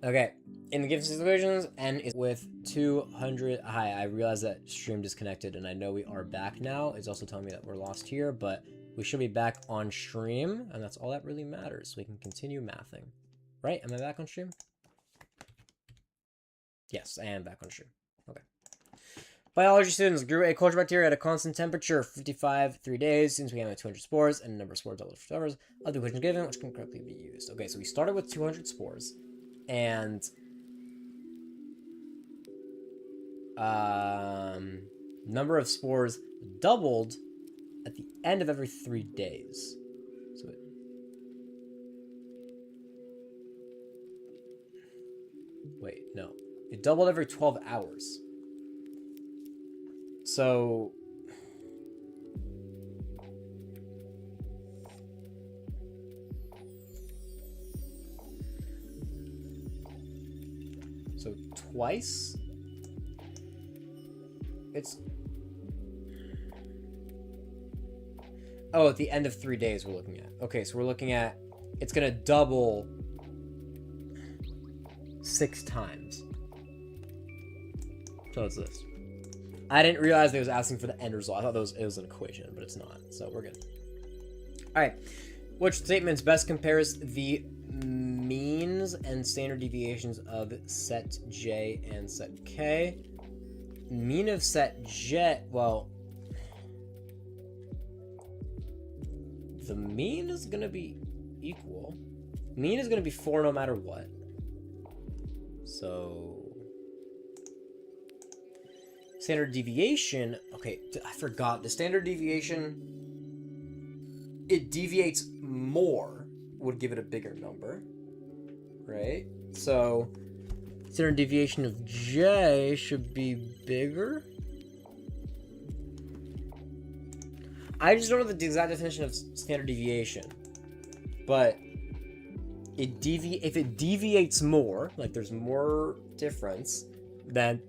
Okay. In the given situations, n is with 200. Hi, I realize that stream disconnected, and I know we are back now. It's also telling me that we're lost here, but we should be back on stream, and that's all that really matters. So we can continue mathing. Right? Am I back on stream? Yes, I am back on stream. Okay. Biology students grew a culture bacteria at a constant temperature of 55 3 days since we have 200 spores and a number of spores doubled for hours of the equation given, which can correctly be used. Okay, so we started with 200 spores, and Number of spores doubled at the end of every 3 days. So wait, no. It doubled every 12 hours. So twice? It's... Oh, at the end of 3 days we're looking at. Okay, so we're looking at... It's gonna double 6 times. So it's this. I didn't realize they was asking for the end result. I thought it was an equation, but it's not. So we're good. Alright. Which statements best compares the means and standard deviations of set J and set K? Mean of set J, well, the mean is going to be equal. Mean is going to be 4 no matter what. So, standard deviation, okay, I forgot. The standard deviation, it deviates more, would give it a bigger number, right? So, standard deviation of J should be bigger. I just don't know the exact definition of standard deviation, but if it deviates more, like there's more difference, then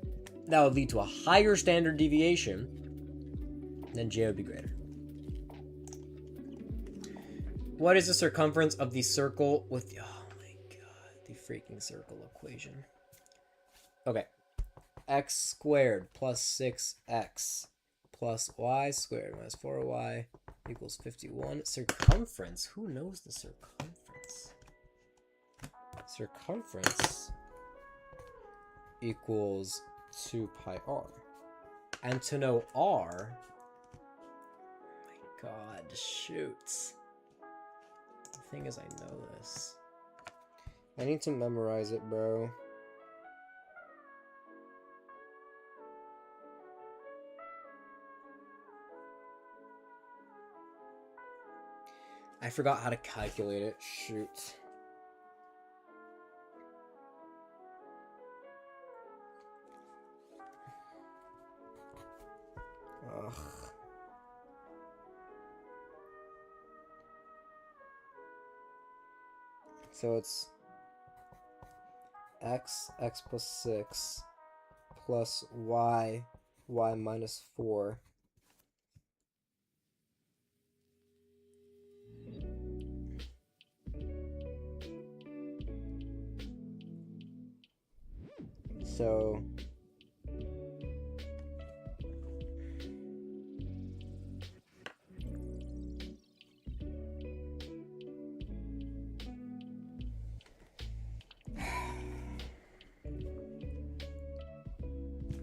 that would lead to a higher standard deviation, then J would be greater. What is the circumference of the circle with the, oh my god, the freaking circle equation? Okay, x squared plus 6x plus y squared minus 4y equals 51. Circumference, who knows the circumference? Circumference equals 2 pi r. And to know r, oh my god, shoot. The thing is, I know this. I need to memorize it, bro. I forgot how to calculate it. Shoot. Ugh. So it's x plus 6 plus y minus 4. So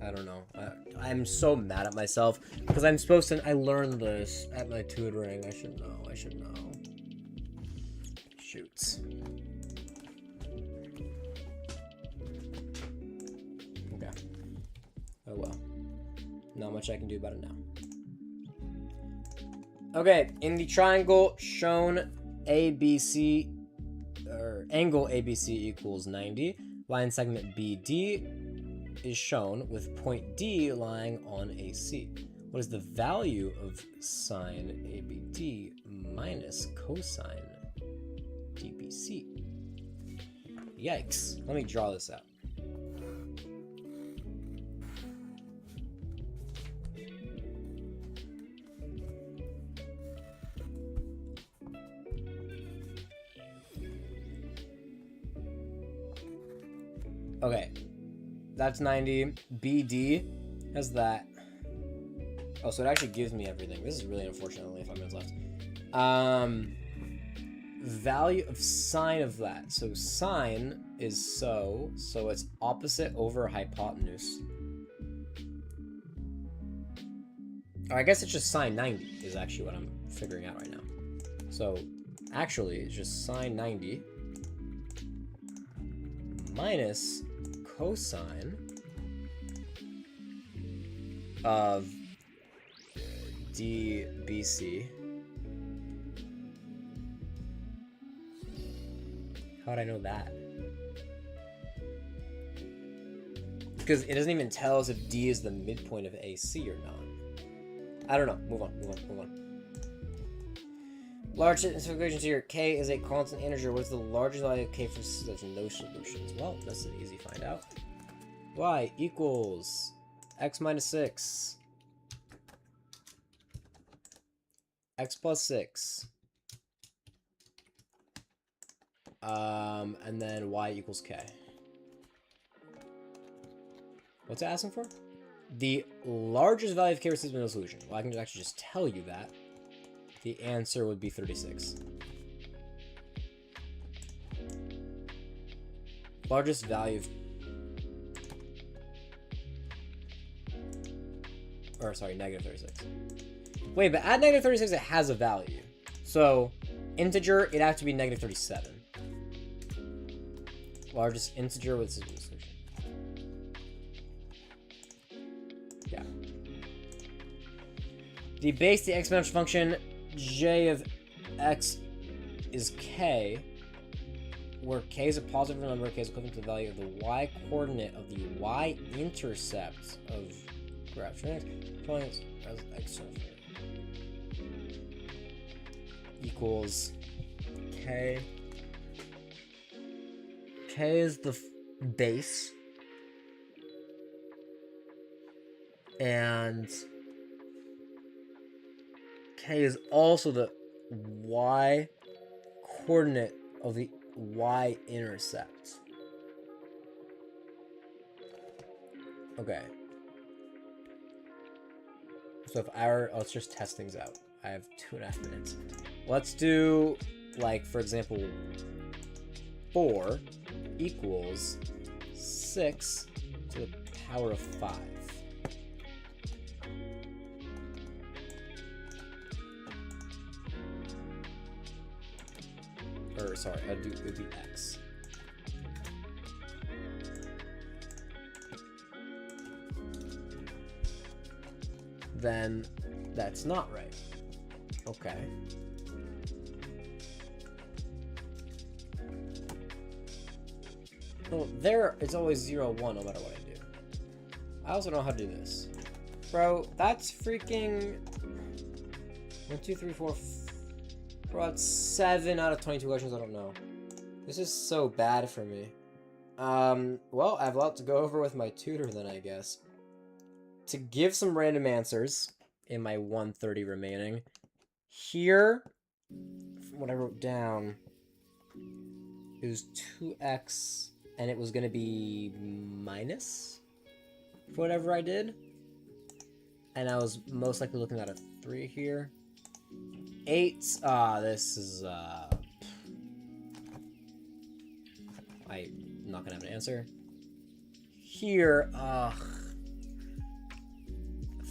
I don't know. I'm so mad at myself because I'm supposed to. I learned this at my tutoring. I should know. I should know. Shoots. Okay. Oh well. Not much I can do about it now. Okay. In the triangle shown, ABC or angle ABC equals 90. Line segment BD is shown with point D lying on AC. What is the value of sine ABD minus cosine DBC? Yikes. Let me draw this out. Okay. That's 90. BD has that. Oh, so it actually gives me everything. This is really unfortunate. Only 5 minutes left. Value of sine of that. So sine is so it's opposite over hypotenuse. Or I guess it's just sine 90 is actually what I'm figuring out right now. So actually, it's just sine 90 minus cosine of D, B, C. How'd I know that? Because it doesn't even tell us if D is the midpoint of AC or not. I don't know. Move on. Large simplification here. K is a constant integer. What's the largest value of K for such no solutions? Well, that's an easy find out. Y equals X minus 6. X plus 6. And then Y equals K. What's it asking for? The largest value of K receives no solution. Well, I can actually just tell you that. The answer would be 36. Largest value of... Or, sorry, negative 36. Wait, but at negative 36, it has a value. So, integer, it'd have to be negative 37. Largest integer with solution. Yeah. The base, the exponential function, j of x is k, where k is a positive number, k is equivalent to the value of the y coordinate of the y-intercept of graph points as x equals k. K is the base, and K is also the y coordinate of the y-intercept. Okay. So if let's just test things out. I have 2.5 minutes. Let's do, like, for example, 4 equals 6 to the power of 5. Or, sorry, it would be x. Then that's not right. Okay. Well, there it's always 0, 1 no matter what I do. I also know how to do this. Bro, that's freaking 1, 2, 3, 4, bro, that's 7 out of 22 questions I don't know. This is so bad for me. Well, I have a lot to go over with my tutor then, I guess. To give some random answers in my 130 remaining. Here, from what I wrote down, it was 2x, and it was going to be minus for whatever I did. And I was most likely looking at a 3 here. 8, this is, I'm not gonna have an answer. Here,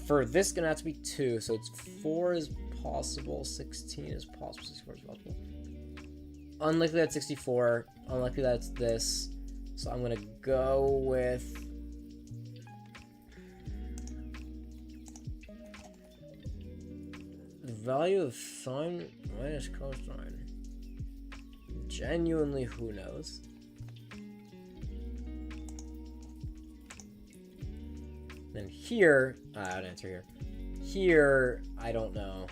for this gonna have to be 2, so it's 4 is possible, 16 is possible, 64 is possible. Unlikely that's 64, unlikely that's this, so I'm gonna go with... the value of sine minus cosine. Genuinely, who knows? Then here, I'd answer here. Here, I don't know.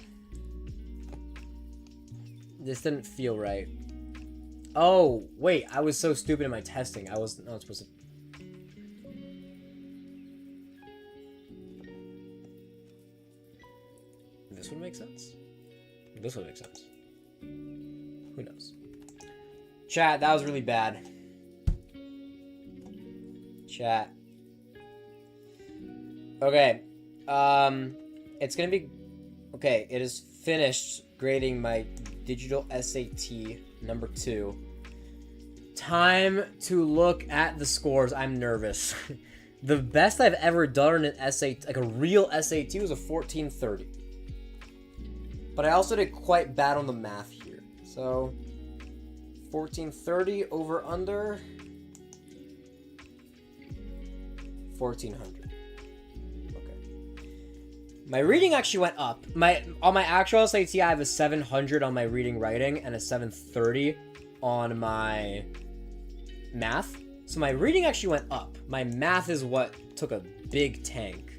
This didn't feel right. Oh, wait, I was so stupid in my testing. I was not supposed to... This would make sense. This would make sense. Who knows? Chat, that was really bad. Chat. Okay. It's gonna be... Okay, it is finished grading my digital SAT number 2. Time to look at the scores. I'm nervous. The best I've ever done in an SAT, like a real SAT, was a 1430. But I also did quite bad on the math here. So, 1430 over under 1400. Okay. My reading actually went up. On my actual SAT, I have a 700 on my reading writing and a 730 on my math. So my reading actually went up. My math is what took a big tank.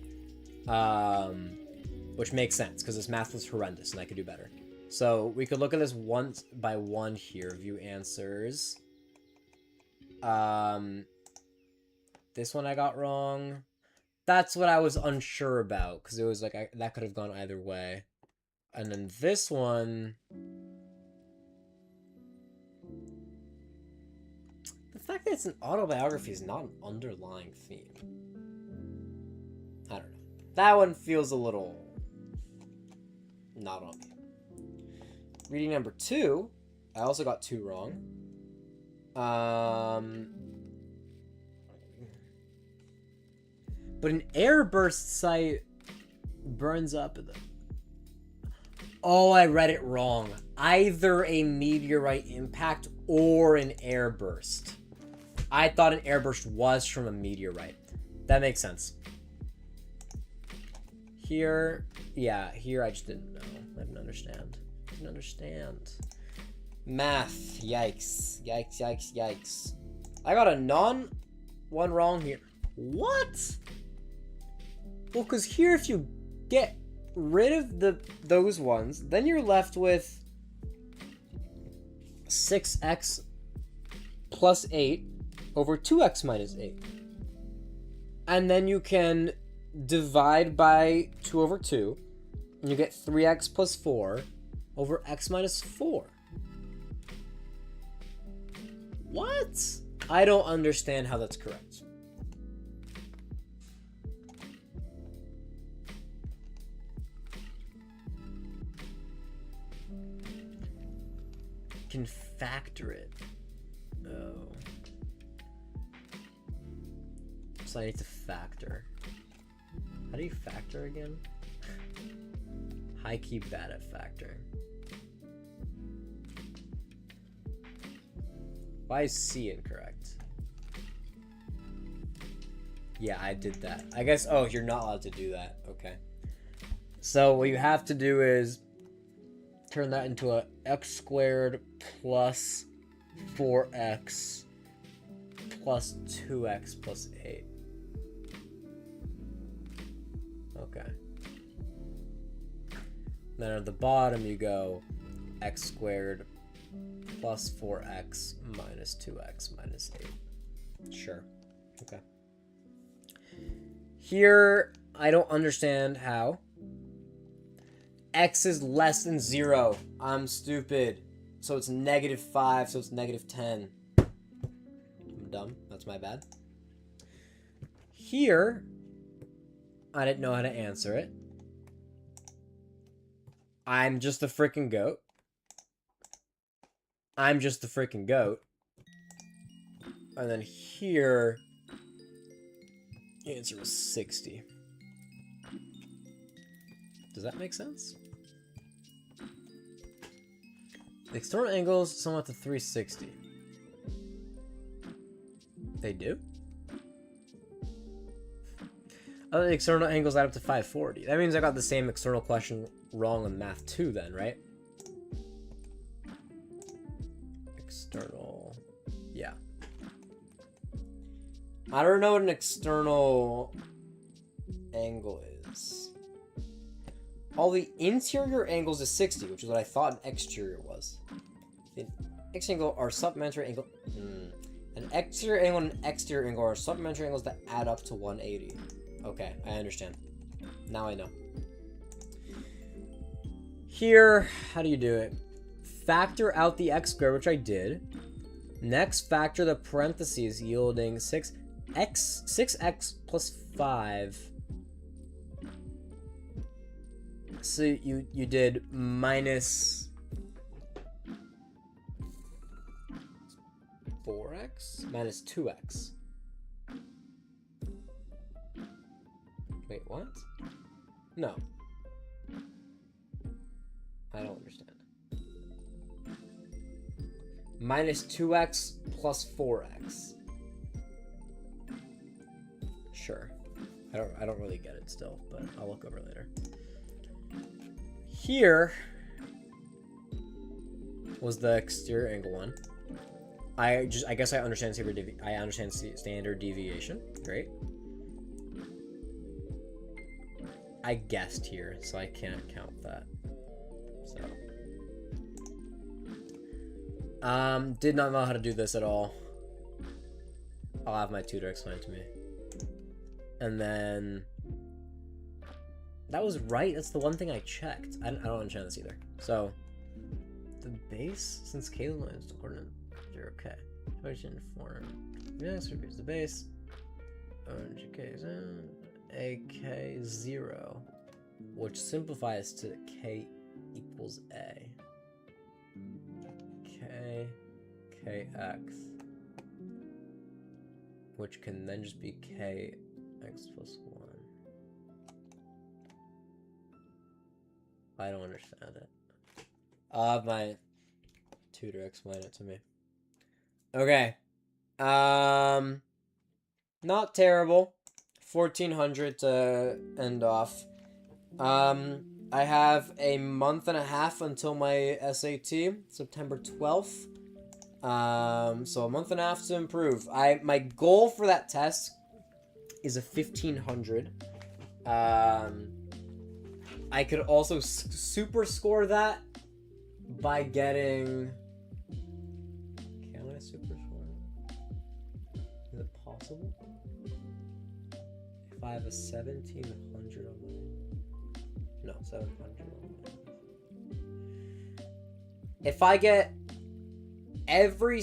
Which makes sense because this math was horrendous and I could do better. So we could look at this one by one here. View answers. This one I got wrong. That's what I was unsure about because it was like that could have gone either way. And then this one, the fact that it's an autobiography is not an underlying theme. I don't know. That one feels a little not on me. Reading number 2, I also got 2 wrong. But an airburst site burns up in them. Oh, I read it wrong. Either a meteorite impact or an airburst. I thought an airburst was from a meteorite. That makes sense. Here, yeah, here I just didn't know. I didn't understand. Math, yikes. Yikes. I got a one wrong here. What? Well, because here if you get rid of those ones, then you're left with 6x plus 8 over 2x minus 8. And then you can divide by 2 over 2, and you get 3x plus 4 over x minus 4. What? I don't understand how that's correct. Can factor it. Oh. So I need to factor. How do you factor again? High key bad at factoring. Why is C incorrect? Yeah, I did that. I guess, oh, you're not allowed to do that. Okay. So what you have to do is turn that into a x squared plus 4x plus 2x plus 8. Okay. Then at the bottom you go x squared plus 4x minus 2x minus 8. Sure. Okay. Here, I don't understand how. X is less than 0. I'm stupid. So it's -5, so it's -10. I'm dumb. That's my bad. Here, I didn't know how to answer it. I'm just a freaking goat. And then here, the answer was 60. Does that make sense? The external angles somewhat to 360. They do? Oh, the external angles add up to 540. That means I got the same external question wrong on math 2 then, right? External. Yeah. I don't know what an external angle is. All the interior angles is 60, which is what I thought an exterior was. The exterior angle are supplementary angle. An exterior angle and an exterior angle are supplementary angles that add up to 180. Okay, I understand. Now I know. Here, how do you do it? Factor out the x squared, which I did. Next, factor the parentheses, yielding 6x plus 5. So you did minus 4x minus 2x. Wait, what? No. I don't understand. Minus 2x plus 4x. Sure. I don't really get it still, but I'll look over later. here was the exterior angle one. I guess I understand standard deviation. Great. I guessed here, so I can't count that. So, did not know how to do this at all. I'll have my tutor explain it to me. And then that was right. That's the one thing I checked. I don't understand this either. So the base, since Kalen is coordinate 0k, question form. Yes, here's the base. ONGK is in AK0, which simplifies to K equals A. KX, which can then just be KX plus 1. I don't understand it. I'll have my tutor explain it to me. Okay. Not terrible. 1400 to end off. I have a month and a half until my SAT, September 12th. So a month and a half to improve. My goal for that test is a 1500. I could also super score that by getting... Can I super score it? Is it possible? If I have a 1700 on my... No, 700 on my... If I get every No,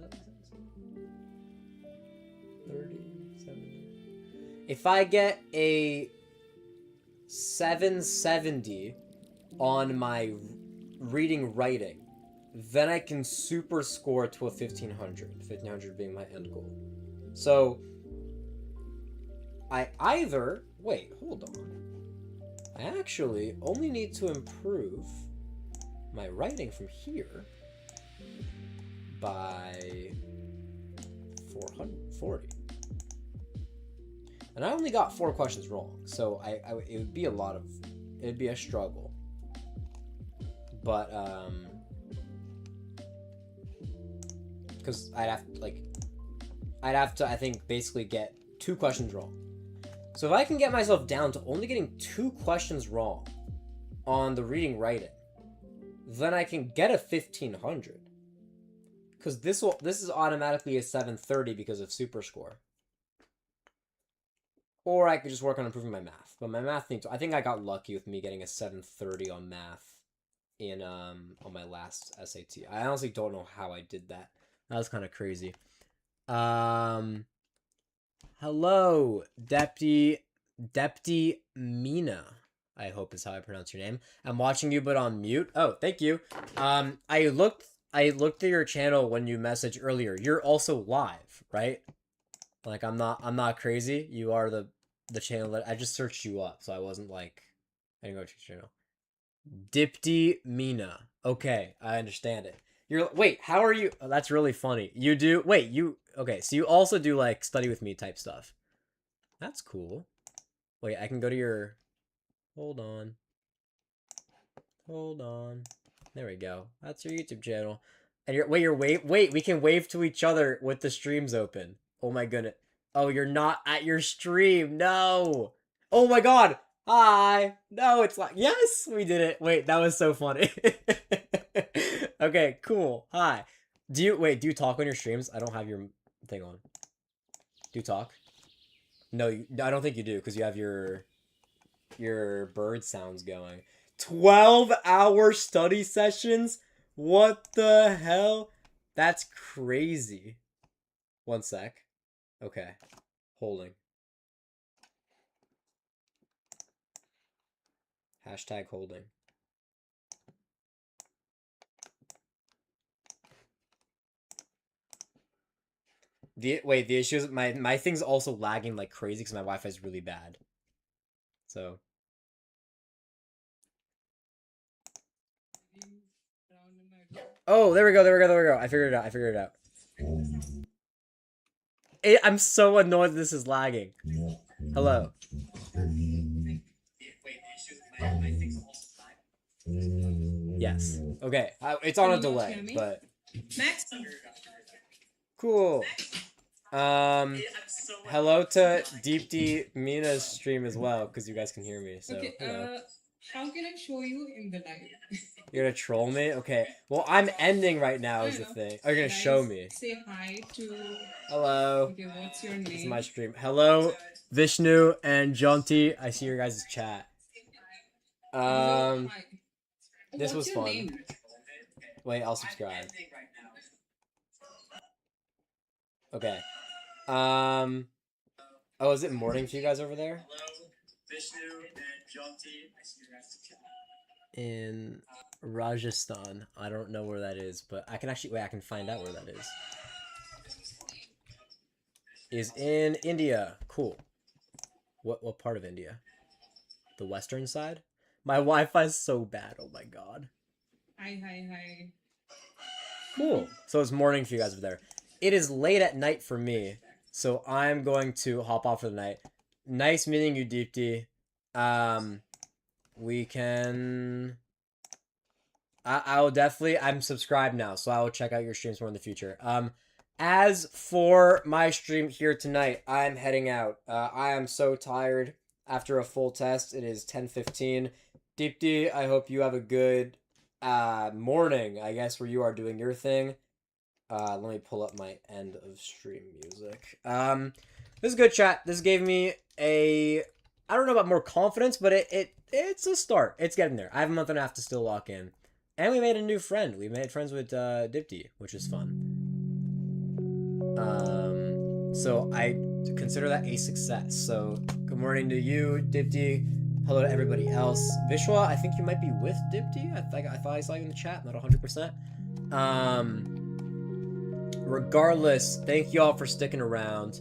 that makes sense. 30, 70. If I get a 770 on my reading writing, then I can super score to a 1500. 1500 being my end goal. So I either... Wait, hold on. I actually only need to improve my writing from here by 440. And I only got 4 questions wrong, so it would be it'd be a struggle. But, because I'd have to, I think, basically get 2 questions wrong. So if I can get myself down to only getting 2 questions wrong on the reading writing, then I can get a 1500. Because this is automatically a 730 because of super score. Or I could just work on improving my math. But my math needs... I think I got lucky with me getting a 730 on math in on my last SAT. I honestly don't know how I did that. That was kind of crazy. Hello, Deputy Mina, I hope is how I pronounce your name. I'm watching you, but on mute. Oh, thank you. I looked at your channel when you messaged earlier. You're also live, right? Like, I'm not crazy. You are the channel that I just searched you up, so I wasn't like, I didn't go to your channel. Dipti Mina. Okay, I understand it. Wait, how are you? Oh, that's really funny. You do, okay, so you also do like study with me type stuff. That's cool. Wait, I can go to your, hold on. There we go. That's your YouTube channel. And wait, we can wave to each other with the streams open. Oh my goodness. Oh, you're not at your stream. No. Oh my god. Hi. No, it's like, yes, we did it. Wait, that was so funny. Okay, cool. Hi. Do you talk on your streams? I don't have your thing on. Do you talk? No, I don't think you do, because you have your bird sounds going. 12-hour study sessions? What the hell? That's crazy. One sec. Okay. Holding. Hashtag holding. The issue is my thing's also lagging like crazy because my Wi-Fi is really bad. So. Oh, there we go. I figured it out. I'm so annoyed this is lagging. Hello. Yes. Okay. It's on Can a you not delay, hear me? but Max? cool. Hello to Deep D Mina's stream as well, because you guys can hear me. So Okay, hello. how can I show you in the live? You're gonna troll me? Okay. Well, I'm ending right now I is don't the know. thing. Oh, you're gonna show Guys, me. say hi to. Hello. Okay, what's your This is my name? stream. Hello, Vishnu and Jonty. I see your guys' chat. Hello, hi. This What's was your fun. name? Wait, I'll subscribe. Okay. Oh, is it morning for you guys over there? In Rajasthan. I don't know where that is, but I can actually wait. I can find out where that is. Is in India. Cool. What part of India? The western side? My Wi-Fi is so bad. Oh my god. Hi. Cool. So it's morning for you guys over there. It is late at night for me, so I'm going to hop off for the night. Nice meeting you, Deepti. We can. I will definitely. I'm subscribed now, so I will check out your streams more in the future. As for my stream here tonight, I'm heading out. I am so tired after a full test. It is 10:15. Deepti, I hope you have a good morning. I guess where you are doing your thing. Let me pull up my end of stream music. This is good chat. This gave me a. I don't know about more confidence, but it's a start. It's getting there. I have a month and a half to still lock in. And we made a new friend. We made friends with Dipti, which is fun. So I consider that a success. So good morning to you, Dipti. Hello to everybody else. Vishwa, I think you might be with Dipti. I thought I saw you in the chat, not 100%. Regardless, thank you all for sticking around.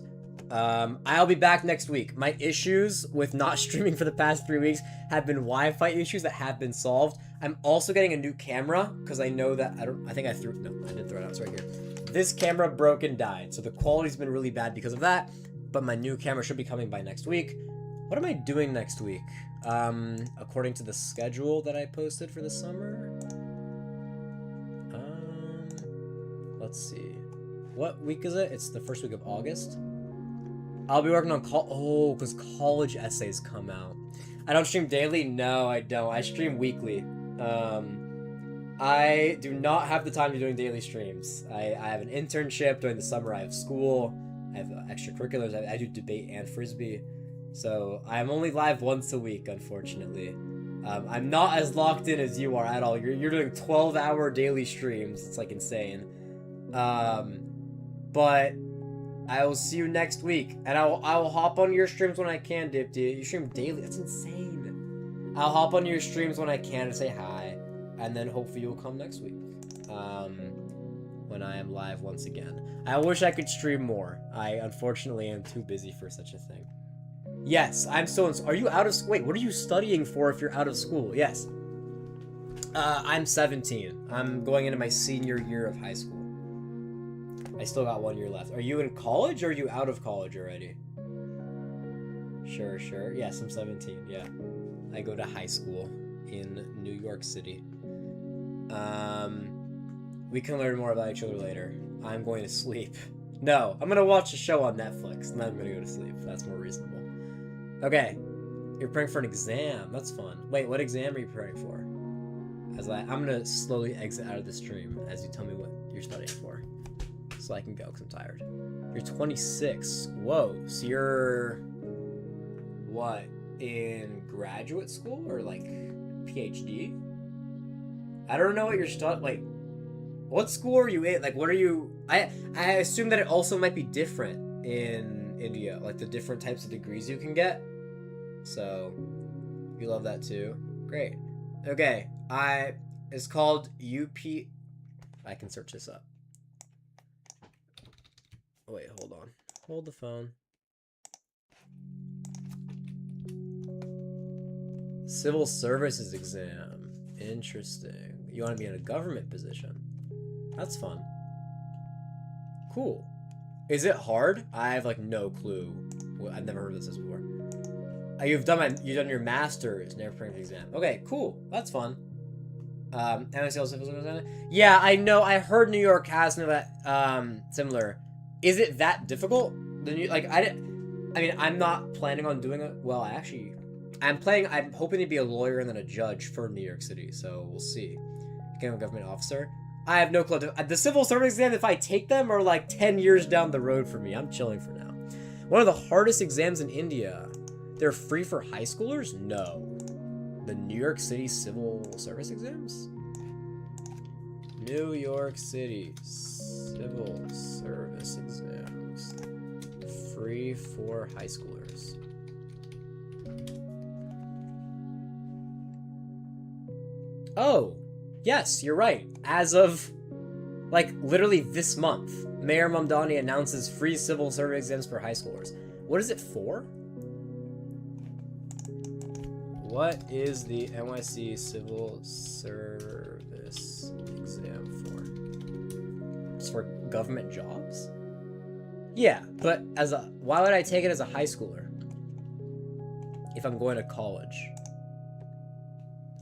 I'll be back next week. My issues with not streaming for the past 3 weeks have been Wi-Fi issues that have been solved. I'm also getting a new camera because I know that I didn't throw it out. It's right here. This camera broke and died, so the quality's been really bad because of that. But my new camera should be coming by next week. What am I doing next week? According to the schedule that I posted for the summer. Let's see. What week is it? It's the first week of August. I'll be working on because college essays come out. I don't stream daily? No, I don't. I stream weekly. I do not have the time to doing daily streams. I have an internship during the summer. I have school. I have extracurriculars. I do debate and frisbee. So I'm only live once a week, unfortunately. I'm not as locked in as you are at all. You're doing 12-hour daily streams. It's like insane. But I will see you next week, and I will hop on your streams when I can, Dipti. You stream daily? That's insane. I'll hop on your streams when I can to say hi, and then hopefully you'll come next week. When I am live once again. I wish I could stream more. I unfortunately am too busy for such a thing. Yes, I'm still in. Are you out of? Wait, what are you studying for if you're out of school? Yes. I'm 17. I'm going into my senior year of high school. I still got 1 year left. Are you in college or are you out of college already? Sure. Yes, I'm 17. Yeah. I go to high school in New York City. We can learn more about each other later. I'm going to sleep. No, I'm going to watch a show on Netflix, and then I'm going to go to sleep. That's more reasonable. Okay. You're preparing for an exam. That's fun. Wait, what exam are you preparing for? I'm going to slowly exit out of the stream as you tell me what you're studying for. So I can go because I'm tired. You're 26. Whoa. So you're... what? In graduate school? Or like PhD? I don't know what you're studying. Like, what school are you in? Like, what are you... I assume that it also might be different in India. Like, the different types of degrees you can get. So, you love that too. Great. Okay. It's called UP... I can search this up. Wait, hold on. Hold the phone. Civil services exam. Interesting. You want to be in a government position. That's fun. Cool. Is it hard? I have like no clue. I've never heard of this before. You've done your master's, never preparing for the exam. Okay, cool. That's fun. Yeah, I know. I heard New York has similar. Is it that difficult? I'm not planning on doing it. Well, I'm hoping to be a lawyer and then a judge for New York City. So we'll see. Become a government officer. I have no clue. The civil service exam, if I take them, are like 10 years down the road for me. I'm chilling for now. One of the hardest exams in India. They're free for high schoolers? No. The New York City civil service exams? New York City civil service exams. Free for high schoolers. Oh, yes, you're right. As of, like, literally this month, Mayor Mamdani announces free civil service exams for high schoolers. What is it for? What is the NYC civil service exam for? It's for government jobs? Yeah, but why would I take it as a high schooler? If I'm going to college.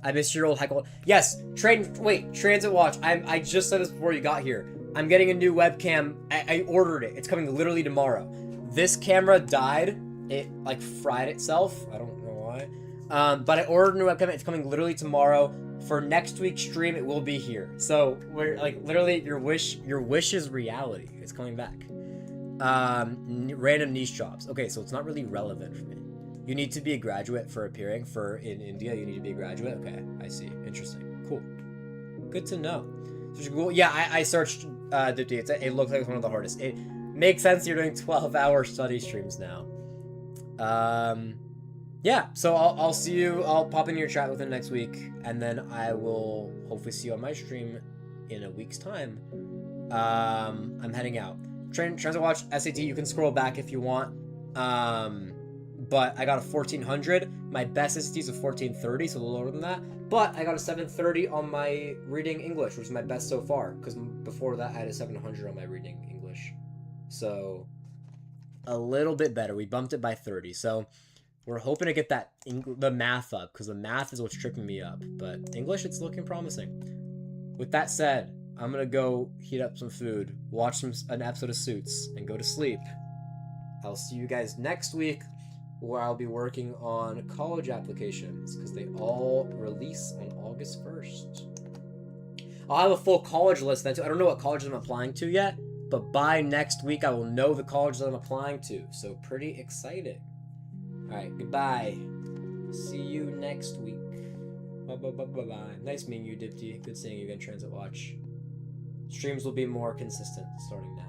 I missed your old high school. Yes, Transit Watch. I just said this before you got here. I'm getting a new webcam. I ordered it. It's coming literally tomorrow. This camera died. It like fried itself. I don't know why. But I ordered a new webcam. It's coming literally tomorrow. For next week's stream, it will be here. So we're like literally your wish is reality. It's coming back. Random niche jobs. Okay, so it's not really relevant for me. You need to be a graduate for appearing in India. You need to be a graduate. Okay, I see. Interesting. Cool. Good to know. So Google. Yeah, I searched Dipti. It looks like it's one of the hardest. It makes sense. You're doing 12-hour study streams now. Yeah. So I'll see you. I'll pop in your chat within next week, and then I will hopefully see you on my stream in a week's time. I'm heading out. Transit Watch SAT. You can scroll back if you want. But I got a 1400. My best SAT is a 1430, so a little lower than that. But I got a 730 on my reading English, which is my best so far. Because before that, I had a 700 on my reading English. So a little bit better. We bumped it by 30. So we're hoping to get the math up, because the math is what's tripping me up. But English, it's looking promising. With that said, I'm gonna go heat up some food, watch an episode of Suits, and go to sleep. I'll see you guys next week, where I'll be working on college applications, because they all release on August 1st. I'll have a full college list then too. I don't know what colleges I'm applying to yet, but by next week I will know the colleges I'm applying to, so pretty exciting. Alright, goodbye. See you next week. Bye. Nice meeting you, Dipti. Good seeing you again, Transit Watch. Streams will be more consistent starting now.